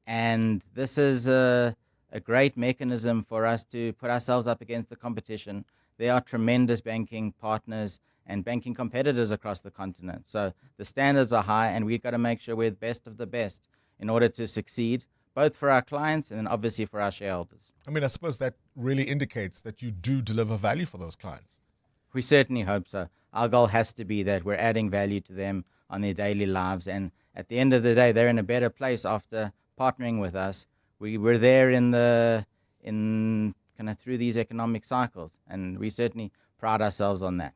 And this is a great mechanism for us to put ourselves up against the competition. There are tremendous banking partners and banking competitors across the continent. So the standards are high, and we've got to make sure we're the best of the best in order to succeed, both for our clients and obviously for our shareholders. I mean, I suppose that really indicates that you do deliver value for those clients. We certainly hope so. Our goal has to be that we're adding value to them on their daily lives. And at the end of the day, they're in a better place after partnering with us. We were there kind of through these economic cycles, and we certainly pride ourselves on that.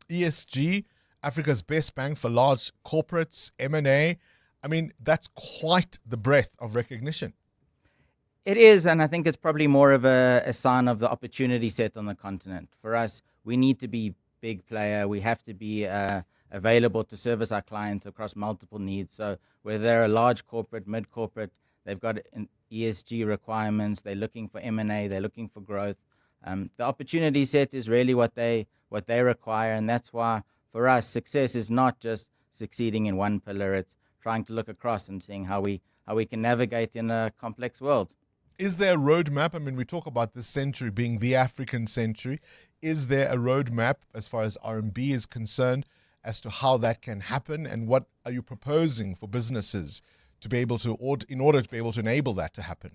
ESG, Africa's Best Bank for large corporates, M&A. I mean, that's quite the breadth of recognition. It is, and I think it's probably more of a sign of the opportunity set on the continent. For us, we need to be big player. We have to be available to service our clients across multiple needs. So whether they're a large corporate, mid-corporate, they've got ESG requirements, they're looking for M&A, they're looking for growth. The opportunity set is really what they require, and that's why for us, success is not just succeeding in one pillar. It's trying to look across and seeing how we can navigate in a complex world. Is there a roadmap? I mean, we talk about this century being the African century. Is there a roadmap as far as RMB is concerned as to how that can happen, and what are you proposing for businesses to be able to, or in order to be able to enable that to happen?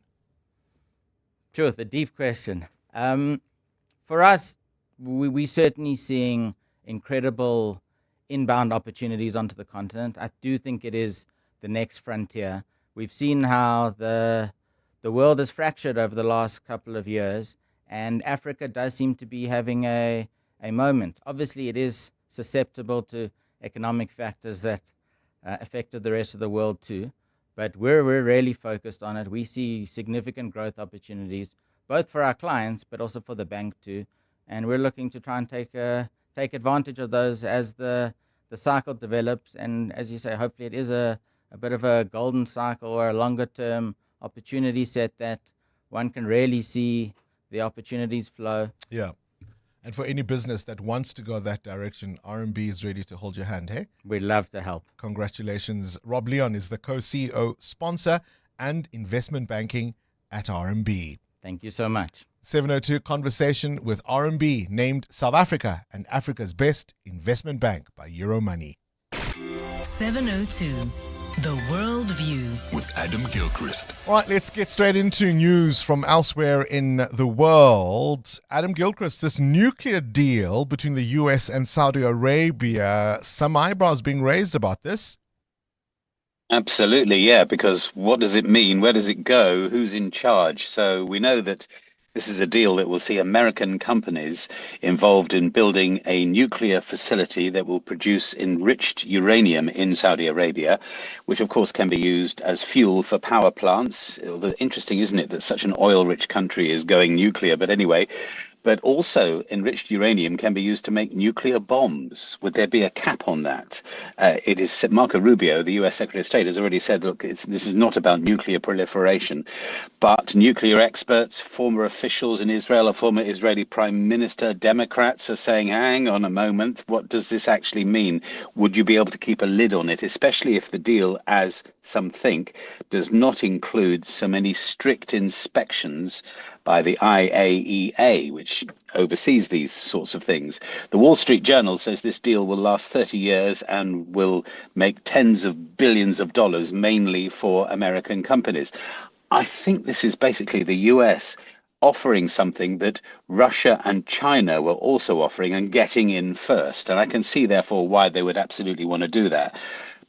Sure, the deep question. For us, we're certainly seeing incredible inbound opportunities onto the continent. I do think it is the next frontier. We've seen how the world is fractured over the last couple of years, and Africa does seem to be having a moment. Obviously, it is susceptible to economic factors that affected the rest of the world too. But we're really focused on it. We see significant growth opportunities, both for our clients, but also for the bank too. And we're looking to try and take advantage of those as the cycle develops. And as you say, hopefully it is a bit of a golden cycle or a longer term opportunity set that one can really see the opportunities flow. Yeah. And for any business that wants to go that direction, RMB is ready to hold your hand, hey? We'd love to help. Congratulations. Rob Leon is the co-CEO, sponsor, and investment banking at RMB. Thank you so much. 702 Conversation with RMB, named South Africa and Africa's Best Investment Bank by Euro Money. 702. The World View with Adam Gilchrist. All right, let's get straight into news from elsewhere in the world. Adam Gilchrist, this nuclear deal between the US and Saudi Arabia, some eyebrows being raised about this. Absolutely, yeah, because what does it mean? Where does it go? Who's in charge? So we know that this is a deal that will see American companies involved in building a nuclear facility that will produce enriched uranium in Saudi Arabia, which of course can be used as fuel for power plants. Interesting, isn't it, that such an oil-rich country is going nuclear? But anyway, but also enriched uranium can be used to make nuclear bombs. Would there be a cap on that? It is Marco Rubio, the US Secretary of State, has already said, look, this is not about nuclear proliferation, but nuclear experts, former officials in Israel, a former Israeli prime minister, Democrats are saying, hang on a moment, what does this actually mean? Would you be able to keep a lid on it, especially if the deal, as some think, does not include so many strict inspections by the IAEA, which oversees these sorts of things. The Wall Street Journal says this deal will last 30 years and will make tens of billions of dollars, mainly for American companies. I think this is basically the US offering something that Russia and China were also offering and getting in first. And I can see, therefore, why they would absolutely want to do that.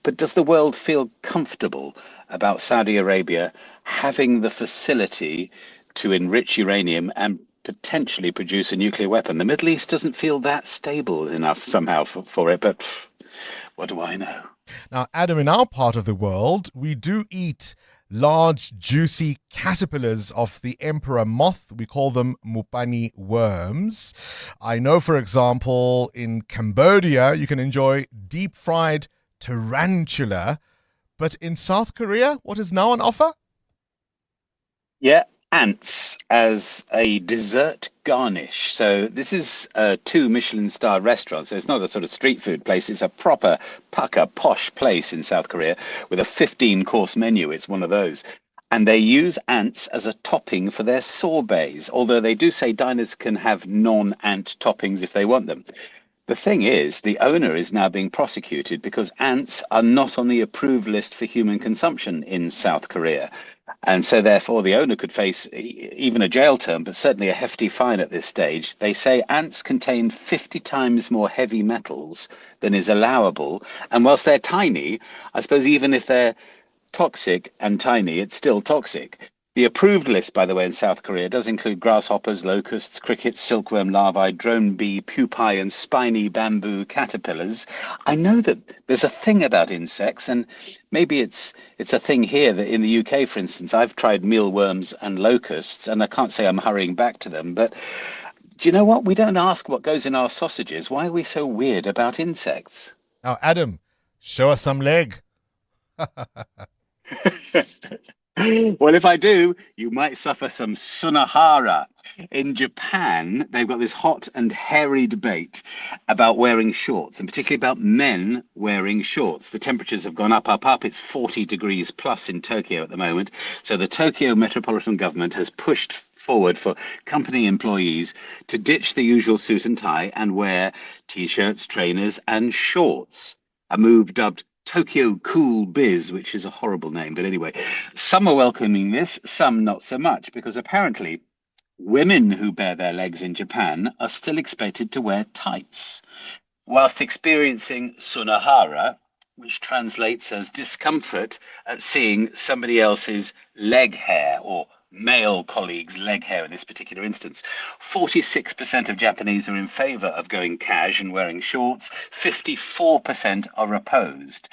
But does the world feel comfortable about Saudi Arabia having the facility to enrich uranium and potentially produce a nuclear weapon? The Middle East doesn't feel that stable enough somehow for it, but what do I know? Now, Adam, in our part of the world, we do eat large, juicy caterpillars of the emperor moth. We call them mupani worms. I know, for example, in Cambodia, you can enjoy deep-fried tarantula. But in South Korea, what is now on offer? Yeah, ants as a dessert garnish. So this is 2 Michelin star restaurants. So it's not a sort of street food place. It's a proper pucker, posh place in South Korea with a 15-course menu. It's one of those. And they use ants as a topping for their sorbets, although they do say diners can have non-ant toppings if they want them. The thing is, the owner is now being prosecuted because ants are not on the approved list for human consumption in South Korea. And so therefore the owner could face even a jail term, but certainly a hefty fine at this stage. They say ants contain 50 times more heavy metals than is allowable. And whilst they're tiny, I suppose even if they're toxic and tiny, it's still toxic. The approved list, by the way, in South Korea does include grasshoppers, locusts, crickets, silkworm larvae, drone bee, pupae, and spiny bamboo caterpillars. I know that there's a thing about insects, and maybe it's a thing here that in the UK, for instance, I've tried mealworms and locusts, and I can't say I'm hurrying back to them, but do you know what? We don't ask what goes in our sausages. Why are we so weird about insects? Now, Adam, show us some leg. Well, if I do, you might suffer some sunahara. In Japan, they've got this hot and hairy debate about wearing shorts, and particularly about men wearing shorts. The temperatures have gone up. It's 40 degrees plus in Tokyo at the moment. So the Tokyo metropolitan government has pushed forward for company employees to ditch the usual suit and tie and wear T-shirts, trainers, and shorts. A move dubbed Tokyo Cool Biz, which is a horrible name. But anyway, some are welcoming this, some not so much, because apparently women who bare their legs in Japan are still expected to wear tights, whilst experiencing sunahara, which translates as discomfort at seeing somebody else's leg hair, or male colleagues' leg hair in this particular instance. 46% of Japanese are in favour of going cash and wearing shorts. 54% are opposed.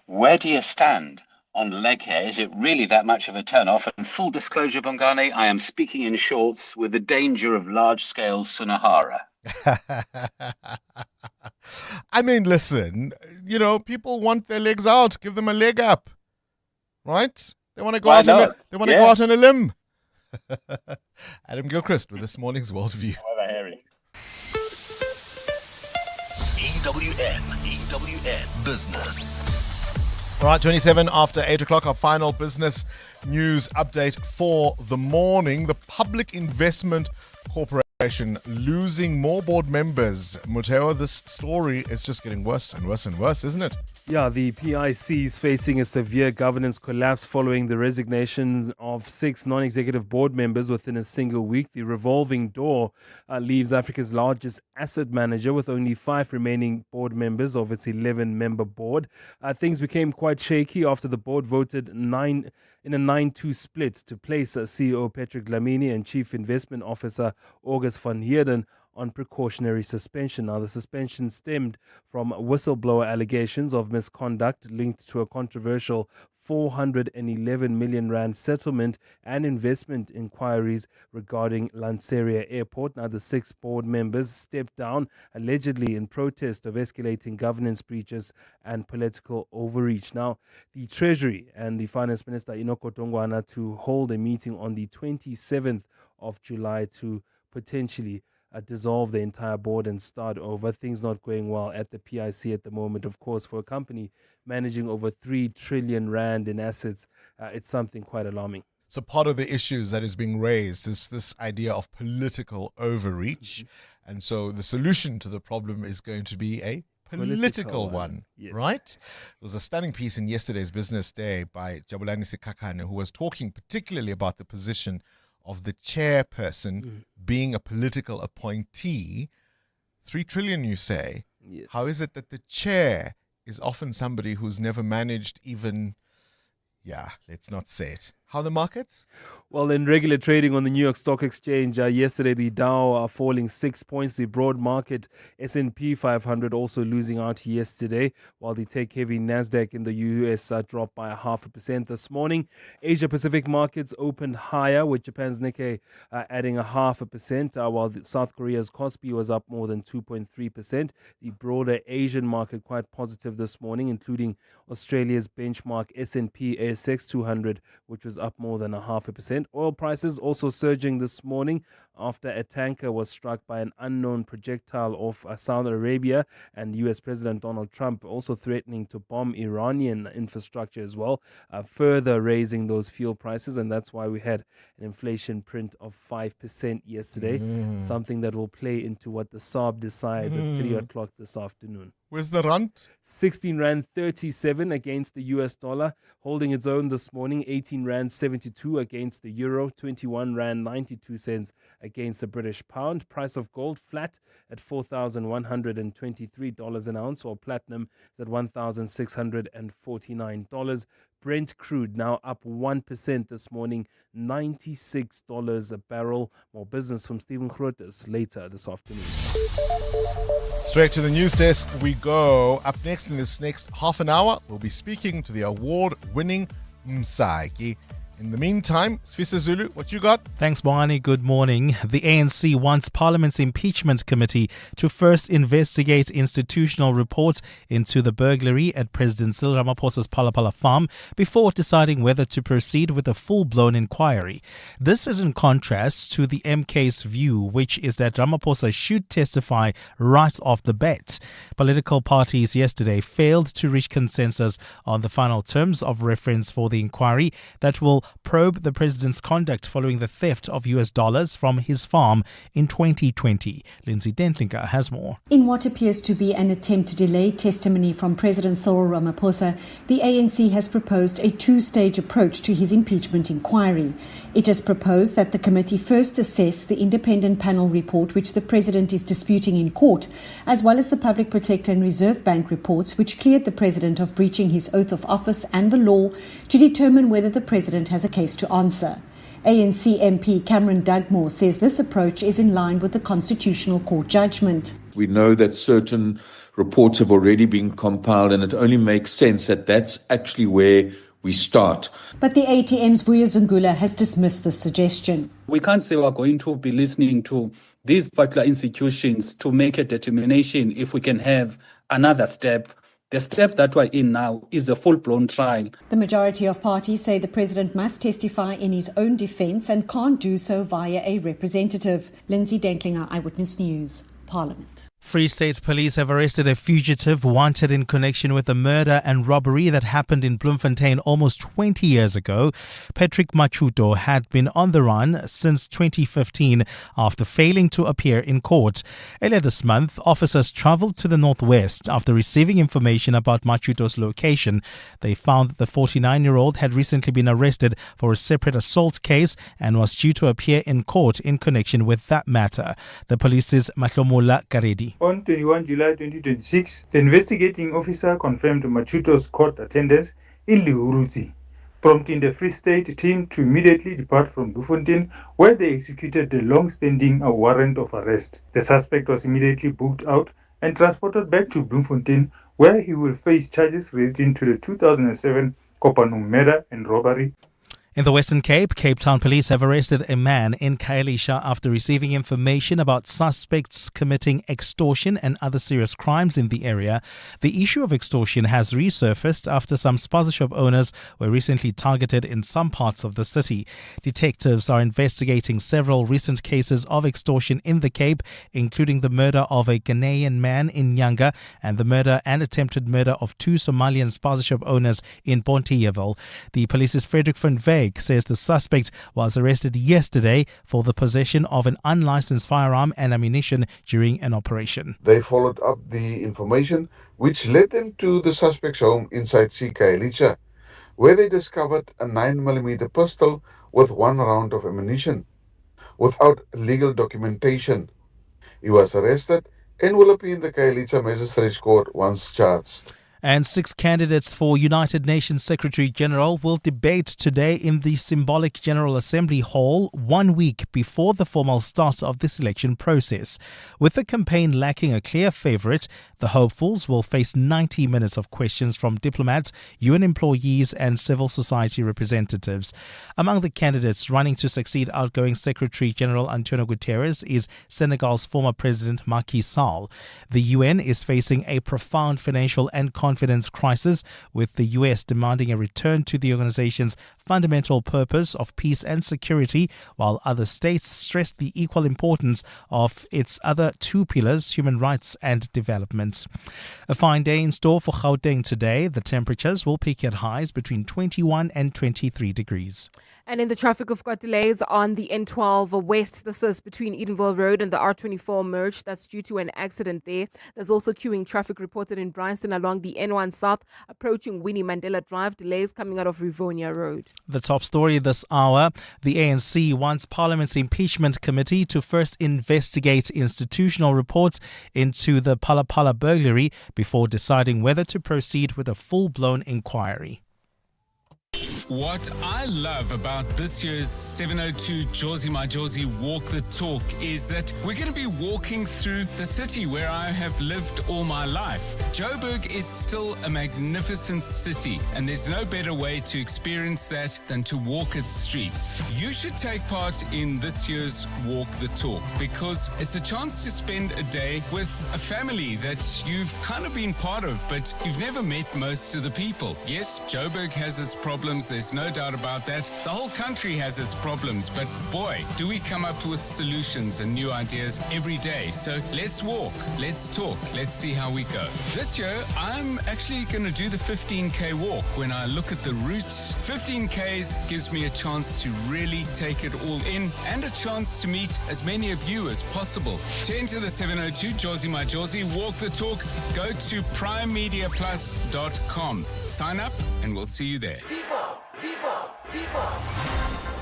Where do you stand on leg hair? Is it really that much of a turn-off? And full disclosure, Bongani, I am speaking in shorts with the danger of large-scale sunahara. I mean, listen, people want their legs out. Give them a leg up, right? They want to go out. They want to go out on a limb. Adam Gilchrist with this morning's Worldview. EWN Business. All right, 27 after 8 o'clock, our final business news update for the morning. The Public Investment Corporation losing more board members. Muteo, this story is just getting worse and worse and worse, isn't it? Yeah, the PIC is facing a severe governance collapse following the resignations of 6 non-executive board members within a single week. The revolving door leaves Africa's largest asset manager with only 5 remaining board members of its 11-member board. Things became quite shaky after the board voted in a 9-2 split to place CEO Patrick Dlamini and Chief Investment Officer August van Heerden on precautionary suspension. Now, the suspension stemmed from whistleblower allegations of misconduct linked to a controversial 411 million rand settlement and investment inquiries regarding Lanseria Airport. Now, the 6 board members stepped down allegedly in protest of escalating governance breaches and political overreach. Now, the Treasury and the Finance Minister Inoko Tongwana to hold a meeting on the 27th of July to potentially dissolve the entire board and start over. Things not going well at the PIC at the moment. Of course, for a company managing over 3 trillion rand in assets, it's something quite alarming. So part of the issues that is being raised is this idea of political overreach. Mm-hmm. And so the solution to the problem is going to be a political one. Yes. Right? It was a stunning piece in yesterday's Business Day by Jabulani Sikhakhane, who was talking particularly about the position of the chairperson being a political appointee. 3 trillion, you say? Yes. How is it that the chair is often somebody who's never managed even, let's not say it. How are the markets? Well, in regular trading on the New York Stock Exchange, yesterday the Dow falling 6 points. The broad market S&P 500 also losing out yesterday, while the tech-heavy Nasdaq in the US dropped by 0.5% this morning. Asia Pacific markets opened higher, with Japan's Nikkei adding 0.5%, while South Korea's Kospi was up more than 2.3%. The broader Asian market quite positive this morning, including Australia's benchmark S&P ASX 200, which was up more than 0.5%. Oil prices also surging this morning after a tanker was struck by an unknown projectile off Saudi Arabia, and US President Donald Trump also threatening to bomb Iranian infrastructure as well, further raising those fuel prices. And that's why we had an inflation print of 5% yesterday, something that will play into what the SARB decides at 3 o'clock this afternoon. Where's the rand? 16 Rand 37 against the US dollar, holding its own this morning. 18 Rand 72 against the euro, 21 Rand 92 cents against the British pound. Price of gold flat at $4,123 an ounce, while platinum is at $1,649. Brent crude now up 1% this morning, $96 a barrel. More business from Stephen Grotes later this afternoon. Straight to the news desk we go. Up next in this next half an hour, we'll be speaking to the award-winning Msaki. In the meantime, Sfisa Zulu, what you got? Thanks, Bongani. Good morning. The ANC wants Parliament's impeachment committee to first investigate institutional reports into the burglary at President Cyril Ramaphosa's Palapala farm before deciding whether to proceed with a full-blown inquiry. This is in contrast to the MK's view, which is that Ramaphosa should testify right off the bat. Political parties yesterday failed to reach consensus on the final terms of reference for the inquiry that will probe the president's conduct following the theft of US dollars from his farm in 2020. Lindsay Dentlinger has more. In what appears to be an attempt to delay testimony from President Cyril Ramaphosa, the ANC has proposed a 2-stage approach to his impeachment inquiry. It has proposed that the committee first assess the independent panel report which the president is disputing in court, as well as the Public Protector and Reserve Bank reports which cleared the president of breaching his oath of office and the law, to determine whether the president has a case to answer. ANC MP Cameron Dugmore says this approach is in line with the Constitutional Court judgment. We know that certain reports have already been compiled, and it only makes sense that that's actually where we start. But the ATM's Vuyo Zungula has dismissed this suggestion. We can't say we're going to be listening to these particular institutions to make a determination if we can have another step. The step that we're in now is a full-blown trial. The majority of parties say the president must testify in his own defence and can't do so via a representative. Lindsay Dentlinger, Eyewitness News, Parliament. Free State Police have arrested a fugitive wanted in connection with a murder and robbery that happened in Bloemfontein almost 20 years ago. Patrick Machuto had been on the run since 2015 after failing to appear in court. Earlier this month, officers travelled to the northwest after receiving information about Machuto's location. They found that the 49-year-old had recently been arrested for a separate assault case and was due to appear in court in connection with that matter. The police's Mahlomula Karedi. On 21 July 2026, the investigating officer confirmed Machuto's court attendance in Lihuruzi, prompting the Free State team to immediately depart from Bloemfontein, where they executed the long-standing warrant of arrest. The suspect was immediately booked out and transported back to Bloemfontein, where he will face charges relating to the 2007 Kopanung murder and robbery. In the Western Cape, Cape Town police have arrested a man in Khayelitsha after receiving information about suspects committing extortion and other serious crimes in the area. The issue of extortion has resurfaced after some spaza shop owners were recently targeted in some parts of the city. Detectives are investigating several recent cases of extortion in the Cape, including the murder of a Ghanaian man in Nyanga and the murder and attempted murder of 2 Somalian spaza shop owners in Bonteheuwel. The police's Frederick van Wyk says the suspect was arrested yesterday for the possession of an unlicensed firearm and ammunition during an operation. They followed up the information which led them to the suspect's home inside Khayelitsha, where they discovered a 9mm pistol with 1 round of ammunition. Without legal documentation, he was arrested and will appear in the Khayelitsha Magistrates Court once charged. And 6 candidates for United Nations Secretary General will debate today in the symbolic General Assembly Hall 1 week before the formal start of the selection process. With the campaign lacking a clear favourite, the hopefuls will face 90 minutes of questions from diplomats, UN employees and civil society representatives. Among the candidates running to succeed outgoing Secretary General Antonio Guterres is Senegal's former President Macky Sall. The UN is facing a profound financial and confidence crisis, with the US demanding a return to the organization's fundamental purpose of peace and security, while other states stress the equal importance of its other 2 pillars, human rights and development. A fine day in store for Gauteng today. The temperatures will peak at highs between 21 and 23 degrees. And in the traffic, we've got delays on the N12 West. This is between Edenville Road and the R24 merge. That's due to an accident there. There's also queuing traffic reported in Bryanston along the N1 South, approaching Winnie Mandela Drive. Delays coming out of Rivonia Road. The top story this hour, the ANC wants Parliament's impeachment committee to first investigate institutional reports into the Phala Phala burglary before deciding whether to proceed with a full-blown inquiry. What I love about this year's 702 Josie My Josie Walk the Talk is that we're going to be walking through the city where I have lived all my life. Joburg is still a magnificent city, and there's no better way to experience that than to walk its streets. You should take part in this year's Walk the Talk because it's a chance to spend a day with a family that you've kind of been part of, but you've never met most of the people. Yes, Joburg has its problems. There's no doubt about that. The whole country has its problems, but boy, do we come up with solutions and new ideas every day. So let's walk, let's talk, let's see how we go. This year, I'm actually going to do the 15K walk. When I look at the routes, 15Ks gives me a chance to really take it all in and a chance to meet as many of you as possible. To enter the 702 Josie My Josie Walk the Talk, go to primemediaplus.com. Sign up and we'll see you there.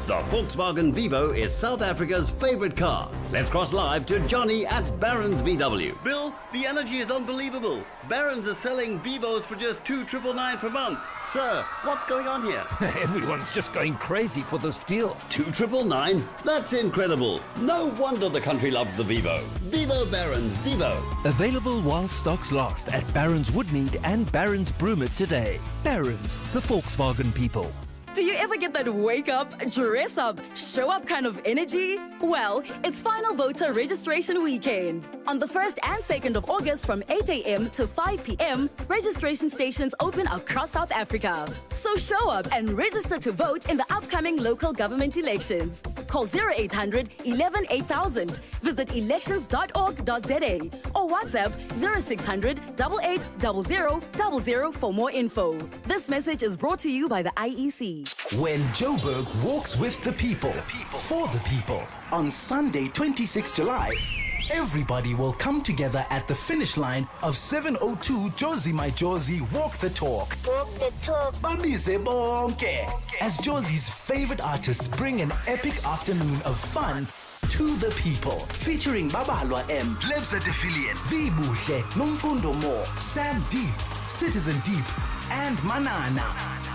The Volkswagen Vivo is South Africa's favorite car. Let's cross live to Johnny at Barron's VW. Bill, the energy is unbelievable. Barron's is selling Vivos for just $2,999 per month. Sir, what's going on here? Everyone's just going crazy for this deal. $2,999? That's incredible. No wonder the country loves the Vivo. Vivo Barron's Vivo. Available while stocks last at Barron's Woodmead and Barron's Broomer today. Barron's, the Volkswagen people. Do you ever get that wake up, dress up, show up kind of energy? Well, it's final voter registration weekend. On the 1st and 2nd of August from 8 a.m. to 5 p.m., registration stations open across South Africa. So show up and register to vote in the upcoming local government elections. Call 0800 11 8000. Visit elections.org.za or WhatsApp 0600 8800 for more info. This message is brought to you by the IEC. When Joburg walks with the people, for the people, on Sunday, 26 July, everybody will come together at the finish line of 702 Josie My Josie Walk the Talk. Walk the Talk. Babize bonke. As Josie's favorite artists bring an epic afternoon of fun to the people, featuring Babalwa M, Lebza Defilian, Vibuhle, Nomfundo Mo, Sam Deep, Citizen Deep, and Manana.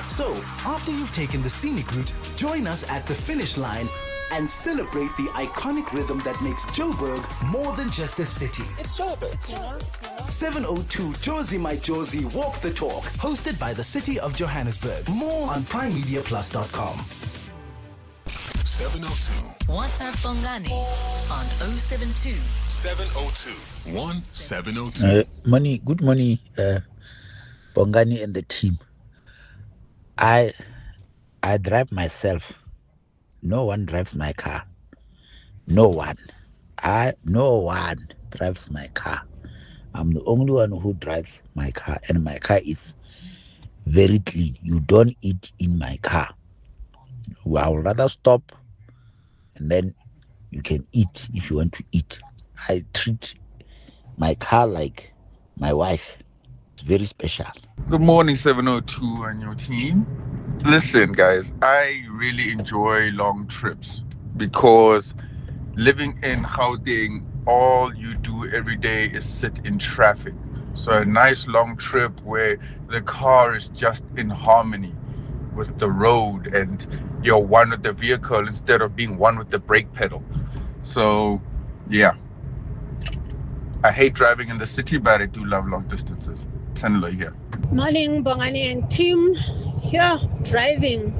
So, after you've taken the scenic route, join us at the finish line and celebrate the iconic rhythm that makes Joburg more than just a city. It's Joburg, you know? 702 Josie My Josie Walk the Talk, hosted by the City of Johannesburg. More on primemediaplus.com. 702. WhatsApp Bongani on 072 702 1702. Good morning, Bongani and the team. I drive myself. No one drives my car. No one drives my car. I'm the only one who drives my car, and my car is very clean. You don't eat in my car. Well, I would rather stop, and then you can eat if you want to eat. I treat my car like my wife. It's very special. Good morning, 702 and your team. Listen, guys, I really enjoy long trips because living in Gauteng, all you do every day is sit in traffic. So a nice long trip where the car is just in harmony with the road and you're one with the vehicle instead of being one with the brake pedal. So, yeah. I hate driving in the city, but I do love long distances. Tenlo here. Morning, Bongani and team. Here, driving.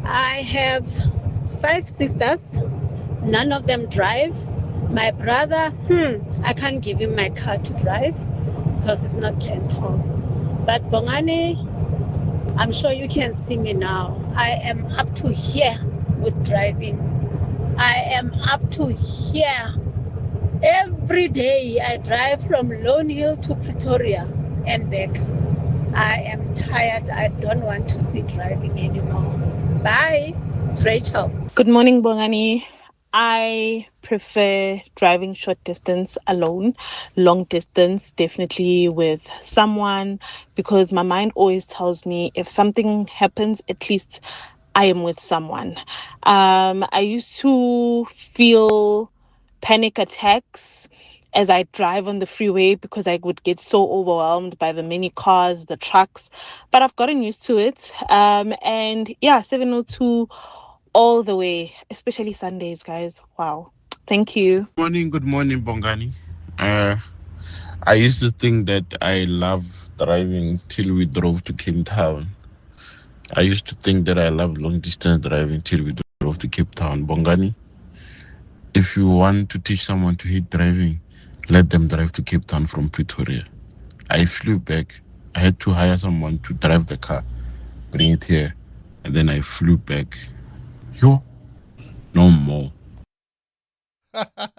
I have 5 sisters. None of them drive. My brother, I can't give him my car to drive because it's not gentle. But Bongani, I'm sure you can see me now. I am up to here with driving. I am up to here. Every day I drive from Lone Hill to Pretoria and back. I am tired. I don't want to see driving anymore. Bye. It's Rachel. Good morning, Bongani. I prefer driving short distance alone. Long distance, definitely with someone, because my mind always tells me if something happens, at least I am with someone. I used to feel panic attacks as I drive on the freeway because I would get so overwhelmed by the many cars, the trucks, but I've gotten used to it. And yeah, 702 all the way, especially Sundays, guys. Wow. Thank you. Good morning, Bongani. I used to think that I love driving till we drove to Cape Town. I used to think that I love long distance driving till we drove to Cape Town. Bongani, if you want to teach someone to hate driving, let them drive to Cape Town from Pretoria. I flew back. I had to hire someone to drive the car, bring it here, and then I flew back. Yo, no more.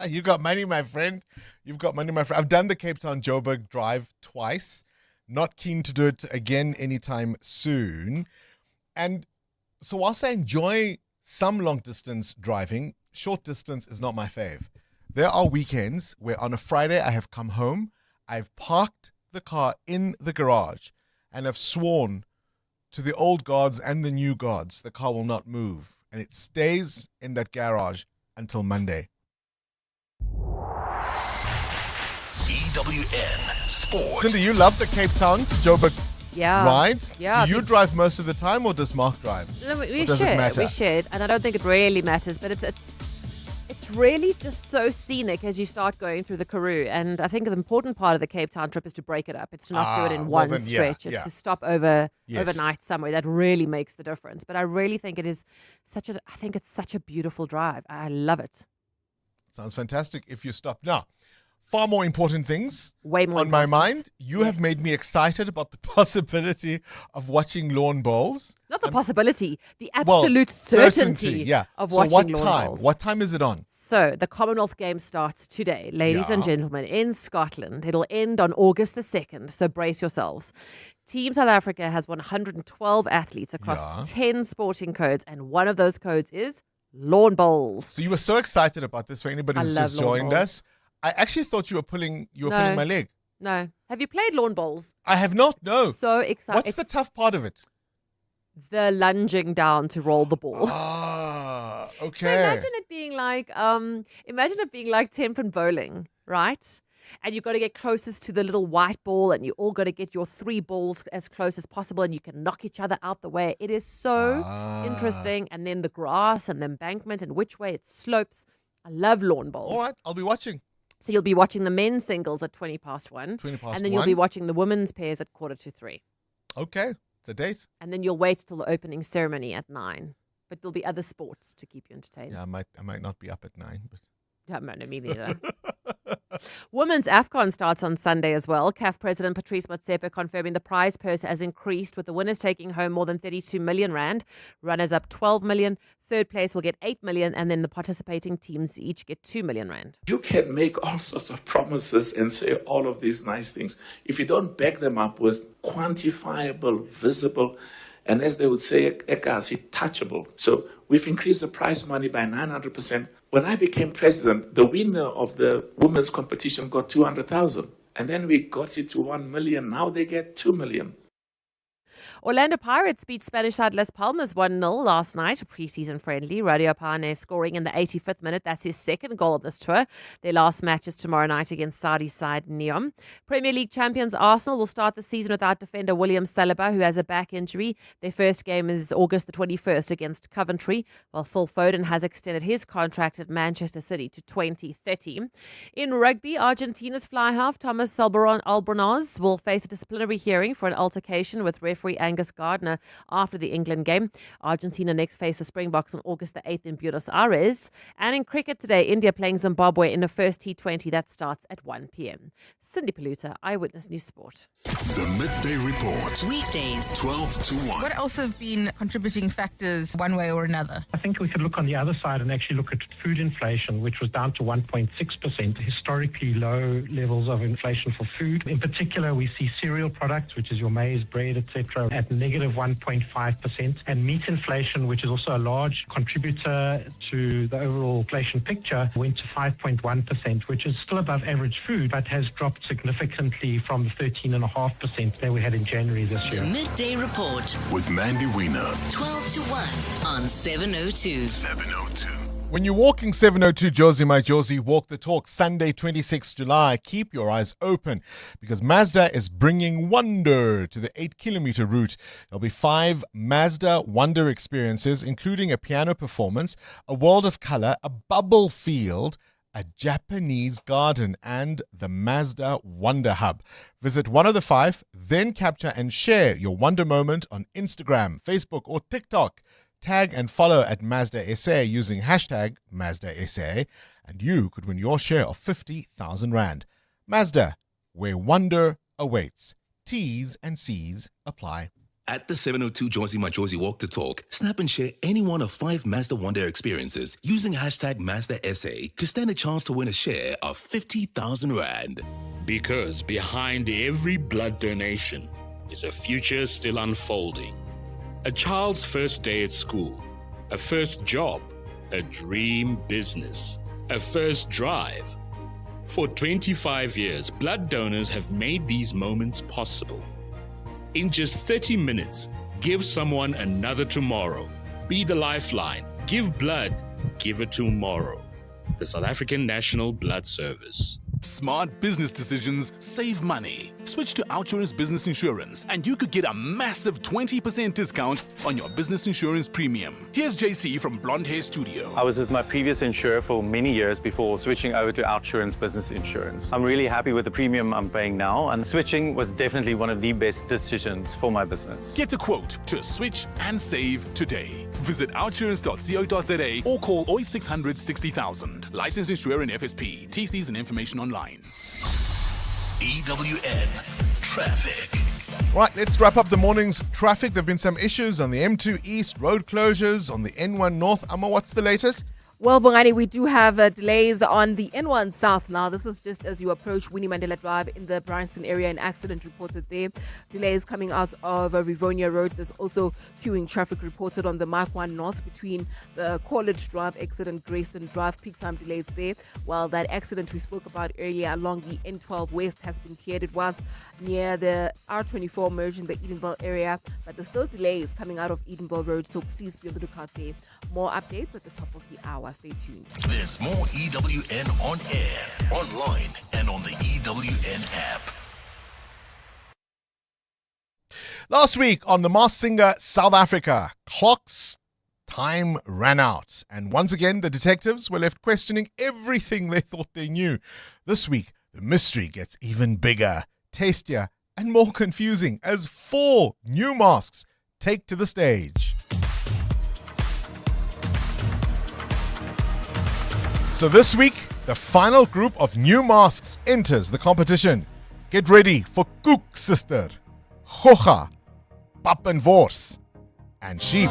You got money, my friend. You've got money, my friend. I've done the Cape Town Joburg drive twice. Not keen to do it again anytime soon. And so whilst I enjoy some long distance driving, short distance is not my fave. There are weekends where on a Friday I have come home, I've parked the car in the garage, and have sworn to the old gods and the new gods the car will not move. And it stays in that garage until Monday. EWN Sport. Cindy, you love the Cape Town to Joburg ride? Yeah. Do you drive most of the time, or does Mark drive? No, we Or does it matter? We should, and I don't think it really matters, but it's really just so scenic as you start going through the Karoo. And I think the important part of the Cape Town trip is to break it up. It's to not do it in one stretch. It's to stop overnight somewhere. That really makes the difference. But I really think it's such a beautiful drive. I love it. Sounds fantastic if you stop. Now, far more important things Way more on my important. mind. You have made me excited about the possibility of watching lawn bowls. Not the possibility, the absolute certainty yeah. of So watching what lawn time? bowls. What time is it on? So the Commonwealth Games starts today, ladies and Yeah. gentlemen, in Scotland. It'll end on August the 2nd, so brace yourselves. Team South Africa has 112 athletes across 10 sporting codes, and one of those codes is lawn bowls. So you were so excited about this for anybody I who's love just lawn joined bowls. us. I actually thought you were pulling No. my leg. No. Have you played lawn bowls? I have not, no. So excited. What's the tough part of it? The lunging down to roll the ball. Ah, okay. So imagine it being like 10-pin bowling, right? And you've got to get closest to the little white ball, and you all got to get your 3 balls as close as possible, and you can knock each other out the way. It is so interesting. And then the grass and the embankment and which way it slopes. I love lawn bowls. All right, I'll be watching. So you'll be watching the men's singles at 1:20. 20 past And then you'll be 1. watching the women's pairs at 3:45. Okay, it's a date. And then you'll wait till the opening ceremony at 9. But there'll be other sports to keep you entertained. Yeah, I might not be up at 9, but Yeah, no, me neither. Women's AFCON starts on Sunday as well. CAF President Patrice Motsepe confirming the prize purse has increased, with the winners taking home more than 32 million rand. Runners up 12 million. Third place will get 8 million, and then the participating teams each get 2 million rand. You can make all sorts of promises and say all of these nice things. If you don't back them up with quantifiable, visible, and as they would say, ekasi, touchable. So we've increased the prize money by 900%. When I became president, the winner of the women's competition got 200,000. And then we got it to 1 million. Now they get 2 million. Orlando Pirates beat Spanish side Las Palmas 1-0 last night, a preseason friendly. Radio Pane scoring in the 85th minute. That's his second goal of this tour. Their last match is tomorrow night against Saudi side Neom. Premier League champions Arsenal will start the season without defender William Saliba, who has a back injury. Their first game is August the 21st against Coventry, while Phil Foden has extended his contract at Manchester City to 2030. In rugby, Argentina's fly half Thomas Albornoz will face a disciplinary hearing for an altercation with referee Angus Gardner after the England game. Argentina next face the Springboks on August the 8th in Buenos Aires. And in cricket today, India playing Zimbabwe in the first T20 that starts at 1 p.m. Cindy Paluta, Eyewitness News Sport. The Midday Report. Weekdays 12 to 1. What else have been contributing factors one way or another? I think we could look on the other side and actually look at food inflation, which was down to 1.6%, historically low levels of inflation for food. In particular, we see cereal products, which is your maize, bread, etc., at negative 1.5%, and meat inflation, which is also a large contributor to the overall inflation picture, went to 5.1%, which is still above average food, but has dropped significantly from the 13.5% that we had in January this year. The Midday Report. With Mandy Wiener. 12 to 1 on 702. 702. when you're walking 702 Josie My Josie Walk the Talk Sunday 26 July, keep your eyes open because Mazda is bringing wonder to the 8-kilometer route. There'll be 5 Mazda Wonder experiences, including a piano performance, a world of color, a bubble field, a Japanese garden, and the Mazda Wonder Hub. Visit one of the 5, then capture and share your wonder moment on Instagram, Facebook, or TikTok. Tag and follow at Mazda SA using hashtag Mazda SA, and you could win your share of 50,000 Rand. Mazda, where wonder awaits. T's and C's apply. At the 702 Josie My Josie Walk the Talk, snap and share any one of 5 Mazda Wonder experiences using hashtag Mazda SA to stand a chance to win a share of 50,000 Rand. Because behind every blood donation is a future still unfolding. A child's first day at school, a first job, a dream business, a first drive. For 25 years, blood donors have made these moments possible. In just 30 minutes, give someone another tomorrow. Be the lifeline. Give blood. Give it tomorrow. The South African National Blood Service. Smart business decisions save money. Switch to Outsurance Business Insurance and you could get a massive 20% discount on your business insurance premium. Here's JC from Blonde Hair Studio. I was with my previous insurer for many years before switching over to Outsurance Business Insurance. I'm really happy with the premium I'm paying now, and switching was definitely one of the best decisions for my business. Get a quote to switch and save today. Visit outsurance.co.za or call 0600 60,000. Licensed insurer in FSP. TCs and information online. timeline. EWN Traffic. Right, let's wrap up the morning's traffic. There have been some issues on the M2 East, road closures on the N1 North. Amma, what's the latest? Well, Bongani, we do have delays on the N1 South now. This is just as you approach Winnie Mandela Drive in the Bryanston area. An accident reported there. Delays coming out of Rivonia Road. There's also queuing traffic reported on the Mark 1 North between the College Drive exit and Grayston Drive. Peak time delays there. While that accident we spoke about earlier along the N12 West has been cleared. It was near the R24 merge in the Edenville area, but there's still delays coming out of Edenville Road, so please be on the lookout there. More updates at the top of the hour. Stay tuned. There's more EWN on air, online, and on the EWN app. Last week on The Masked Singer South Africa, clock's time ran out. And once again, the detectives were left questioning everything they thought they knew. This week, the mystery gets even bigger, tastier, and more confusing as 4 new masks take to the stage. So this week, the final group of new masks enters the competition. Get ready for Koek Sister, Goga, Pap and Wors, and Sheep.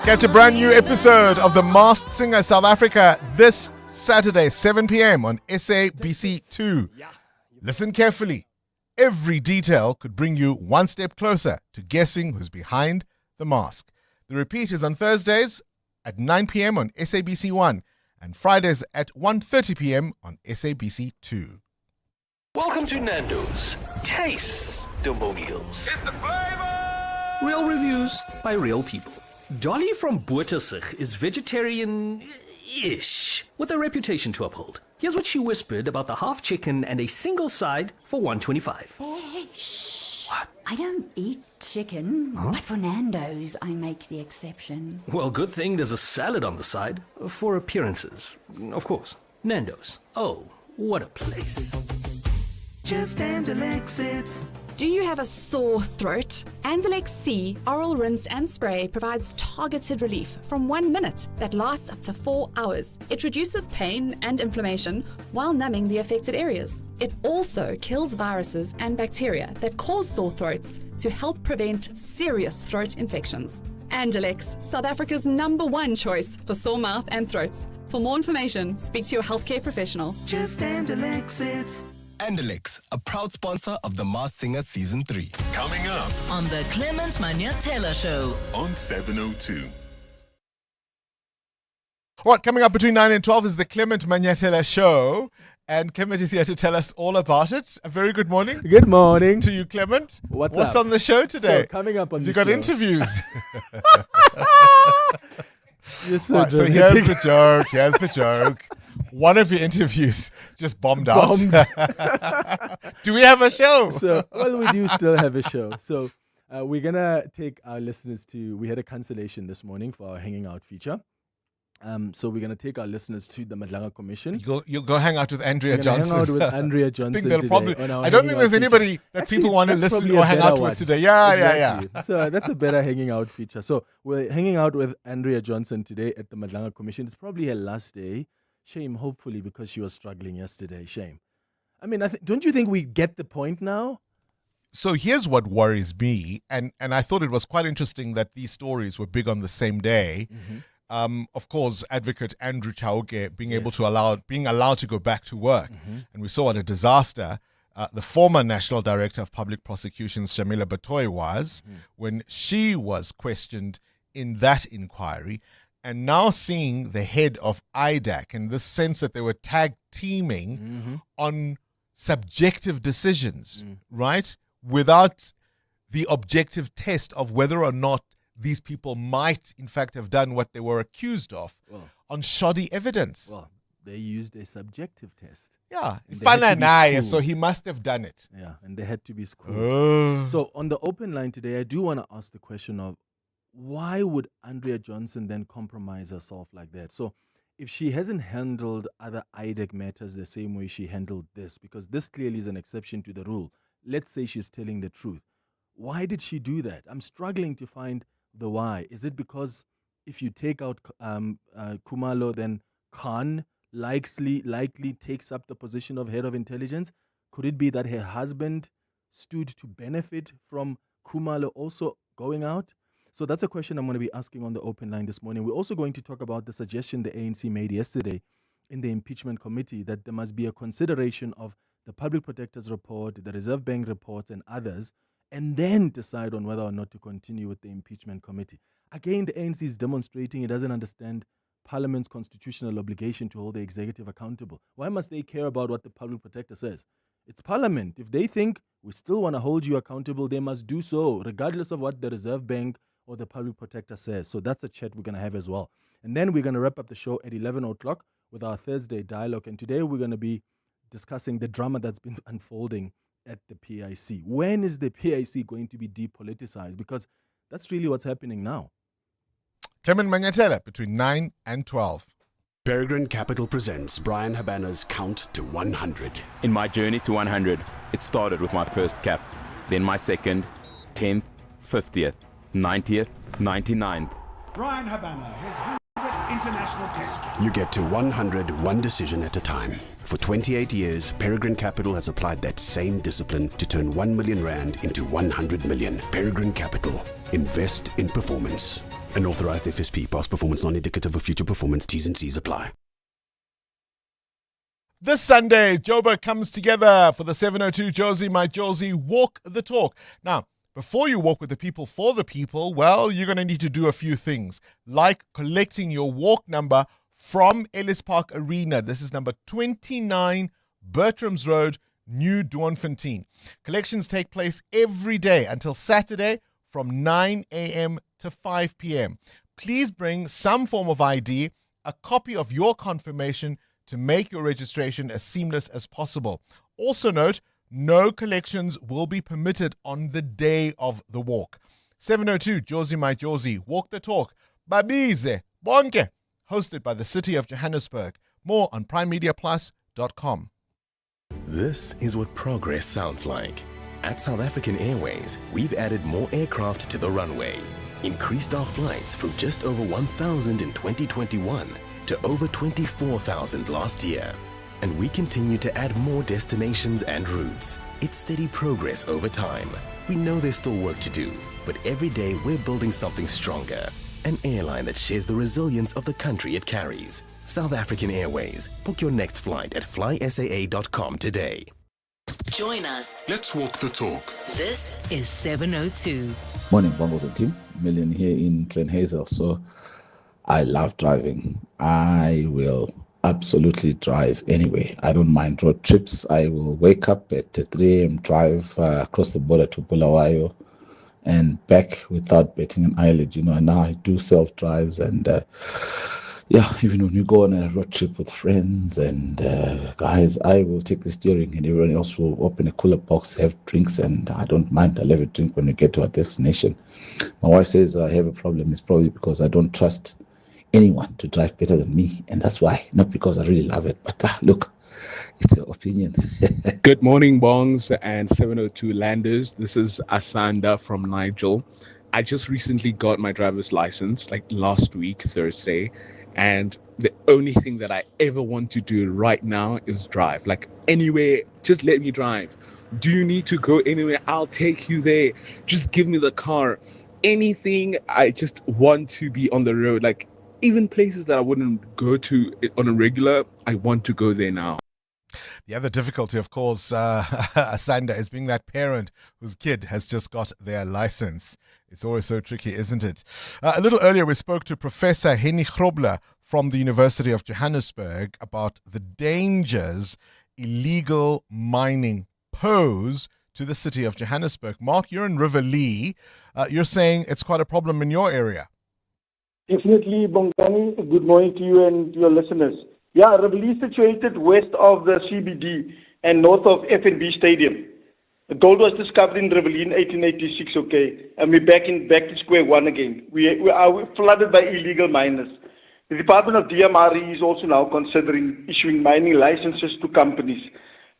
Catch a brand new episode of The Masked Singer South Africa this Saturday, 7 p.m. on SABC2. Listen carefully. Every detail could bring you one step closer to guessing who's behind the mask. The repeat is on Thursdays at 9 p.m. on SABC1 and Fridays at 1:30 p.m. on SABC2. Welcome to Nando's Taste-Demonials. It's the flavor! Real reviews by real people. Dolly from Boertersig is vegetarian-ish, with a reputation to uphold. Here's what she whispered about the half chicken and a single side for $1.25. What? I don't eat chicken, but for Nando's, I make the exception. Well, good thing there's a salad on the side for appearances. Of course, Nando's. Oh, what a place. Just Andalex it. Do you have a sore throat? Andalex C Oral Rinse and Spray provides targeted relief from 1 minute that lasts up to 4 hours. It reduces pain and inflammation while numbing the affected areas. It also kills viruses and bacteria that cause sore throats to help prevent serious throat infections. Andalex, South Africa's #1 choice for sore mouth and throats. For more information, speak to your healthcare professional. Just Andalex it. Andalex, a proud sponsor of The Masked Singer Season 3. Coming up on the Clement Manyatela Show on 702. All right, coming up between 9 and 12 is the Clement Manyatela Show. And Clement is here to tell us all about it. A very good morning. Good morning. To you, Clement. What's up? On the show today? So, coming up on the show. You got interviews. So, right, so here's the joke. Here's the joke. One of your interviews just bombed out. Do we have a show? Well, we do still have a show. So we're going to take our listeners to, we had a cancellation this morning for our Hanging Out feature. So we're going to take our listeners to the Madlanga Commission. You'll go hang out with Andrea Johnson. Hang out with Andrea Johnson I don't think there's anybody that people want to listen or hang out with today. Yeah. So that's a better hanging out feature. So we're hanging out with Andrea Johnson today at the Madlanga Commission. It's probably her last day. Shame, hopefully, because she was struggling yesterday. Shame. I mean, don't you think we get the point now? So here's what worries me, and I thought it was quite interesting that these stories were big on the same day. Mm-hmm. Of course, Advocate Andrew Chauke being allowed to go back to work, and we saw what a disaster the former National Director of Public Prosecutions, Shamila Batoy, was when she was questioned in that inquiry. And now seeing the head of IDAC and this sense that they were tag teaming on subjective decisions, right? Without the objective test of whether or not these people might, in fact, have done what they were accused of on shoddy evidence. Well, they used a subjective test. Yeah. So he must have done it. Yeah, and they had to be schooled. So on the open line today, I do want to ask the question of, why would Andrea Johnson then compromise herself like that? So if she hasn't handled other IDAC matters the same way she handled this, because this clearly is an exception to the rule, let's say she's telling the truth, Why did she do that? I'm struggling to find the why. Is it because if you take out Khumalo, then Khan likely takes up the position of head of intelligence? Could it be that her husband stood to benefit from Khumalo also going out? So that's a question I'm going to be asking on the open line this morning. We're also going to talk about the suggestion the ANC made yesterday in the impeachment committee that there must be a consideration of the Public Protector's report, the Reserve Bank reports, and others, and then decide on whether or not to continue with the impeachment committee. Again, the ANC is demonstrating it doesn't understand Parliament's constitutional obligation to hold the executive accountable. Why must they care about what the Public Protector says? It's Parliament. If they think we still want to hold you accountable, they must do so, regardless of what the Reserve Bank or the Public Protector says. So that's a chat we're going to have as well. And then we're going to wrap up the show at 11 o'clock with our Thursday dialogue. And today we're going to be discussing the drama that's been unfolding at the PIC. When is the PIC going to be depoliticized? Because that's really what's happening now. Clement Mangatela between 9 and 12. Peregrine Capital presents Brian Habana's Count to 100. In my journey to 100, it started with my first cap, then my second, 10th, 50th, 90th, 99th. Brian Habana, his 100th international test. You get to 100 one decision at a time. For 28 years, Peregrine Capital has applied that same discipline to turn 1 million rand into 100 million. Peregrine Capital. Invest in performance. An authorized FSP. Past performance non-indicative of future performance. T's and C's apply. This Sunday, Joburg comes together for the 702 Josie My Josie Walk the Talk. Now, before you walk with the people for the people, well, you're going to need to do a few things, like collecting your walk number from Ellis Park Arena. This is number 29 Bertram's Road, New Doornfontein. Collections take place every day until Saturday from 9 a.m. to 5 p.m. Please bring some form of ID, a copy of your confirmation to make your registration as seamless as possible. Also note, no collections will be permitted on the day of the walk. 702 Josie My Josie Walk the Talk. Babize Bonke. Hosted by the City of Johannesburg. More on primemediaplus.com. This is what progress sounds like. At South African Airways, we've added more aircraft to the runway, increased our flights from just over 1,000 in 2021 to over 24,000 last year. And we continue to add more destinations and routes. It's steady progress over time. We know there's still work to do, but every day we're building something stronger. An airline that shares the resilience of the country it carries. South African Airways. Book your next flight at flysaa.com today. Join us. Let's walk the talk. This is 702. Morning, Bongos and team. Million here in Glen Hazel. So I love driving. I will absolutely drive anyway. I don't mind road trips. I will wake up at 3 a.m., drive across the border to Bulawayo and back without batting an eyelid, and now I do self-drives and even when you go on a road trip with friends and guys, I will take the steering and everyone else will open a cooler box, have drinks, and I don't mind. I'll have a drink when we get to our destination. My wife says I have a problem. It's probably because I don't trust anyone to drive better than me, and that's why, not because I really love it, but look, it's your opinion. Good morning, Bongs and 702 Landers. This is Asanda from Nigel. I just recently got my driver's license, like last week, Thursday, and the only thing that I ever want to do right now is drive. Like anywhere, just let me drive. Do you need to go anywhere? I'll take you there. Just give me the car. Anything, I just want to be on the road. Like even places that I wouldn't go to on a regular, I want to go there now. The other difficulty, of course, Asanda, is being that parent whose kid has just got their license. It's always so tricky, isn't it? A little earlier, we spoke to Professor Henny Grobler from the University of Johannesburg about the dangers illegal mining pose to the city of Johannesburg. Mark, you're in River Lee. You're saying it's quite a problem in your area. Definitely, Bongani. Good morning to you and your listeners. Yeah, River Lee is situated west of the CBD and north of FNB Stadium. The gold was discovered in River Lee in 1886, okay, and we're back to square one again. We are flooded by illegal miners. The Department of DMRE is also now considering issuing mining licenses to companies.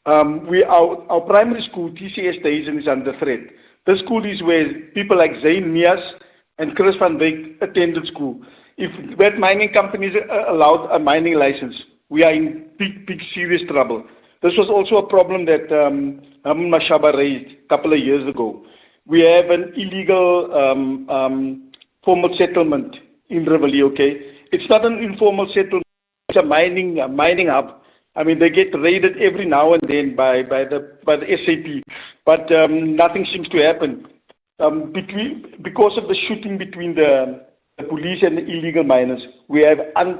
Our primary school, TCS Station, is under threat. This school is where people like Zayn Mias and Chris van Wyk attended school. If that mining companies allowed a mining license, we are in big, serious trouble. This was also a problem that Mashaba raised a couple of years ago. We have an illegal formal settlement in Rivoli, okay? It's not an informal settlement, it's a mining hub. I mean, they get raided every now and then by the SAP, but nothing seems to happen. Because of the shooting between the police and the illegal miners, we have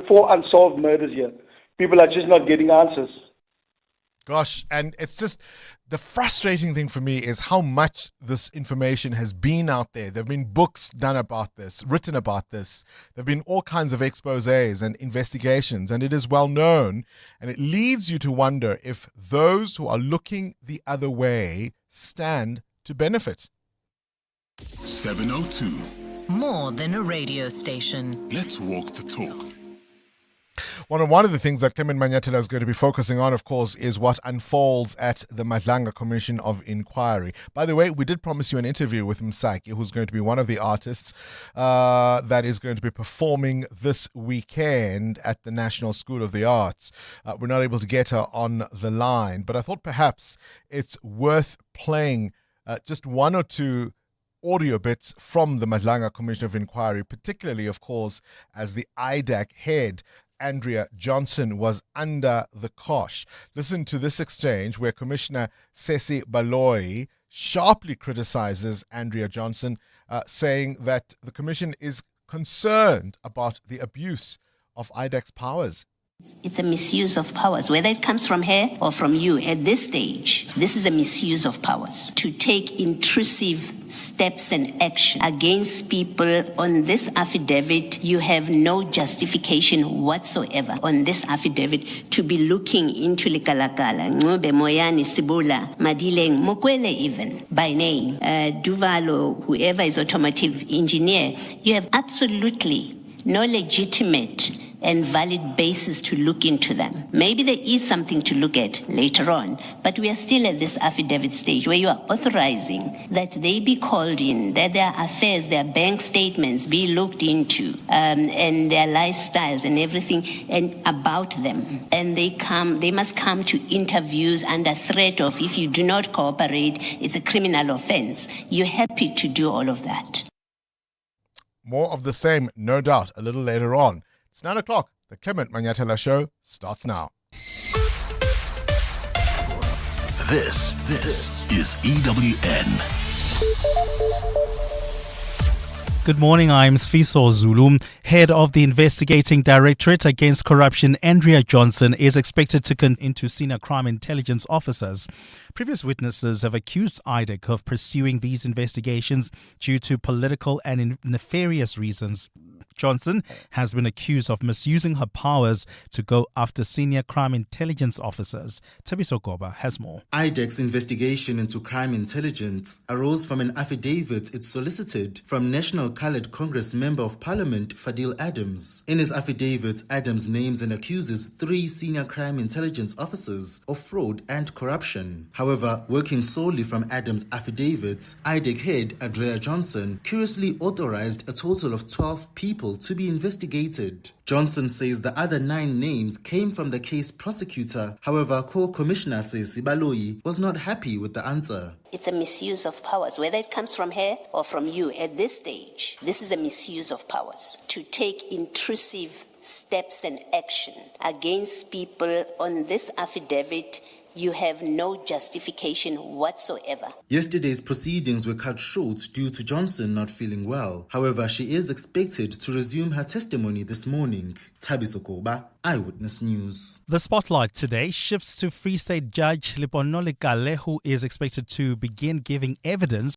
4 unsolved murders here. People are just not getting answers. Gosh, and it's just the frustrating thing for me is how much this information has been out there. There have been books done about this, written about this. There have been all kinds of exposés and investigations, and it is well known. And it leads you to wonder if those who are looking the other way stand to benefit. 702. More than a radio station. Let's walk the talk. One of the things that Clement Manyathela is going to be focusing on, of course, is what unfolds at the Madlanga Commission of Inquiry. By the way, we did promise you an interview with Msaki, who's going to be one of the artists that is going to be performing this weekend at the National School of the Arts. We're not able to get her on the line, but I thought perhaps it's worth playing just one or two audio bits from the Madlanga Commission of Inquiry, particularly, of course, as the IDAC head, Andrea Johnson, was under the cosh. Listen to this exchange where Commissioner Sesi Baloyi sharply criticizes Andrea Johnson, saying that the Commission is concerned about the abuse of IDAC's powers. It's a misuse of powers, whether it comes from her or from you at this stage. This is a misuse of powers to take intrusive steps and action against people. On this affidavit, you have no justification whatsoever on this affidavit to be looking into Likalakala, Ngube Moyani, Sibula, Madileng, Mokwele even, by name, Duvalo, whoever is automotive engineer. You have absolutely no legitimate and valid basis to look into them. Maybe there is something to look at later on, but we are still at this affidavit stage where you are authorizing that they be called in, that their affairs, their bank statements be looked into, and their lifestyles and everything and about them. And they must come to interviews under threat of, if you do not cooperate, it's a criminal offense. You're happy to do all of that. More of the same, no doubt, a little later on. It's 9 o'clock. The Clement Manyathela Show starts now. This is EWN. Good morning, I'm Sfiso Zulu. Head of the Investigating Directorate Against Corruption, Andrea Johnson, is expected to come into senior crime intelligence officers. Previous witnesses have accused IDAC of pursuing these investigations due to political and nefarious reasons. Johnson has been accused of misusing her powers to go after senior crime intelligence officers. Tabiso Goba has more. IDAC's investigation into crime intelligence arose from an affidavit it solicited from National Coloured Congress Member of Parliament Fadil Adams. In his affidavit, Adams names and accuses 3 senior crime intelligence officers of fraud and corruption. However, working solely from Adams' affidavit, IDAC head Andrea Johnson curiously authorized a total of 12 people to be investigated. Johnson says the other 9 names came from the case prosecutor. However, Co-Commissioner Sesi Baloyi was not happy with the answer. It's a misuse of powers, whether it comes from her or from you at this stage. This is a misuse of powers to take intrusive steps and action against people. On this affidavit, you have no justification whatsoever. Yesterday's proceedings were cut short due to Johnson not feeling well. However, she is expected to resume her testimony this morning. Tabiso Koba, Eyewitness News. The spotlight today shifts to Free State Judge Liponole Kale, who is expected to begin giving evidence